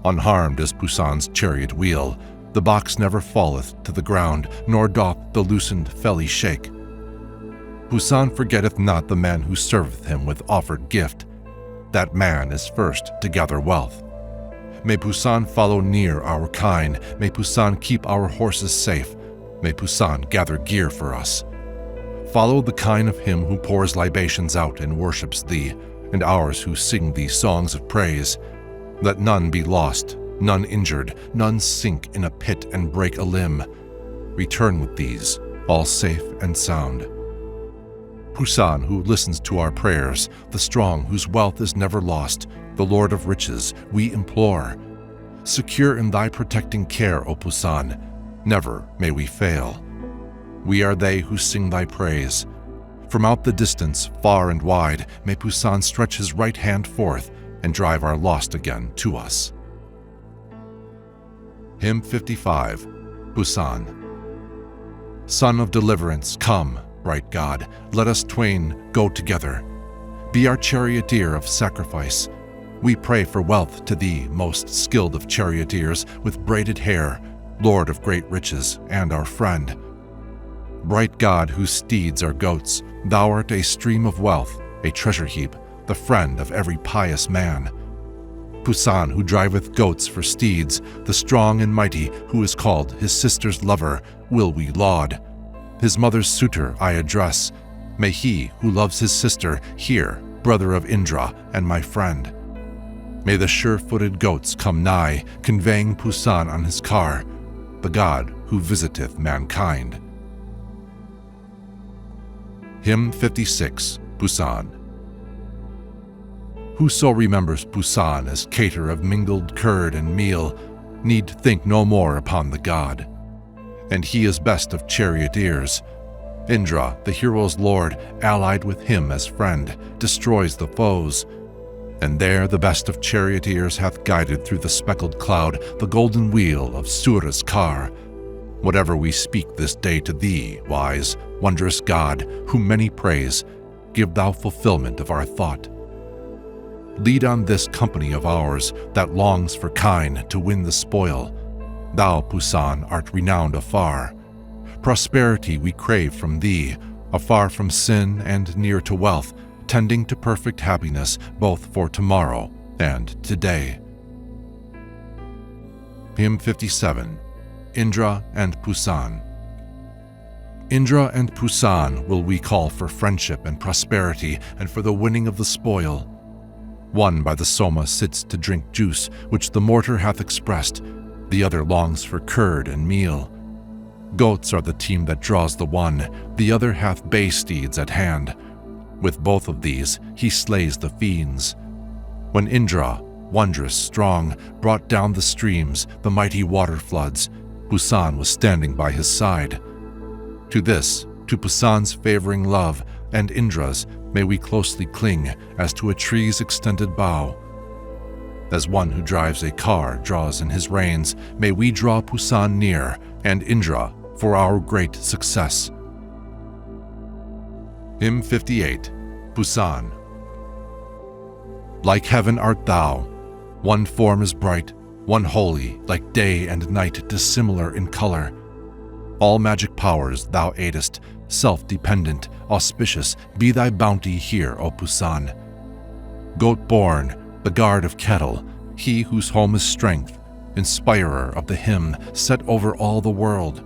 Unharmed is Pusan's chariot wheel, the box never falleth to the ground, nor doth the loosened felly shake. Pusan forgetteth not the man who serveth him with offered gift. That man is first to gather wealth. May Pusan follow near our kine, may Pusan keep our horses safe, may Pusan gather gear for us. Follow the kine of him who pours libations out and worships thee, and ours who sing thee songs of praise. Let none be lost, none injured, none sink in a pit and break a limb. Return with these, all safe and sound. Pusan, who listens to our prayers, the strong whose wealth is never lost, the Lord of riches, we implore. Secure in thy protecting care, O Pusan, never may we fail. We are they who sing thy praise. From out the distance, far and wide, may Pusan stretch his right hand forth and drive our lost again to us. Hymn 55, Pusan. Son of deliverance, come, bright God, let us twain go together. Be our charioteer of sacrifice. We pray for wealth to thee, most skilled of charioteers, with braided hair, Lord of great riches, and our friend. Bright god whose steeds are goats, thou art a stream of wealth, a treasure heap, the friend of every pious man. Pusan, who driveth goats for steeds, the strong and mighty, who is called his sister's lover, will we laud. His mother's suitor I address. May he who loves his sister hear, brother of Indra and my friend. May the sure-footed goats come nigh, conveying Pusan on his car, the god who visiteth mankind. Hymn 56, Pusan. Whoso remembers Pusan as cater of mingled curd and meal need think no more upon the god. And he is best of charioteers. Indra, the hero's lord, allied with him as friend, destroys the foes. And there the best of charioteers hath guided through the speckled cloud the golden wheel of Sura's car. Whatever we speak this day to thee, wise, wondrous God, whom many praise, give thou fulfillment of our thought. Lead on this company of ours that longs for kine to win the spoil. Thou, Pusan, art renowned afar. Prosperity we crave from thee, afar from sin and near to wealth, tending to perfect happiness both for tomorrow and today. Hymn 57, Indra and Pusan. Indra and Pusan will we call for friendship and prosperity and for the winning of the spoil. One by the Soma sits to drink juice, which the mortar hath expressed, the other longs for curd and meal. Goats are the team that draws the one, the other hath bay steeds at hand. With both of these he slays the fiends. When Indra, wondrous strong, brought down the streams, the mighty water floods, Pusan was standing by his side. To this, to Pusan's favoring love, and Indra's, may we closely cling as to a tree's extended bough. As one who drives a car draws in his reins, may we draw Pusan near, and Indra, for our great success. Hymn 58, Pusan. Like heaven art thou, one form is bright, one holy, like day and night dissimilar in color. All magic powers thou aidest, self-dependent, auspicious, be thy bounty here, O Pusan. Goat-born, the guard of cattle, he whose home is strength, inspirer of the hymn, set over all the world.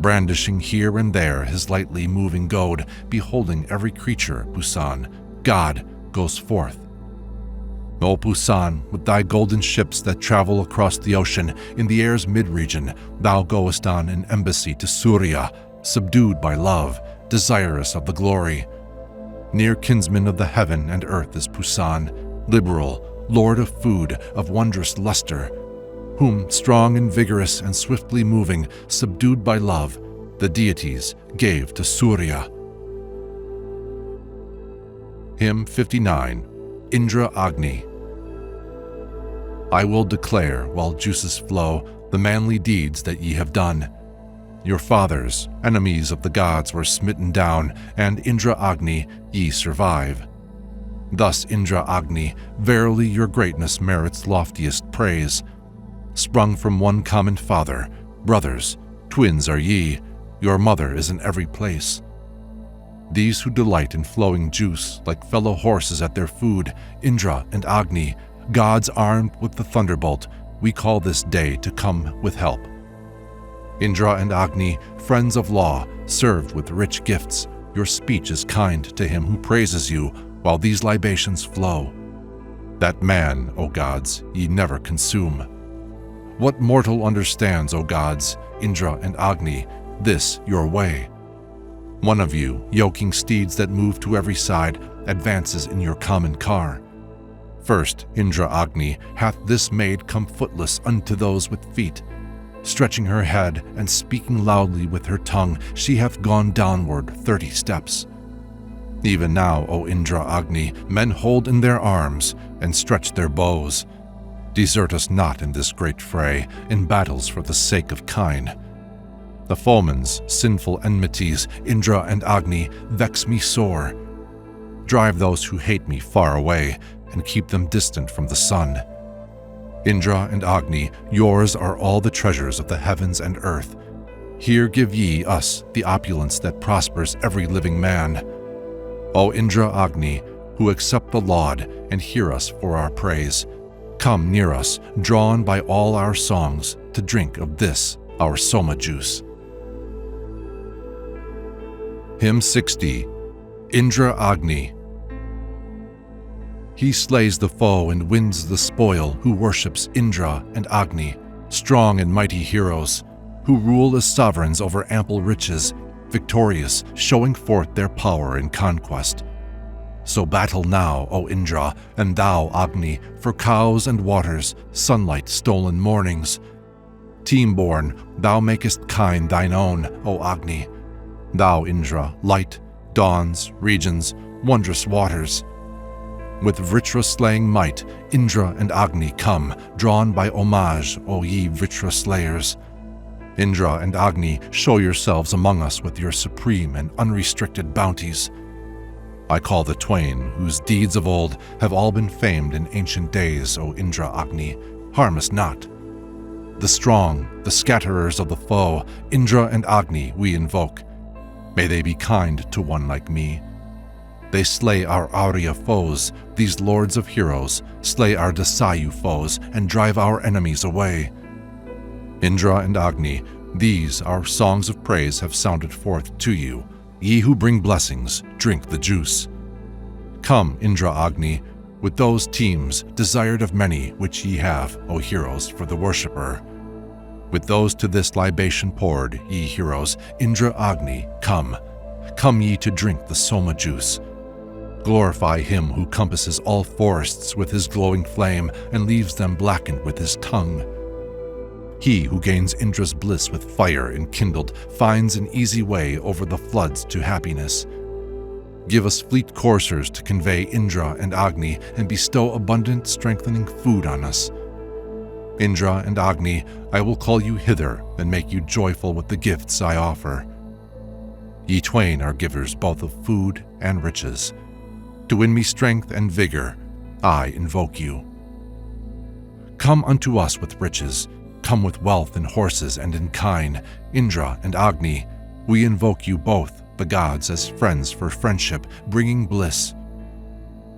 Brandishing here and there his lightly moving goad, beholding every creature, Pusan, God goes forth. O Pusan, with thy golden ships that travel across the ocean, in the air's mid-region, thou goest on an embassy to Surya, subdued by love, desirous of the glory. Near kinsman of the heaven and earth is Pusan, liberal, lord of food, of wondrous luster, whom, strong and vigorous and swiftly moving, subdued by love, the deities gave to Surya. Hymn 59, Indra Agni. I will declare, while juices flow, the manly deeds that ye have done. Your fathers, enemies of the gods, were smitten down, and Indra Agni ye survive. Thus, Indra Agni, verily your greatness merits loftiest praise. Sprung from one common father, brothers, twins are ye, your mother is in every place. These who delight in flowing juice, like fellow horses at their food, Indra and Agni, gods armed with the thunderbolt, we call this day to come with help. Indra and Agni, friends of law, served with rich gifts, your speech is kind to him who praises you, while these libations flow. That man, O gods, ye never consume. What mortal understands, O gods, Indra and Agni, this your way? One of you, yoking steeds that move to every side, advances in your common car. First, Indra Agni hath this maid come footless unto those with feet. Stretching her head and speaking loudly with her tongue, she hath gone downward 30 steps. Even now, O Indra Agni, men hold in their arms and stretch their bows. Desert us not in this great fray, in battles for the sake of kine. The foeman's sinful enmities, Indra and Agni, vex me sore. Drive those who hate me far away, and keep them distant from the sun. Indra and Agni, yours are all the treasures of the heavens and earth. Here give ye us the opulence that prospers every living man. O Indra Agni, who accept the laud and hear us for our praise, come near us, drawn by all our songs, to drink of this, our Soma juice. Hymn 60. Indra Agni. He slays the foe and wins the spoil who worships Indra and Agni, strong and mighty heroes, who rule as sovereigns over ample riches, victorious, showing forth their power in conquest. So battle now, O Indra, and thou, Agni, for cows and waters, sunlight stolen mornings. Team-born, thou makest kind thine own, O Agni. Thou, Indra, light, dawns, regions, wondrous waters. With Vritra-slaying might, Indra and Agni come, drawn by homage, O ye Vritra-slayers. Indra and Agni, show yourselves among us with your supreme and unrestricted bounties. I call the twain, whose deeds of old have all been famed in ancient days, O Indra Agni, harm us not. The strong, the scatterers of the foe, Indra and Agni we invoke. May they be kind to one like me. They slay our Arya foes, these lords of heroes, slay our Dasayu foes, and drive our enemies away. Indra and Agni, these our songs of praise have sounded forth to you. Ye who bring blessings, drink the juice. Come, Indra Agni, with those teams, desired of many, which ye have, O heroes, for the worshipper. With those to this libation poured, ye heroes, Indra Agni, come. Come ye to drink the Soma juice. Glorify him who compasses all forests with his glowing flame and leaves them blackened with his tongue. He who gains Indra's bliss with fire enkindled finds an easy way over the floods to happiness. Give us fleet coursers to convey Indra and Agni and bestow abundant strengthening food on us. Indra and Agni, I will call you hither and make you joyful with the gifts I offer. Ye twain are givers both of food and riches. To win me strength and vigor, I invoke you. Come unto us with riches, come with wealth in horses and in kine. Indra and Agni, we invoke you both, the gods, as friends for friendship, bringing bliss.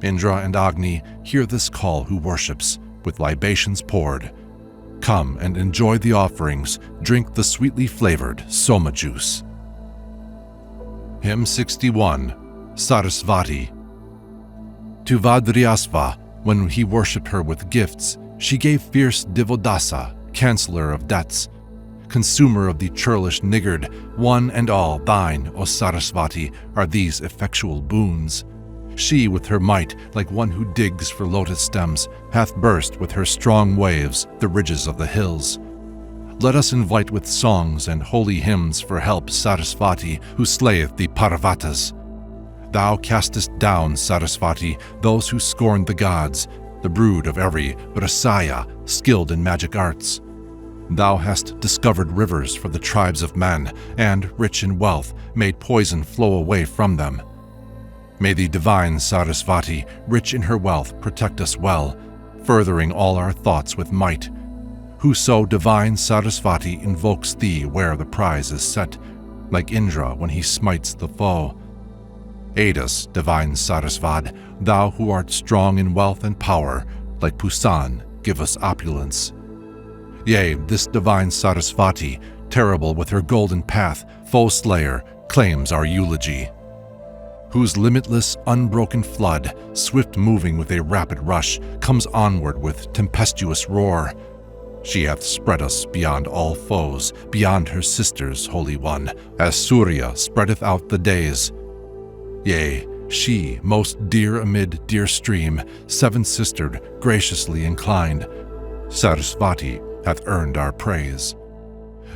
Indra and Agni, hear this call who worships, with libations poured. Come and enjoy the offerings, drink the sweetly flavored Soma juice. Hymn 61. Sarasvati. To Vadriyasva, when he worshipped her with gifts, she gave fierce Divodasa, canceller of debts, consumer of the churlish niggard, one and all thine, O Sarasvati, are these effectual boons. She with her might, like one who digs for lotus stems, hath burst with her strong waves the ridges of the hills. Let us invite with songs and holy hymns for help Sarasvati, who slayeth the Parvatas. Thou castest down, Sarasvati, those who scorned the gods, the brood of every Rasaya, skilled in magic arts. Thou hast discovered rivers for the tribes of men, and, rich in wealth, made poison flow away from them. May the divine Sarasvati, rich in her wealth, protect us well, furthering all our thoughts with might. Whoso divine Sarasvati invokes thee where the prize is set, like Indra when he smites the foe. Aid us, divine Sarasvad, thou who art strong in wealth and power, like Pusan, give us opulence. Yea, this divine Sarasvati, terrible with her golden path, foe-slayer, claims our eulogy. Whose limitless, unbroken flood, swift-moving with a rapid rush, comes onward with tempestuous roar. She hath spread us beyond all foes, beyond her sisters, Holy One, as Surya spreadeth out the days. Yea, she, most dear amid dear stream, seven-sistered, graciously inclined, Sarasvati hath earned our praise.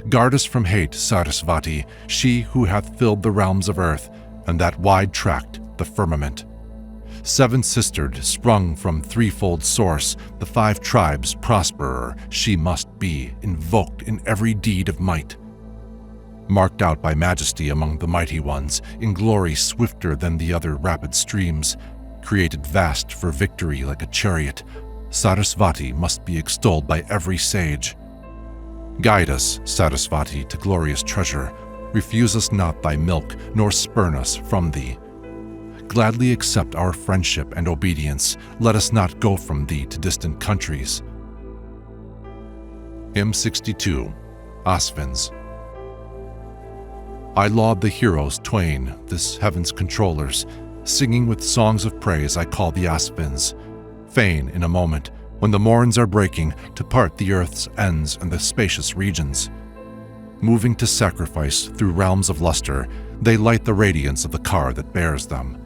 Guard us from hate, Sarasvati, she who hath filled the realms of earth, and that wide tract, the firmament. Seven-sistered, sprung from threefold source, the 5 tribes prosperer, she must be, invoked in every deed of might. Marked out by majesty among the mighty ones, in glory swifter than the other rapid streams, created vast for victory like a chariot, Sarasvati must be extolled by every sage. Guide us, Sarasvati, to glorious treasure. Refuse us not thy milk, nor spurn us from thee. Gladly accept our friendship and obedience. Let us not go from thee to distant countries. Hymn 62, Asvins. I laud the heroes twain, this heaven's controllers. Singing with songs of praise I call the Asvins. Fain, in a moment, when the morns are breaking, to part the earth's ends and the spacious regions. Moving to sacrifice through realms of luster, they light the radiance of the car that bears them.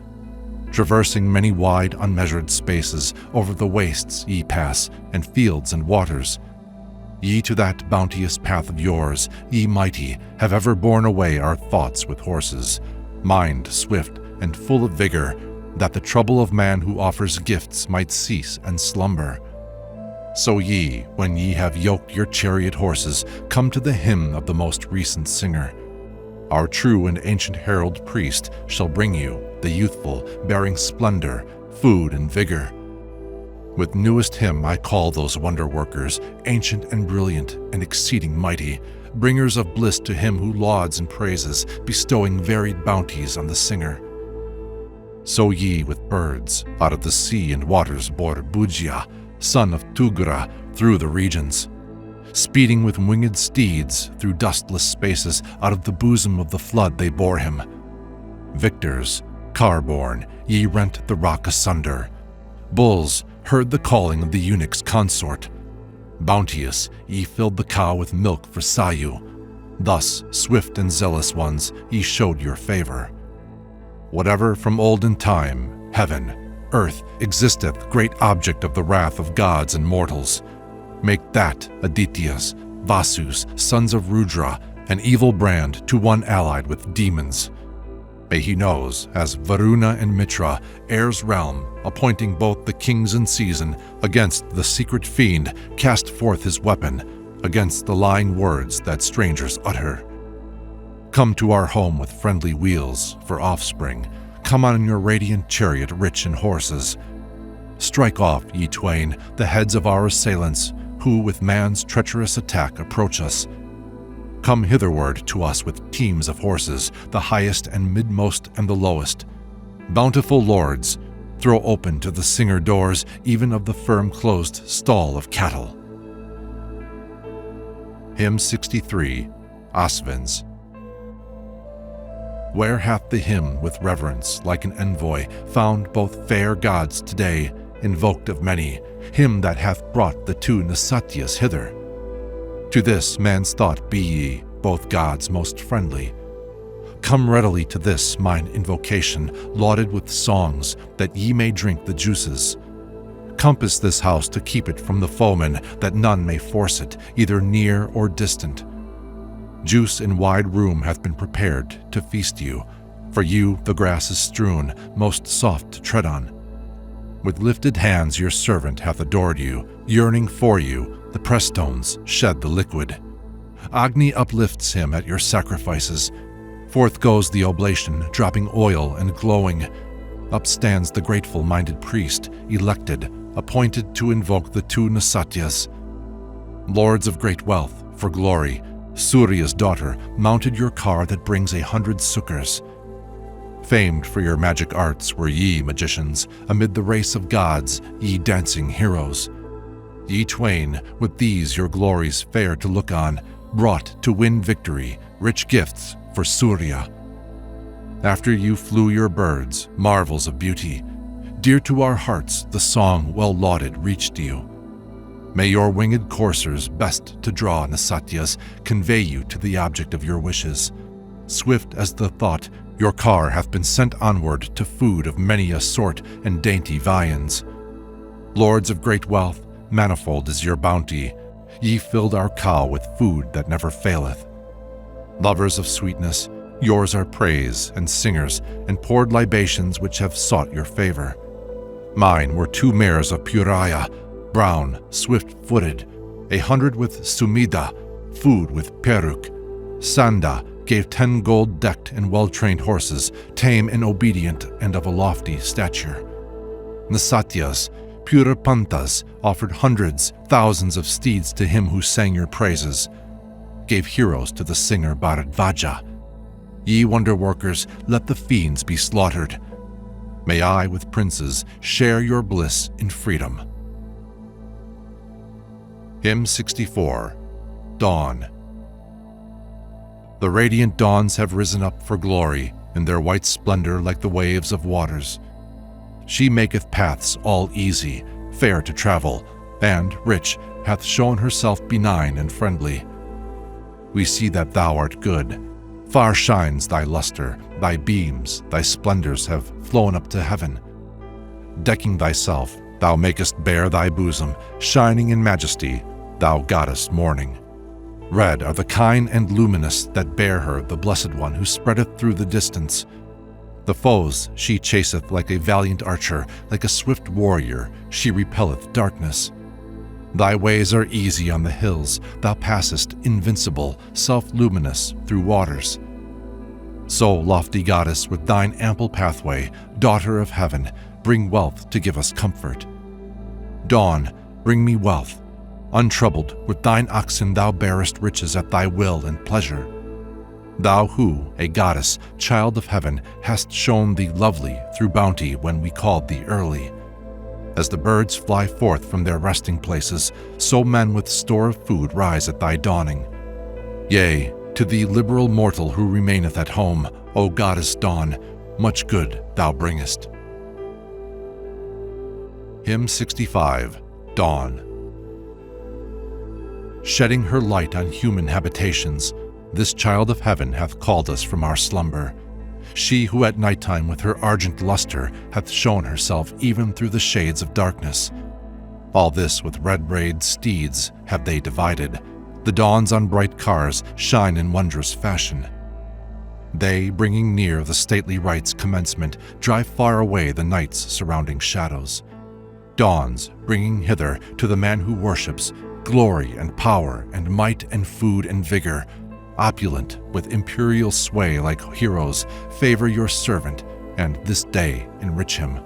Traversing many wide, unmeasured spaces, over the wastes ye pass, and fields and waters. Ye to that bounteous path of yours, ye mighty, have ever borne away our thoughts with horses, mind swift and full of vigor, that the trouble of man who offers gifts might cease and slumber. So ye, when ye have yoked your chariot horses, come to the hymn of the most recent singer. Our true and ancient herald priest shall bring you, the youthful, bearing splendor, food and vigor. With newest hymn I call those wonder-workers, ancient and brilliant and exceeding mighty, bringers of bliss to him who lauds and praises, bestowing varied bounties on the singer. So ye with birds, out of the sea and waters bore Bujya, son of Tugra, through the regions. Speeding with winged steeds through dustless spaces, out of the bosom of the flood they bore him. Victors, car-borne, ye rent the rock asunder. Bulls heard the calling of the eunuch's consort. Bounteous, ye filled the cow with milk for Sayu. Thus, swift and zealous ones, ye showed your favor. Whatever from olden time, heaven, earth, existeth, great object of the wrath of gods and mortals. Make that Adityas, Vasus, sons of Rudra, an evil brand to one allied with demons. May he knows, as Varuna and Mitra, air's realm, appointing both the kings in season, against the secret fiend, cast forth his weapon, against the lying words that strangers utter. Come to our home with friendly wheels, for offspring. Come on in your radiant chariot rich in horses. Strike off, ye twain, the heads of our assailants, who with man's treacherous attack approach us. Come hitherward to us with teams of horses, the highest and midmost and the lowest. Bountiful lords, throw open to the singer doors, even of the firm-closed stall of cattle. Hymn 63, Asvins. Where hath the hymn with reverence, like an envoy, found both fair gods today, invoked of many, him that hath brought the two Nasatyas hither? To this man's thought be ye, both gods most friendly. Come readily to this mine invocation, lauded with songs, that ye may drink the juices. Compass this house to keep it from the foeman, that none may force it, either near or distant. Juice in wide room hath been prepared to feast you. For you the grass is strewn, most soft to tread on. With lifted hands your servant hath adored you, yearning for you, the press stones shed the liquid. Agni uplifts him at your sacrifices. Forth goes the oblation, dropping oil and glowing. Up stands the grateful-minded priest, elected, appointed to invoke the two Nasatyas. Lords of great wealth, for glory, Surya's daughter mounted your car that brings 100 sukkars. Famed for your magic arts were ye, magicians, amid the race of gods, ye dancing heroes. Ye twain, with these your glories fair to look on, brought to win victory, rich gifts for Surya. After you flew your birds, marvels of beauty, dear to our hearts the song well lauded reached you. May your winged coursers, best to draw Nasatyas, convey you to the object of your wishes. Swift as the thought, your car hath been sent onward to food of many a sort and dainty viands. Lords of great wealth, manifold is your bounty. Ye filled our cow with food that never faileth. Lovers of sweetness, yours are praise, and singers, and poured libations which have sought your favor. Mine were 2 mares of Puraya, brown, swift-footed, 100 with Sumida, food with Peruk. Sanda gave 10 gold-decked and well-trained horses, tame and obedient and of a lofty stature. Nasatyas, Purapantas, offered hundreds, thousands of steeds to him who sang your praises. gave heroes to the singer Bharadvaja. Ye wonder-workers, let the fiends be slaughtered. May I, with princes, share your bliss in freedom. Hymn 64. Dawn. The radiant dawns have risen up for glory, in their white splendor like the waves of waters. She maketh paths all easy, fair to travel, and, rich, hath shown herself benign and friendly. We see that thou art good. Far shines thy luster, thy beams, thy splendors have flown up to heaven. Decking thyself, thou makest bare thy bosom, shining in majesty, thou goddess morning. Red are the kine and luminous that bear her, the blessed one who spreadeth through the distance. The foes she chaseth like a valiant archer, like a swift warrior, she repelleth darkness. Thy ways are easy on the hills, thou passest invincible, self-luminous through waters. So, lofty goddess, with thine ample pathway, daughter of heaven, bring wealth to give us comfort. Dawn, bring me wealth. Untroubled, with thine oxen thou bearest riches at thy will and pleasure. Thou who, a goddess, child of heaven, hast shown thee lovely through bounty when we called thee early. As the birds fly forth from their resting places, so men with store of food rise at thy dawning. Yea, to thee liberal mortal who remaineth at home, O goddess Dawn, much good thou bringest. Hymn 65. Dawn. Shedding her light on human habitations, this child of heaven hath called us from our slumber. She who at nighttime with her argent luster hath shown herself even through the shades of darkness. All this with red-brayed steeds have they divided. The dawns on bright cars shine in wondrous fashion. They, bringing near the stately rite's commencement, drive far away the night's surrounding shadows. Dawns, bringing hither to the man who worships, glory and power and might and food and vigor, opulent with imperial sway like heroes, favor your servant, and this day enrich him.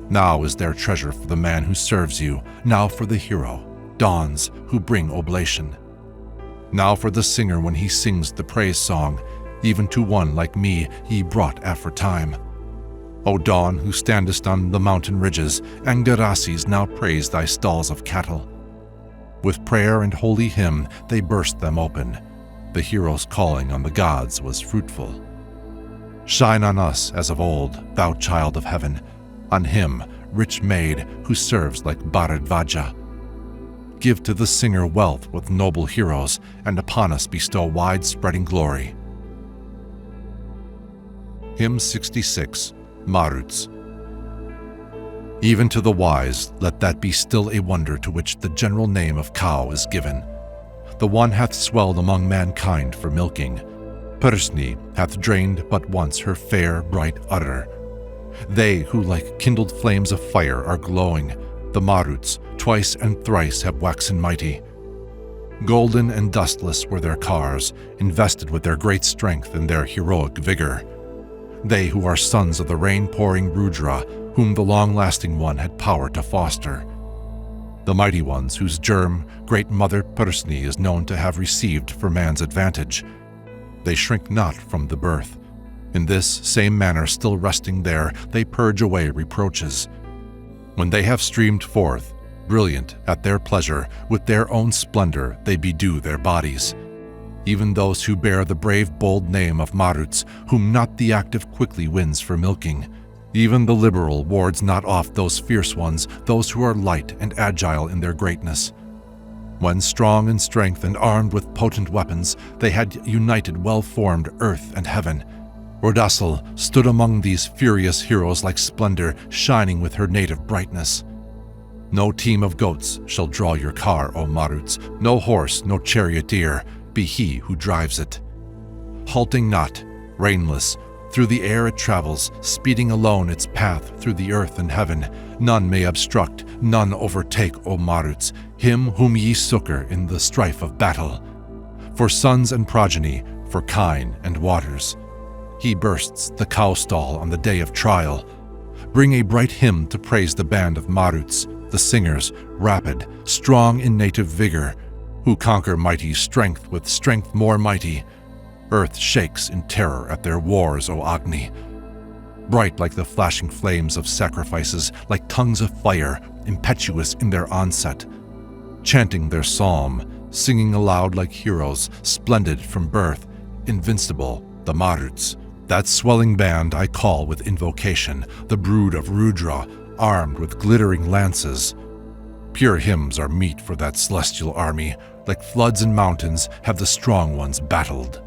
Now is there treasure for the man who serves you, now for the hero, dawns who bring oblation. Now for the singer when he sings the praise song, even to one like me ye brought aforetime. O dawn who standest on the mountain ridges, Angarasis now praise thy stalls of cattle. With prayer and holy hymn they burst them open. The hero's calling on the gods was fruitful. Shine on us as of old, thou child of heaven, on him, rich maid, who serves like Bharadvaja. Give to the singer wealth with noble heroes, and upon us bestow wide-spreading glory. Hymn 66. Maruts. Even to the wise, let that be still a wonder to which the general name of cow is given. The one hath swelled among mankind for milking. Pursni hath drained but once her fair, bright udder. They who like kindled flames of fire are glowing, the Maruts, twice and thrice have waxen mighty. Golden and dustless were their cars, invested with their great strength and their heroic vigor. They who are sons of the rain-pouring Rudra, whom the long-lasting one had power to foster. The mighty ones whose germ great mother Pursni is known to have received for man's advantage. They shrink not from the birth. In this same manner, still resting there, they purge away reproaches. When they have streamed forth, brilliant at their pleasure, with their own splendor they bedew their bodies. Even those who bear the brave, bold name of Maruts, whom not the active quickly wins for milking. Even the liberal wards not off those fierce ones, those who are light and agile in their greatness. When strong in strength and armed with potent weapons, they had united well-formed earth and heaven. Rodasal stood among these furious heroes like splendor, shining with her native brightness. No team of goats shall draw your car, O Maruts, no horse, no charioteer, be he who drives it. Halting not, reinless, through the air it travels, speeding alone its path through the earth and heaven. None may obstruct, none overtake, O Maruts, him whom ye succor in the strife of battle. For sons and progeny, for kine and waters. He bursts the cow stall on the day of trial. Bring a bright hymn to praise the band of Maruts, the singers, rapid, strong in native vigor. who conquer mighty strength with strength more mighty. Earth shakes in terror at their wars, O Agni. Bright like the flashing flames of sacrifices, like tongues of fire, impetuous in their onset. Chanting their psalm, singing aloud like heroes, splendid from birth, invincible, the Maruts. That swelling band I call with invocation, the brood of Rudra, armed with glittering lances. Pure hymns are meet for that celestial army, like floods and mountains have the strong ones battled.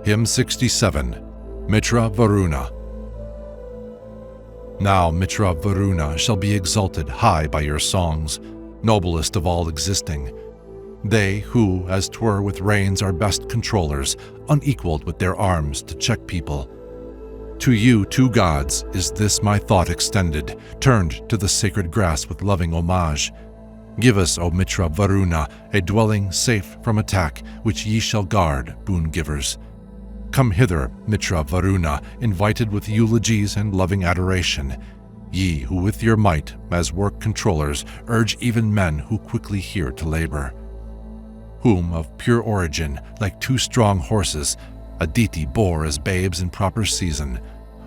Hymn 67, Mitra Varuna. Now Mitra Varuna shall be exalted high by your songs, noblest of all existing. They who, as 'twere with reins, are best controllers, unequaled with their arms to check people. To you, two gods, is this my thought extended, turned to the sacred grass with loving homage. Give us, O Mitra Varuna, a dwelling safe from attack, which ye shall guard, boon givers. Come hither, Mitra Varuna, invited with eulogies and loving adoration, ye who with your might, as work controllers, urge even men who quickly hear to labor. Whom of pure origin, like two strong horses, Aditi bore as babes in proper season,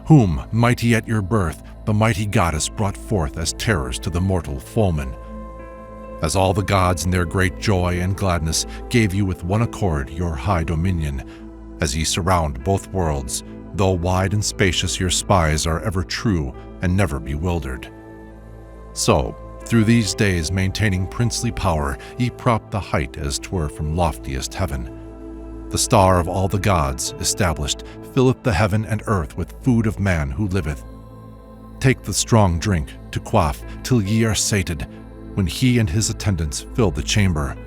whom, mighty at your birth, the mighty goddess brought forth as terrors to the mortal foeman. As all the gods in their great joy and gladness gave you with one accord your high dominion, as ye surround both worlds, though wide and spacious your spies are ever true and never bewildered. So, through these days maintaining princely power, ye prop the height as 'twere from loftiest heaven. The star of all the gods, established, filleth the heaven and earth with food of man who liveth. Take the strong drink to quaff till ye are sated, when he and his attendants fill the chamber.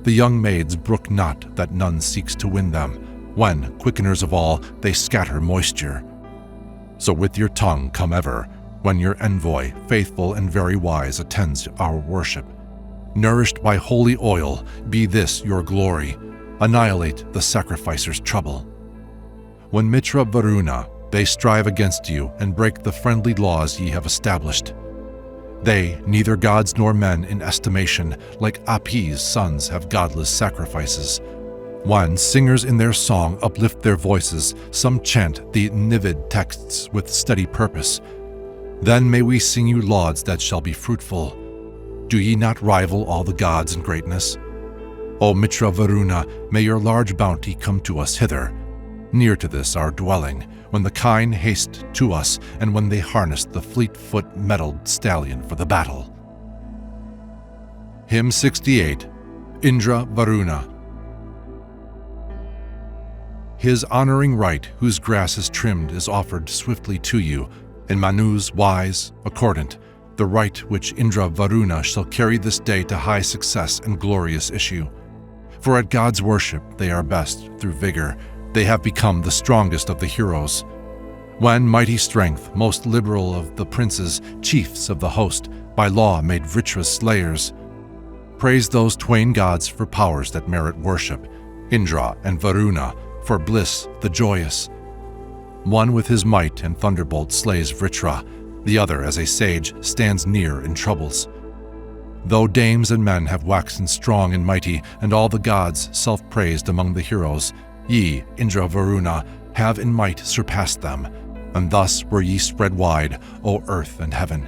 The young maids brook not that none seeks to win them, when, quickeners of all, they scatter moisture. So with your tongue come ever, when your envoy, faithful and very wise, attends our worship. Nourished by holy oil, be this your glory, annihilate the sacrificer's trouble. When Mitra Varuna, they strive against you and break the friendly laws ye have established. They, neither gods nor men in estimation, like Api's sons have godless sacrifices. When singers in their song uplift their voices, some chant the nivid texts with steady purpose. Then may we sing you lauds that shall be fruitful. Do ye not rival all the gods in greatness? O Mitra Varuna, may your large bounty come to us hither, near to this our dwelling, when the kine haste to us, and when they harness the fleet-foot mettled stallion for the battle. Hymn 68, Indra Varuna. His honoring right, whose grass is trimmed, is offered swiftly to you, in Manu's wise, accordant, the right which Indra Varuna shall carry this day to high success and glorious issue. For at God's worship they are best through vigor, they have become the strongest of the heroes. When mighty strength, most liberal of the princes, chiefs of the host, by law made Vritra's slayers. Praise those twain gods for powers that merit worship, Indra and Varuna, for bliss the joyous. One with his might and thunderbolt slays Vritra, the other as a sage stands near in troubles. Though dames and men have waxen strong and mighty, and all the gods self-praised among the heroes, ye, Indra Varuna, have in might surpassed them, and thus were ye spread wide, O earth and heaven.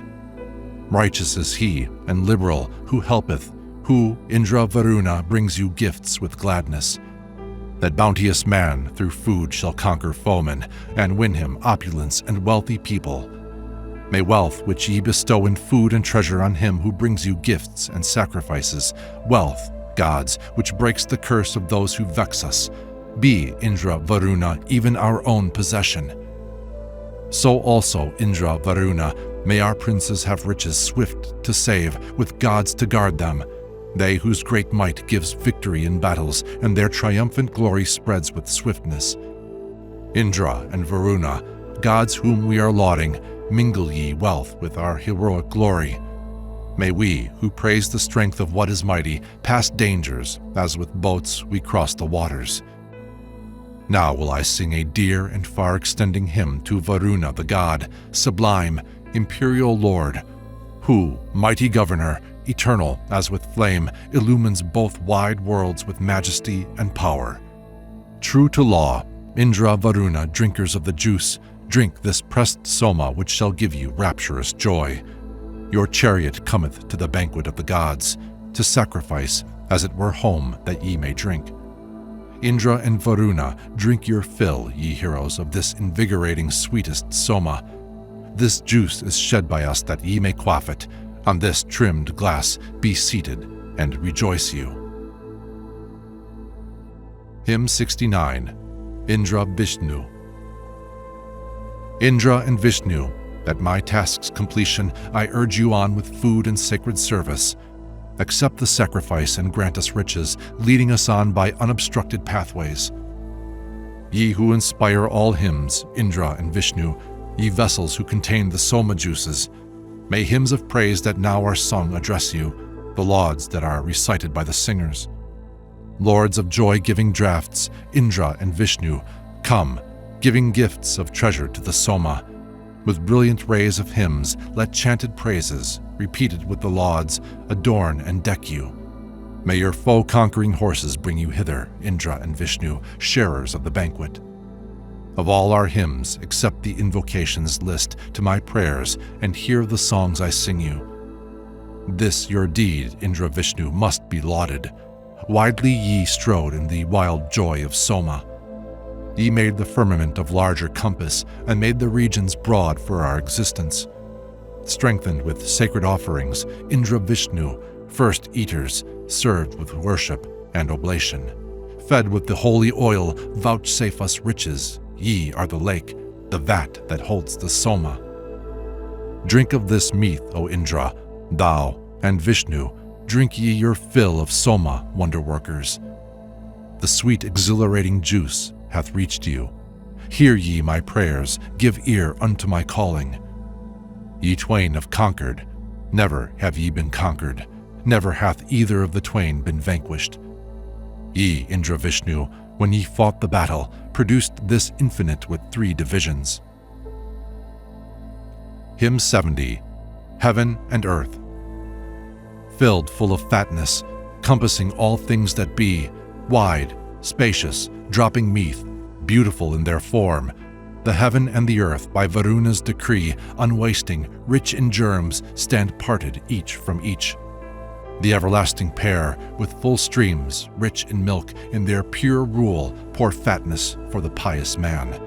Righteous is he, and liberal, who helpeth, who, Indra Varuna, brings you gifts with gladness. That bounteous man through food shall conquer foemen, and win him opulence and wealthy people. May wealth which ye bestow in food and treasure on him who brings you gifts and sacrifices, wealth, gods, which breaks the curse of those who vex us, be, Indra Varuna, even our own possession. So also, Indra Varuna, may our princes have riches swift to save, with gods to guard them, they whose great might gives victory in battles, and their triumphant glory spreads with swiftness. Indra and Varuna, gods whom we are lauding, mingle ye wealth with our heroic glory. May we, who praise the strength of what is mighty, pass dangers, as with boats we cross the waters. Now will I sing a dear and far-extending hymn to Varuna the god, sublime, imperial lord, who, mighty governor, eternal as with flame, illumines both wide worlds with majesty and power. True to law, Indra, Varuna, drinkers of the juice, drink this pressed Soma which shall give you rapturous joy. Your chariot cometh to the banquet of the gods, to sacrifice, as it were home, that ye may drink. Indra and Varuna, drink your fill, ye heroes, of this invigorating sweetest Soma. This juice is shed by us that ye may quaff it. On this trimmed glass be seated and rejoice you. Hymn 69. Indra Vishnu. Indra and Vishnu, at my task's completion I urge you on with food and sacred service. Accept the sacrifice and grant us riches, leading us on by unobstructed pathways. Ye who inspire all hymns, Indra and Vishnu, ye vessels who contain the Soma juices, may hymns of praise that now are sung address you, the lauds that are recited by the singers. Lords of joy-giving draughts, Indra and Vishnu, come, giving gifts of treasure to the Soma. With brilliant rays of hymns, let chanted praises, repeated with the lauds, adorn and deck you. May your foe-conquering horses bring you hither, Indra and Vishnu, sharers of the banquet. Of all our hymns, accept the invocations list to my prayers, and hear the songs I sing you. This your deed, Indra Vishnu, must be lauded. Widely ye strode in the wild joy of Soma. Ye made the firmament of larger compass, and made the regions broad for our existence. Strengthened with sacred offerings, Indra Vishnu, first eaters, served with worship and oblation. Fed with the holy oil, vouchsafe us riches. Ye are the lake, the vat that holds the Soma. Drink of this meath, O Indra, thou and Vishnu, drink ye your fill of Soma, wonder-workers. The sweet exhilarating juice hath reached you. Hear ye my prayers, give ear unto my calling. Ye twain have conquered, never have ye been conquered, never hath either of the twain been vanquished. Ye, Indra Vishnu, when ye fought the battle, produced this infinite with 3 divisions. Hymn 70. Heaven and Earth. Filled full of fatness, compassing all things that be, wide, spacious, dropping meath, beautiful in their form, the heaven and the earth by Varuna's decree, unwasting, rich in germs, stand parted each from each. The everlasting pair, with full streams, rich in milk, in their pure rule, pour fatness for the pious man.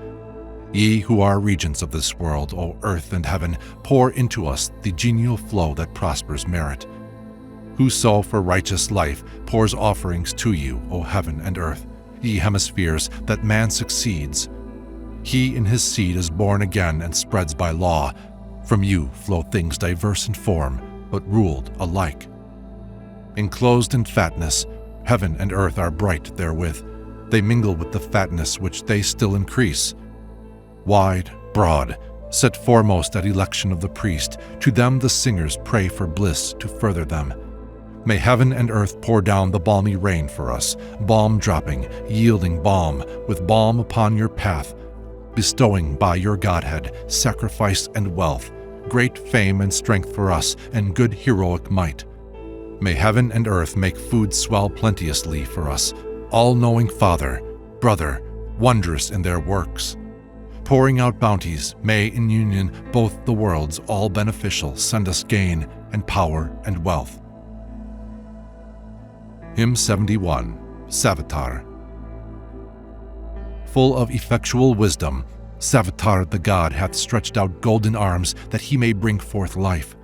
Ye who are regents of this world, O earth and heaven, pour into us the genial flow that prospers merit. Whoso for righteous life pours offerings to you, O heaven and earth, ye hemispheres, that man succeeds. He in his seed is born again and spreads by law. From you flow things diverse in form, but ruled alike. Enclosed in fatness, heaven and earth are bright therewith. They mingle with the fatness which they still increase. Wide, broad, set foremost at election of the priest, to them the singers pray for bliss to further them. May heaven and earth pour down the balmy rain for us, balm dropping, yielding balm, with balm upon your path, bestowing by your Godhead sacrifice and wealth, great fame and strength for us, and good heroic might. May heaven and earth make food swell plenteously for us, all-knowing Father, Brother, wondrous in their works. Pouring out bounties, may in union both the worlds all beneficial send us gain and power and wealth. Hymn 71. Savitar. Full of effectual wisdom, Savitar the god hath stretched out golden arms that he may bring forth life.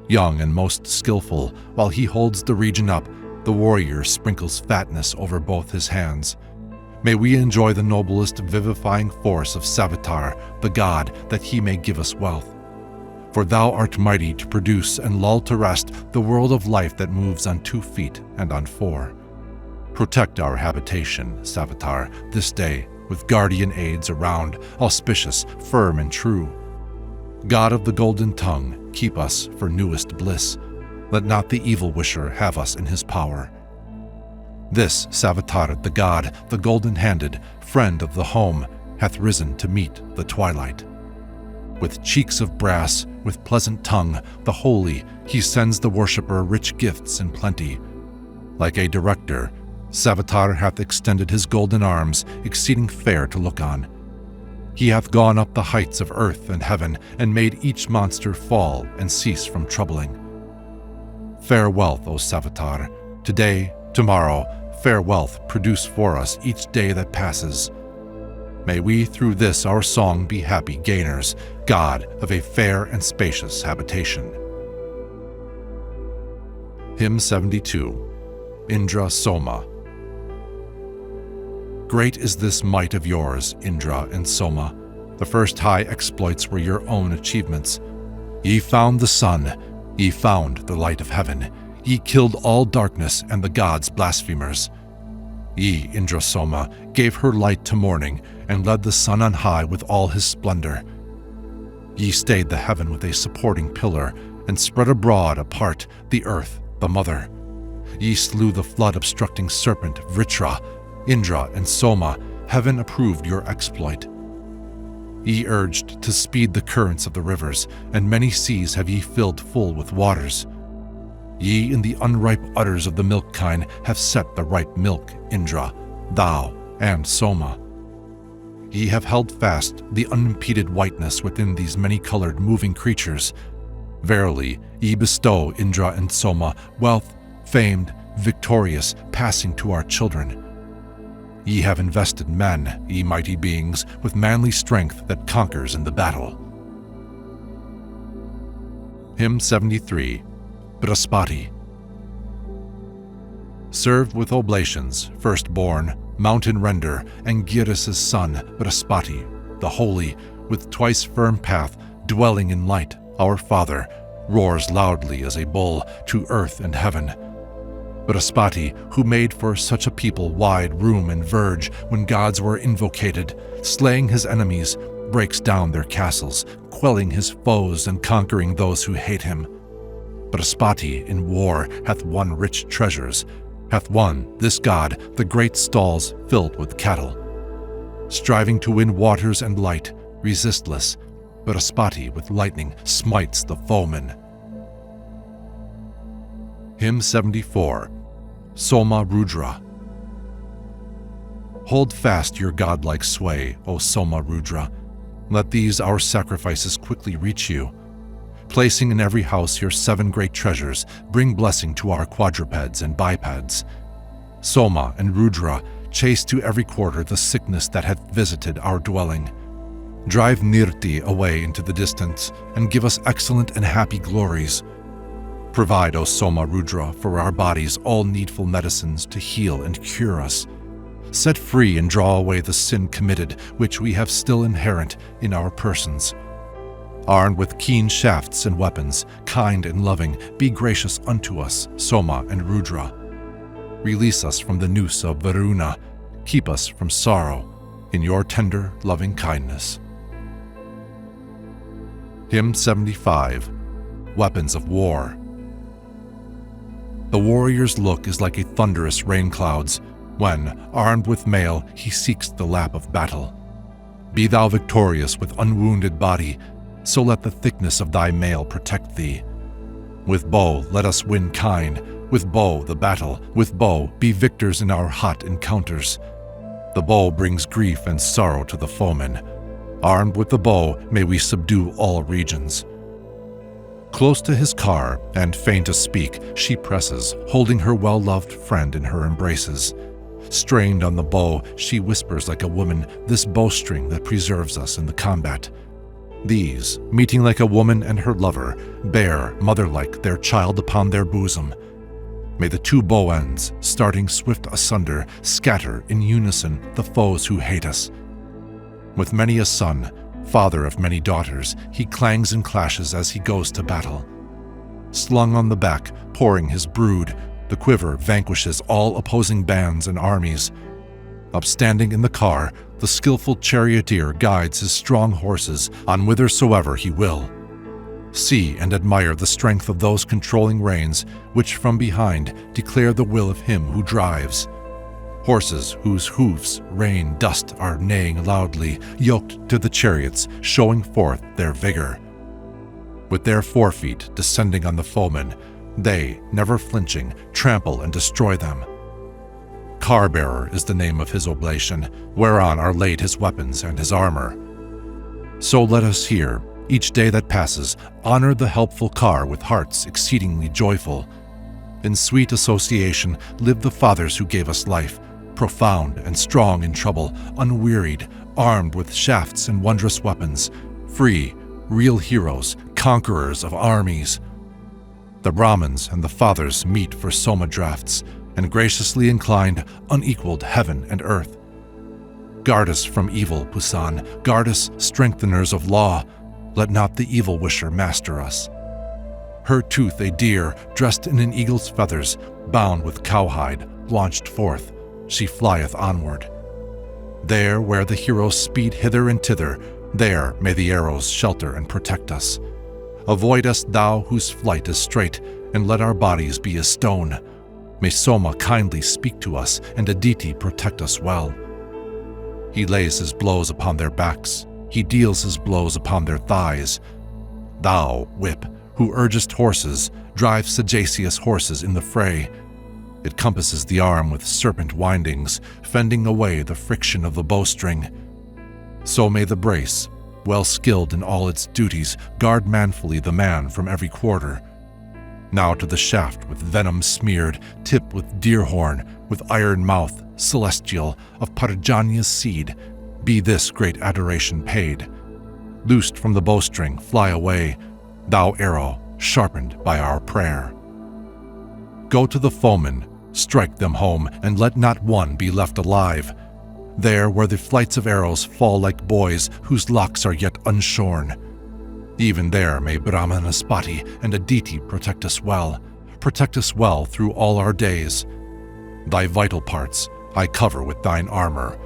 Young and most skillful, while he holds the region up, the warrior sprinkles fatness over both his hands. May we enjoy the noblest vivifying force of Savitar, the god, that he may give us wealth. For thou art mighty to produce and lull to rest the world of life that moves on 2 feet and on 4. Protect our habitation, Savitar, this day, with guardian aids around, auspicious, firm and true. God of the golden tongue, keep us for newest bliss. Let not the evil wisher have us in his power. This Savitar, the god, the golden-handed, friend of the home, hath risen to meet the twilight. With cheeks of brass, with pleasant tongue, the holy, he sends the worshipper rich gifts in plenty. Like a director, Savitar hath extended his golden arms, exceeding fair to look on. He hath gone up the heights of earth and heaven, and made each monster fall and cease from troubling. Fair wealth, O Savitar, today, tomorrow, fair wealth produce for us each day that passes. May we through this our song be happy gainers, God of a fair and spacious habitation. Hymn 72. Indra Soma. Great is this might of yours, Indra and Soma. The first high exploits were your own achievements. Ye found the sun, ye found the light of heaven, ye killed all darkness and the gods' blasphemers. Ye, Indra Soma, gave her light to morning, and led the sun on high with all his splendor. Ye stayed the heaven with a supporting pillar, and spread abroad apart the earth, the mother. Ye slew the flood-obstructing serpent Vritra. Indra and Soma, heaven approved your exploit. Ye urged to speed the currents of the rivers, and many seas have ye filled full with waters. Ye in the unripe udders of the milk kine have set the ripe milk, Indra, thou and Soma. Ye have held fast the unimpeded whiteness within these many-colored moving creatures. Verily, ye bestow, Indra and Soma, wealth, famed, victorious, passing to our children. Ye have invested men, ye mighty beings, with manly strength that conquers in the battle. Hymn 73. Brihaspati. Served with oblations, firstborn, mountain render, and Giris's son, Brihaspati, the holy, with twice firm path, dwelling in light, our father, roars loudly as a bull to earth and heaven. Brihaspati, who made for such a people wide room and verge when gods were invocated, slaying his enemies, breaks down their castles, quelling his foes and conquering those who hate him. Brihaspati in war hath won rich treasures, hath won, this god, the great stalls filled with cattle. Striving to win waters and light, resistless, Brihaspati with lightning smites the foeman. Hymn 74. Soma Rudra. Hold fast your godlike sway, O Soma Rudra. Let these our sacrifices quickly reach you. Placing in every house your 7 great treasures, bring blessing to our quadrupeds and bipeds. Soma and Rudra, chase to every quarter the sickness that hath visited our dwelling. Drive Nirti away into the distance, and give us excellent and happy glories. Provide, O Soma Rudra, for our bodies all needful medicines to heal and cure us. Set free and draw away the sin committed, which we have still inherent in our persons. Armed with keen shafts and weapons, kind and loving, be gracious unto us, Soma and Rudra. Release us from the noose of Varuna. Keep us from sorrow in your tender, loving kindness. Hymn 75. Weapons of War. The warrior's look is like a thunderous rain clouds, when, armed with mail, he seeks the lap of battle. Be thou victorious with unwounded body, so let the thickness of thy mail protect thee. With bow let us win kind, with bow the battle, with bow be victors in our hot encounters. The bow brings grief and sorrow to the foeman. Armed with the bow may we subdue all regions. Close to his car, and fain to speak, she presses, holding her well-loved friend in her embraces. Strained on the bow, she whispers like a woman, this bowstring that preserves us in the combat. These, meeting like a woman and her lover, bear, mother-like, their child upon their bosom. May the 2 bow ends, starting swift asunder, scatter in unison the foes who hate us. With many a son, father of many daughters, he clangs and clashes as he goes to battle. Slung on the back, pouring his brood, the quiver vanquishes all opposing bands and armies. Upstanding in the car, the skillful charioteer guides his strong horses on whithersoever he will. See and admire the strength of those controlling reins, which from behind declare the will of him who drives. Horses whose hoofs rain dust are neighing loudly, yoked to the chariots, showing forth their vigor. With their forefeet descending on the foemen, they, never flinching, trample and destroy them. Car-bearer is the name of his oblation, whereon are laid his weapons and his armor. So let us here, each day that passes, honor the helpful car with hearts exceedingly joyful. In sweet association live the fathers who gave us life, profound and strong in trouble, unwearied, armed with shafts and wondrous weapons, free, real heroes, conquerors of armies. The Brahmins and the fathers meet for Soma drafts, and graciously inclined, unequaled heaven and earth. Guard us from evil, Pusan, guard us, strengtheners of law. Let not the evil wisher master us. Her tooth a deer, dressed in an eagle's feathers, bound with cowhide, launched forth, she flieth onward. There where the heroes speed hither and thither, there may the arrows shelter and protect us. Avoid us, thou whose flight is straight, and let our bodies be as stone. May Soma kindly speak to us, and Aditi protect us well. He lays his blows upon their backs, he deals his blows upon their thighs. Thou, whip, who urgest horses, drive sagacious horses in the fray. It compasses the arm with serpent windings, fending away the friction of the bowstring. So may the brace, well skilled in all its duties, guard manfully the man from every quarter. Now to the shaft with venom smeared, tipped with deer horn, with iron mouth, celestial, of Parjania's seed, be this great adoration paid. Loosed from the bowstring, fly away, thou arrow, sharpened by our prayer. Go to the foemen, strike them home, and let not one be left alive. There where the flights of arrows fall like boys whose locks are yet unshorn. Even there may Brahmanaspati and Aditi protect us well through all our days. Thy vital parts I cover with thine armor.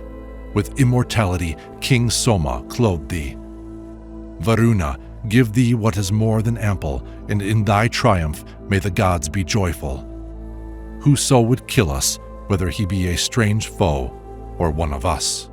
With immortality King Soma clothe thee. Varuna, give thee what is more than ample, and in thy triumph may the gods be joyful. Whoso would kill us, whether he be a strange foe or one of us.